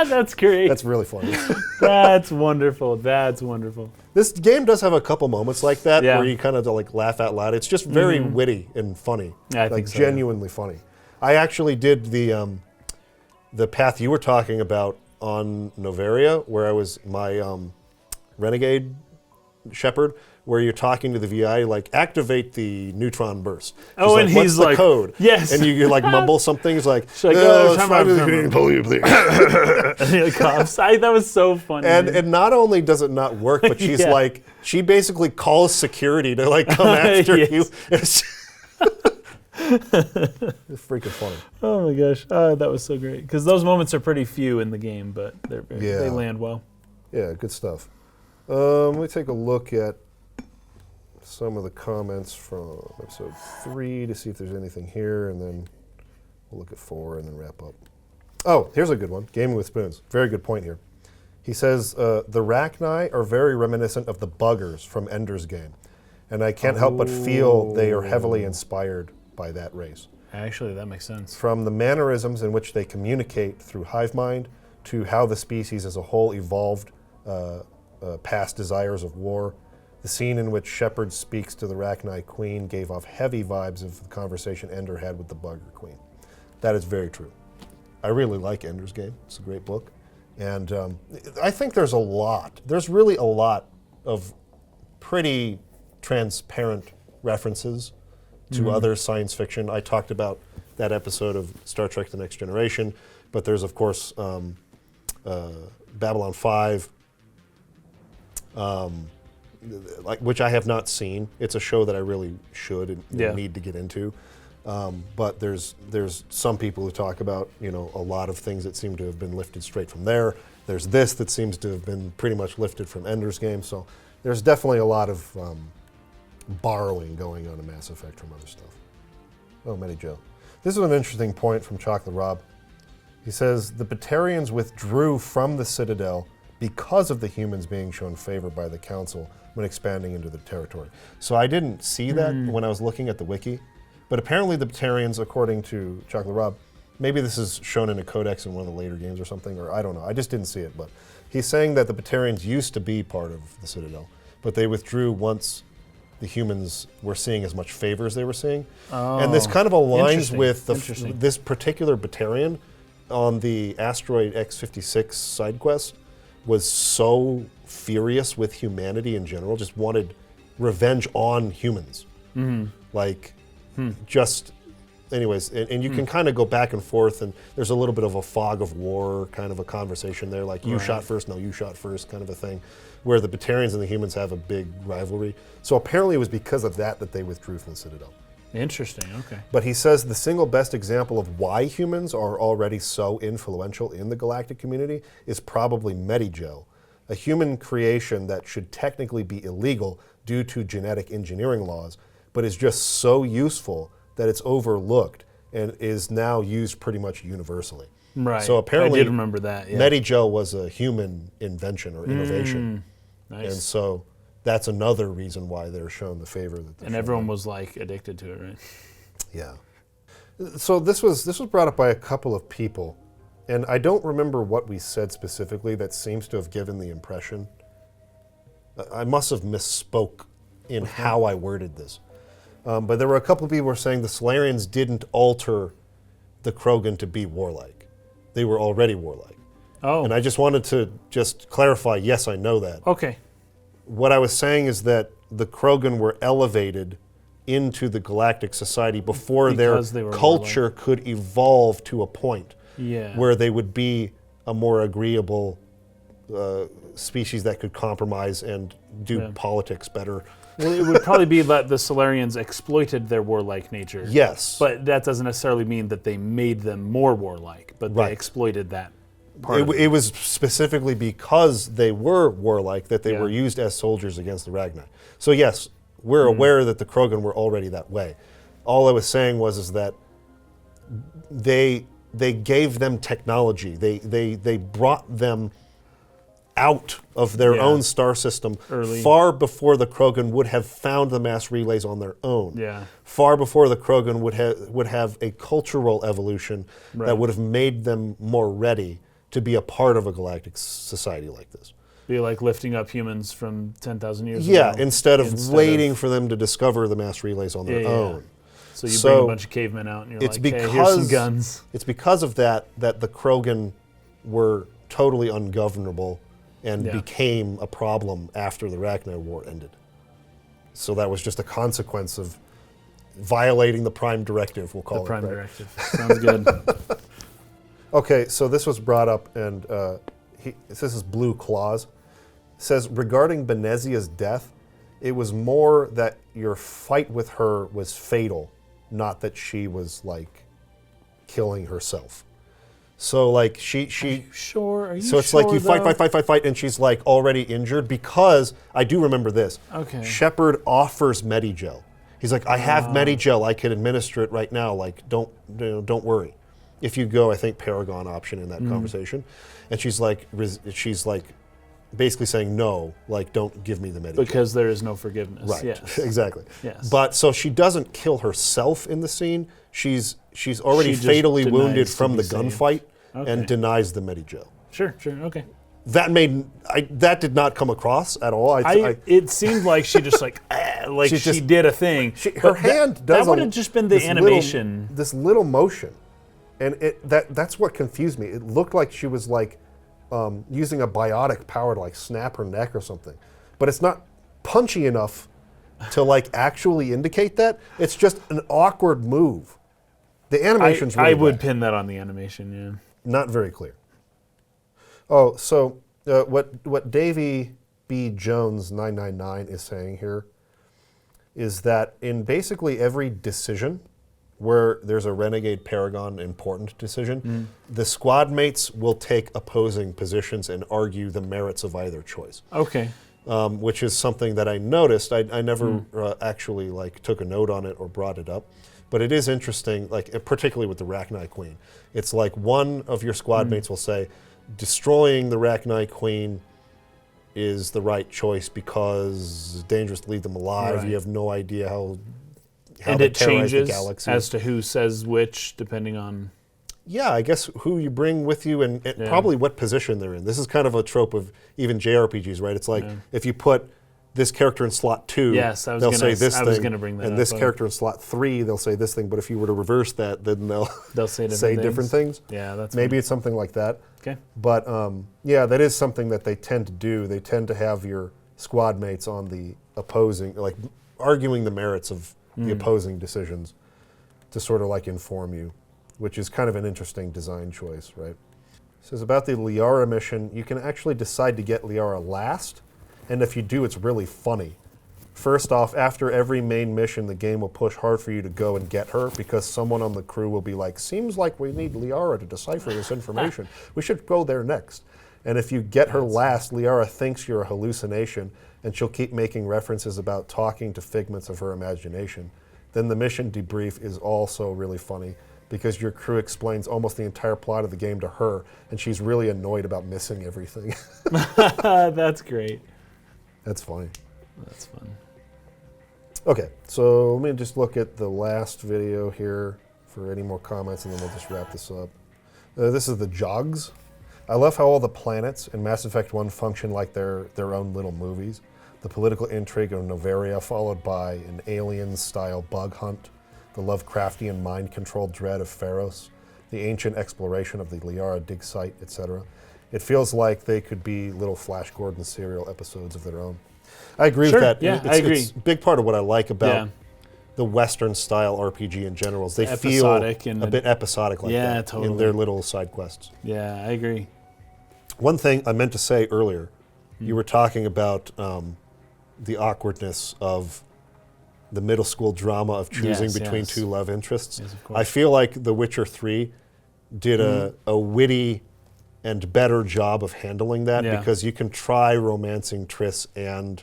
[SPEAKER 2] That's great.
[SPEAKER 1] That's really funny.
[SPEAKER 2] That's wonderful. That's wonderful.
[SPEAKER 1] This game does have a couple moments like that
[SPEAKER 2] Yeah.
[SPEAKER 1] where you kind of like laugh out loud. It's just very witty and funny.
[SPEAKER 2] Yeah, I
[SPEAKER 1] like
[SPEAKER 2] think so,
[SPEAKER 1] genuinely funny. I actually did the path you were talking about on Novaria, where I was my renegade shepherd, where you're talking to the VI, like, activate the neutron burst.
[SPEAKER 2] Oh, and
[SPEAKER 1] what's
[SPEAKER 2] he's
[SPEAKER 1] the
[SPEAKER 2] like,
[SPEAKER 1] code?
[SPEAKER 2] yes.
[SPEAKER 1] And you like mumble something. It's like,
[SPEAKER 2] She's like, and he like coughs. That was so funny.
[SPEAKER 1] And not only does it not work, but she's like, she basically calls security to like come after you. It's freaking funny.
[SPEAKER 2] Oh my gosh, that was so great. Because those moments are pretty few in the game, but they land well.
[SPEAKER 1] Yeah, good stuff. Let me take a look at some of the comments from episode 3 to see if there's anything here, and then we'll look at 4 and then wrap up. Oh, here's a good one. Gaming with Spoons. Very good point here. He says, the Rachni are very reminiscent of the Buggers from Ender's Game, and I can't help but feel they are heavily inspired by that race.
[SPEAKER 2] Actually, that makes sense.
[SPEAKER 1] From the mannerisms in which they communicate through hive mind to how the species as a whole evolved past desires of war. The scene in which Shepard speaks to the Rachni Queen gave off heavy vibes of the conversation Ender had with the Bugger Queen. That is very true. I really like Ender's Game. It's a great book. And I think there's really a lot of pretty transparent references to other science fiction. I talked about that episode of Star Trek The Next Generation, but there's, of course, Babylon 5, which I have not seen. It's a show that I really should and need to get into. But there's some people who talk about, a lot of things that seem to have been lifted straight from there. There's this that seems to have been pretty much lifted from Ender's Game. So there's definitely a lot of borrowing going on in Mass Effect from other stuff. Oh, Medi Joe. This is an interesting point from Chocolate Rob. He says, the Batarians withdrew from the Citadel because of the humans being shown favor by the Council when expanding into the territory. So I didn't see that when I was looking at the wiki, but apparently the Batarians, according to Chocolate Rob, maybe this is shown in a codex in one of the later games or something, or I don't know, I just didn't see it, but he's saying that the Batarians used to be part of the Citadel, but they withdrew once the humans were seeing as much favor as they were seeing. And this kind of aligns with this particular Batarian on the asteroid X-56 side quest was so furious with humanity in general, just wanted revenge on humans. Anyways, and you can kind of go back and forth, and there's a little bit of a fog of war kind of a conversation there, like you shot first, no, you shot first kind of a thing, where the Batarians and the humans have a big rivalry. So apparently it was because of that they withdrew from the Citadel.
[SPEAKER 2] Interesting, okay.
[SPEAKER 1] But he says the single best example of why humans are already so influential in the galactic community is probably Medijo, a human creation that should technically be illegal due to genetic engineering laws, but is just so useful that it's overlooked and is now used pretty much universally.
[SPEAKER 2] Right.
[SPEAKER 1] So apparently,
[SPEAKER 2] I did remember that. Yeah.
[SPEAKER 1] Medijo was a human invention or innovation,
[SPEAKER 2] nice.
[SPEAKER 1] And so that's another reason why they're shown the favor that they're
[SPEAKER 2] and everyone was like addicted to it, right?
[SPEAKER 1] Yeah. So this was brought up by a couple of people, and I don't remember what we said specifically that seems to have given the impression. I must have misspoke in how I worded this. But there were a couple of people who were saying the Solarians didn't alter the Krogan to be warlike. They were already warlike.
[SPEAKER 2] Oh.
[SPEAKER 1] And I just wanted to just clarify, yes, I know that.
[SPEAKER 2] Okay.
[SPEAKER 1] What I was saying is that the Krogan were elevated into the galactic society before their culture could evolve to a point where they would be a more agreeable species that could compromise and do politics better.
[SPEAKER 2] Well, it would probably be that the Solarians exploited their warlike nature.
[SPEAKER 1] Yes.
[SPEAKER 2] But that doesn't necessarily mean that they made them more warlike, but they exploited that part of
[SPEAKER 1] it was specifically because they were warlike that they were used as soldiers against the Ragnar. So yes, we're aware that the Krogan were already that way. All I was saying is that they gave them technology. They brought them out of their own star system far before the Krogan would have found the mass relays on their own.
[SPEAKER 2] Yeah.
[SPEAKER 1] Far before the Krogan would have a cultural evolution that would have made them more ready to be a part of a galactic society like this.
[SPEAKER 2] Be like lifting up humans from 10,000 years ago.
[SPEAKER 1] Yeah, instead of waiting for them to discover the mass relays on their own.
[SPEAKER 2] So you bring a bunch of cavemen out and you're like, hey, here's some guns.
[SPEAKER 1] It's because of that the Krogan were totally ungovernable and became a problem after the Ragnar War ended. So that was just a consequence of violating the Prime Directive, we'll call it.
[SPEAKER 2] The Prime Directive. Sounds good.
[SPEAKER 1] Okay, so this was brought up, and this is Blue Claws. It says, regarding Benezia's death, it was more that your fight with her was fatal, not that she was, like, killing herself. So like she
[SPEAKER 2] Are you sure? Are you
[SPEAKER 1] so it's
[SPEAKER 2] sure,
[SPEAKER 1] like you fight, and she's like already injured because I do remember this.
[SPEAKER 2] Okay.
[SPEAKER 1] Shepard offers Medigel. He's like, I have Medigel. I can administer it right now. Like, don't worry. If you go, I think Paragon option in that conversation, and she's like basically saying no, like don't give me the Medigel
[SPEAKER 2] because there is no forgiveness.
[SPEAKER 1] Right.
[SPEAKER 2] Yes.
[SPEAKER 1] Exactly.
[SPEAKER 2] Yes.
[SPEAKER 1] But so she doesn't kill herself in the scene. She's already fatally wounded from the gunfight.
[SPEAKER 2] Okay.
[SPEAKER 1] And denies the Medigel.
[SPEAKER 2] Sure, okay.
[SPEAKER 1] That did not come across at all.
[SPEAKER 2] It seemed like she just like she did a thing.
[SPEAKER 1] Her hand does.
[SPEAKER 2] That would have just been the animation.
[SPEAKER 1] This little motion, and that's what confused me. It looked like she was like using a biotic power to like snap her neck or something. But it's not punchy enough to like actually indicate that. It's just an awkward move. The animation's really
[SPEAKER 2] I would
[SPEAKER 1] bad.
[SPEAKER 2] pin that on the animation, yeah.
[SPEAKER 1] Not very clear. Oh, so what Davey B. Jones 999 is saying here is that in basically every decision where there's a Renegade Paragon important decision, the squad mates will take opposing positions and argue the merits of either choice.
[SPEAKER 2] Okay.
[SPEAKER 1] Which is something that I noticed. I never actually like took a note on it or brought it up, but it is interesting. Like particularly with the Rachni Queen, it's like one of your squad mates will say, destroying the Rachni Queen is the right choice because it's dangerous to leave them alive.
[SPEAKER 2] Right.
[SPEAKER 1] You have no idea how
[SPEAKER 2] And
[SPEAKER 1] they
[SPEAKER 2] it
[SPEAKER 1] terrorize the
[SPEAKER 2] changes
[SPEAKER 1] galaxy.
[SPEAKER 2] as to who says which, depending on.
[SPEAKER 1] Yeah, I guess who you bring with you and probably what position they're in. This is kind of a trope of even JRPGs, right? It's like if you put this character in slot 2,
[SPEAKER 2] Yes, I was
[SPEAKER 1] they'll
[SPEAKER 2] gonna-
[SPEAKER 1] say this
[SPEAKER 2] I
[SPEAKER 1] thing,
[SPEAKER 2] was gonna bring that
[SPEAKER 1] and
[SPEAKER 2] up,
[SPEAKER 1] this
[SPEAKER 2] but-
[SPEAKER 1] character in slot 3, they'll say this thing. But if you were to reverse that, then they'll
[SPEAKER 2] say
[SPEAKER 1] say different things.
[SPEAKER 2] Yeah, that's
[SPEAKER 1] Maybe it's something like that.
[SPEAKER 2] Okay.
[SPEAKER 1] But yeah, that is something that they tend to do. They tend to have your squad mates on the opposing, like arguing the merits of the opposing decisions to sort of like inform you, which is kind of an interesting design choice, right? It says about the Liara mission, you can actually decide to get Liara last, and if you do, it's really funny. First off, after every main mission, the game will push hard for you to go and get her because someone on the crew will be like, seems like we need Liara to decipher this information. We should go there next. And if you get her last, Liara thinks you're a hallucination, and she'll keep making references about talking to figments of her imagination. Then the mission debrief is also really funny because your crew explains almost the entire plot of the game to her, and she's really annoyed about missing everything.
[SPEAKER 2] That's great.
[SPEAKER 1] That's funny.
[SPEAKER 2] That's fun.
[SPEAKER 1] Okay, so let me just look at the last video here for any more comments, and then we'll just wrap this up. This is the Jogs. I love how all the planets in Mass Effect 1 function like their own little movies. The political intrigue of Novaria, followed by an alien-style bug hunt, the Lovecraftian mind-controlled dread of Feros, the ancient exploration of the Liara dig site, etc. It feels like they could be little Flash Gordon serial episodes of their own. I agree
[SPEAKER 2] Sure,
[SPEAKER 1] with that.
[SPEAKER 2] yeah, I agree.
[SPEAKER 1] It's a big part of what I like about
[SPEAKER 2] Yeah.
[SPEAKER 1] the Western-style RPG in general is they
[SPEAKER 2] Episodic
[SPEAKER 1] feel
[SPEAKER 2] and
[SPEAKER 1] a bit episodic like
[SPEAKER 2] Yeah,
[SPEAKER 1] that
[SPEAKER 2] totally.
[SPEAKER 1] in their little side quests.
[SPEAKER 2] Yeah, I agree.
[SPEAKER 1] One thing I meant to say earlier, you were talking about the awkwardness of the middle school drama of choosing
[SPEAKER 2] Yes,
[SPEAKER 1] between
[SPEAKER 2] yes.
[SPEAKER 1] two love interests.
[SPEAKER 2] Yes, of course.
[SPEAKER 1] I feel like The Witcher 3 did a witty and better job of handling that
[SPEAKER 2] Yeah.
[SPEAKER 1] because you can try romancing Triss and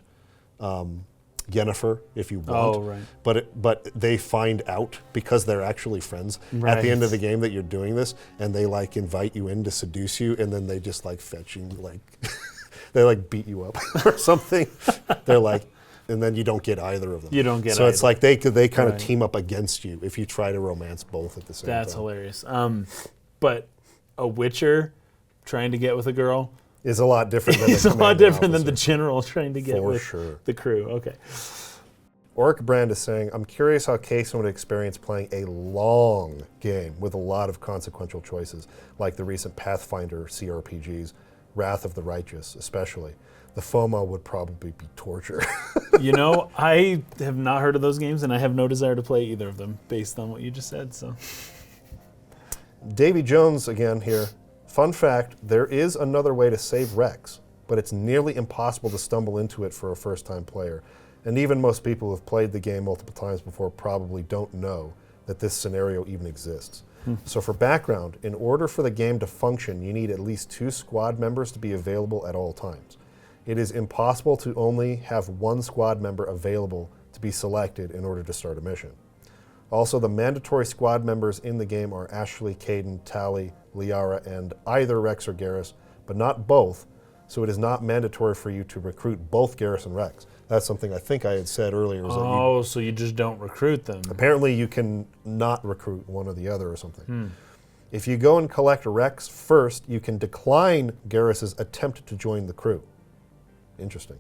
[SPEAKER 1] Yennefer if you want.
[SPEAKER 2] Oh, right.
[SPEAKER 1] But they find out because they're actually friends at the end of the game that you're doing this, and they like invite you in to seduce you, and then they just like fetch you, like they like beat you up or something. They're like, and then you don't get either of them.
[SPEAKER 2] You don't get
[SPEAKER 1] So it's
[SPEAKER 2] either.
[SPEAKER 1] like they kind of
[SPEAKER 2] Right.
[SPEAKER 1] team up against you if you try to romance both at the same
[SPEAKER 2] That's
[SPEAKER 1] time.
[SPEAKER 2] hilarious. But a Witcher trying to get with a girl
[SPEAKER 1] Is a lot different than
[SPEAKER 2] is a lot
[SPEAKER 1] commander
[SPEAKER 2] different than the
[SPEAKER 1] officer.
[SPEAKER 2] general trying to get
[SPEAKER 1] For
[SPEAKER 2] with
[SPEAKER 1] sure.
[SPEAKER 2] the crew. Okay.
[SPEAKER 1] Orc Brand is saying, I'm curious how Kason would experience playing a long game with a lot of consequential choices, like the recent Pathfinder CRPGs, Wrath of the Righteous especially. The FOMO would probably be torture.
[SPEAKER 2] You know, I have not heard of those games, and I have no desire to play either of them based on what you just said. So,
[SPEAKER 1] Davy Jones again here. Fun fact, there is another way to save Rex, but it's nearly impossible to stumble into it for a first-time player. And even most people who have played the game multiple times before probably don't know that this scenario even exists. So for background, in order for the game to function, you need at least 2 squad members to be available at all times. It is impossible to only have 1 squad member available to be selected in order to start a mission. Also, the mandatory squad members in the game are Ashley, Caden, Tally, Liara, and either Rex or Garrus, but not both, so it is not mandatory for you to recruit both Garrus and Rex. That's something I think I had said earlier. Was that you,
[SPEAKER 2] so you just don't recruit them.
[SPEAKER 1] apparently you can not recruit one or the other or something. If you go and collect Rex first, you can decline Garrus's attempt to join the crew. Interesting.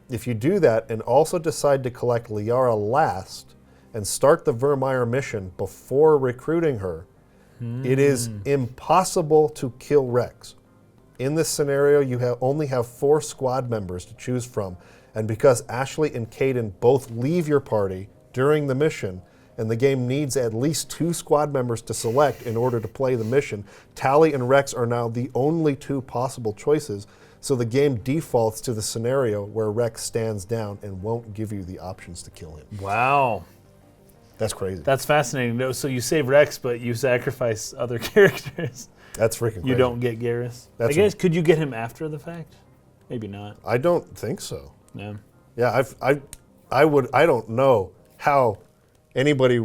[SPEAKER 1] If you do that and also decide to collect Liara last and start the VIrmire mission before recruiting her, it is impossible to kill Rex. In this scenario, you only have 4 squad members to choose from, and because Ashley and Caden both leave your party during the mission, and the game needs at least 2 squad members to select in order to play the mission, Tally and Rex are now the only 2 possible choices, so the game defaults to the scenario where Rex stands down and won't give you the options to kill him.
[SPEAKER 2] Wow.
[SPEAKER 1] That's crazy.
[SPEAKER 2] That's fascinating. No, so you save Rex, but you sacrifice other characters.
[SPEAKER 1] That's freaking crazy.
[SPEAKER 2] You don't get Garrus. I guess, could you get him after the fact? Maybe not.
[SPEAKER 1] I don't think so.
[SPEAKER 2] Yeah.
[SPEAKER 1] Yeah, I don't know how anybody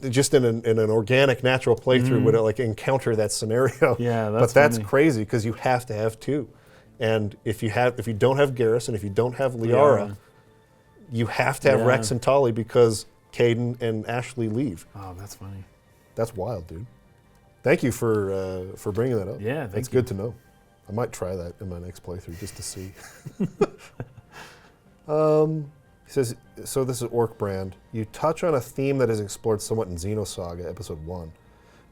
[SPEAKER 1] just in an organic, natural playthrough would like encounter that scenario.
[SPEAKER 2] Yeah,
[SPEAKER 1] but that's crazy because you have to have 2, and if you don't have Garrus and if you don't have Liara, you have to have Rex and Tali because Caden and Ashley leave.
[SPEAKER 2] Oh, that's funny.
[SPEAKER 1] That's wild, dude. Thank you for bringing that up.
[SPEAKER 2] Yeah,
[SPEAKER 1] that's good to know. I might try that in my next playthrough just to see. He says, so this is Orc Brand. You touch on a theme that is explored somewhat in Xenosaga, Episode 1.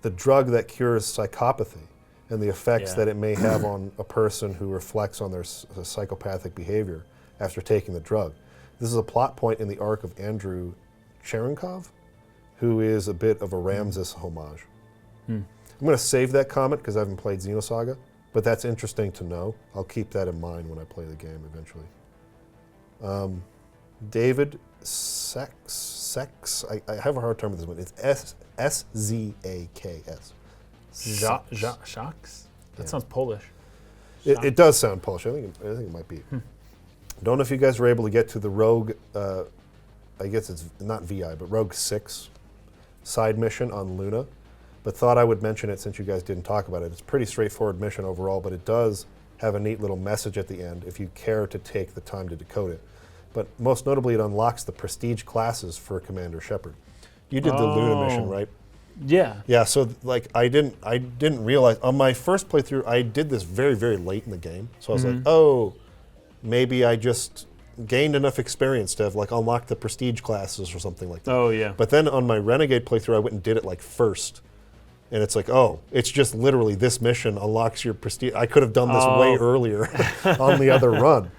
[SPEAKER 1] The drug that cures psychopathy and the effects that it may have on a person who reflects on their psychopathic behavior after taking the drug. This is a plot point in the arc of Andrew Cherenkov, who is a bit of a Ramses homage. I'm going to save that comment because I haven't played Xenosaga, but that's interesting to know. I'll keep that in mind when I play the game eventually. David Sex. I have a hard time with this one. It's S-Z-A-K-S.
[SPEAKER 2] Shocks? That sounds Polish.
[SPEAKER 1] It does sound Polish. I think it might be. Don't know if you guys were able to get to the Rogue, I guess it's not VI, but Rogue 6 side mission on Luna, but thought I would mention it since you guys didn't talk about it. It's a pretty straightforward mission overall, but it does have a neat little message at the end if you care to take the time to decode it. But most notably, it unlocks the prestige classes for Commander Shepard. You did the Luna mission, right?
[SPEAKER 2] Yeah.
[SPEAKER 1] Yeah, so like I didn't realize on my first playthrough I did this very, very late in the game. So I was like, oh, maybe I just gained enough experience to have like unlocked the prestige classes or something like that.
[SPEAKER 2] Oh yeah.
[SPEAKER 1] But then on my Renegade playthrough I went and did it like first. And it's like, oh, it's just literally this mission unlocks your prestige. I could have done this way earlier on the other run.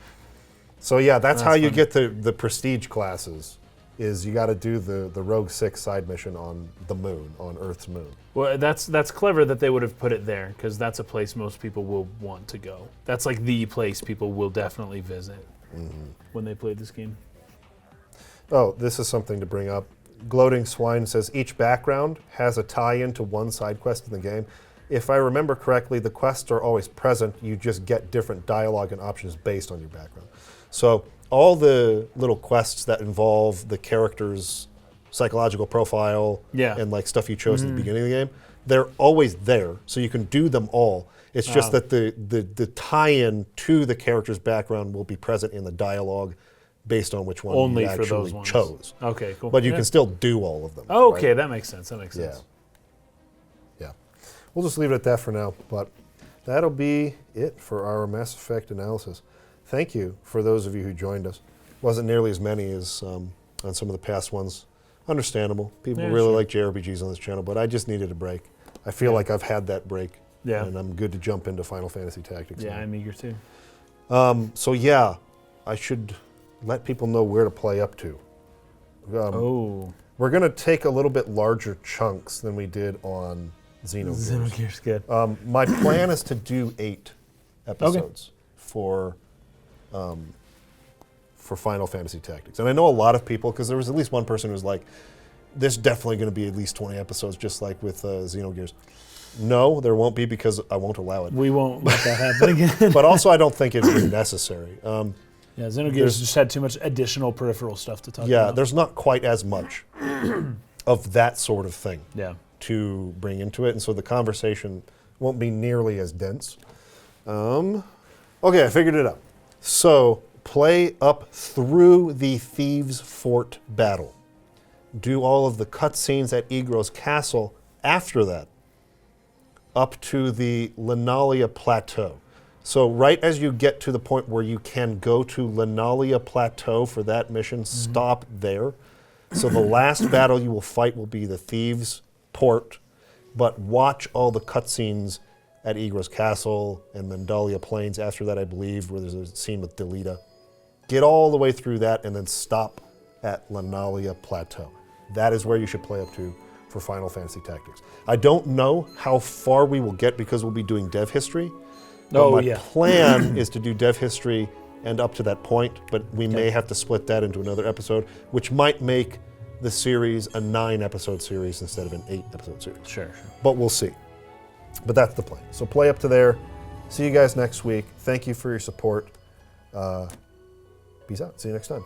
[SPEAKER 1] So yeah, that's how you get the prestige classes. Is you got to do the Rogue 6 side mission on the moon, on Earth's moon.
[SPEAKER 2] Well, that's clever that they would have put it there because that's a place most people will want to go. That's like the place people will definitely visit when they play this game.
[SPEAKER 1] Oh, this is something to bring up. Gloating Swine says each background has a tie-in to one side quest in the game. If I remember correctly, the quests are always present. You just get different dialogue and options based on your background. So all the little quests that involve the character's psychological profile and like stuff you chose at the beginning of the game, they're always there, so you can do them all. It's just that the tie-in to the character's background will be present in the dialogue based on which one
[SPEAKER 2] only
[SPEAKER 1] you
[SPEAKER 2] for
[SPEAKER 1] actually
[SPEAKER 2] those ones.
[SPEAKER 1] chose.
[SPEAKER 2] Okay, cool.
[SPEAKER 1] But you can still do all of them.
[SPEAKER 2] Oh, okay,
[SPEAKER 1] right?
[SPEAKER 2] that makes sense. That makes sense.
[SPEAKER 1] Yeah. We'll just leave it at that for now, but that'll be it for our Mass Effect analysis. Thank you for those of you who joined us. Wasn't nearly as many as on some of the past ones. Understandable. People really like JRPGs on this channel, but I just needed a break. I feel like I've had that break, and I'm good to jump into Final Fantasy Tactics.
[SPEAKER 2] Yeah,
[SPEAKER 1] now.
[SPEAKER 2] I'm eager too.
[SPEAKER 1] So yeah, I should let people know where to play up to. We're going to take a little bit larger chunks than we did on Xenogears.
[SPEAKER 2] Xenogears, good.
[SPEAKER 1] My plan is to do 8 episodes for Final Fantasy Tactics. And I know a lot of people, because there was at least one person who was like, there's definitely going to be at least 20 episodes, just like with Xenogears. No, there won't be because I won't allow it.
[SPEAKER 2] We won't let that happen again.
[SPEAKER 1] But also I don't think it's really necessary.
[SPEAKER 2] Yeah, Xenogears just had too much additional peripheral stuff to talk about.
[SPEAKER 1] Yeah, there's not quite as much of that sort of thing to bring into it, and so the conversation won't be nearly as dense. Okay, I figured it out. So, play up through the Thieves' Fort battle. Do all of the cutscenes at Igro's castle after that, up to the Lenalia Plateau. So right as you get to the point where you can go to Lenalia Plateau for that mission, stop there. So the last battle you will fight will be the Thieves' Port, but watch all the cutscenes at Igra's Castle and Mandalia Plains after that, I believe, where there's a scene with Delita. Get all the way through that and then stop at Lanalia Plateau. That is where you should play up to for Final Fantasy Tactics. I don't know how far we will get because we'll be doing dev history. But my plan is to do dev history and up to that point, but we may have to split that into another episode, which might make the series a 9-episode series instead of an 8-episode series.
[SPEAKER 2] Sure.
[SPEAKER 1] But we'll see. But that's the plan. So play up to there. See you guys next week. Thank you for your support. Peace out. See you next time.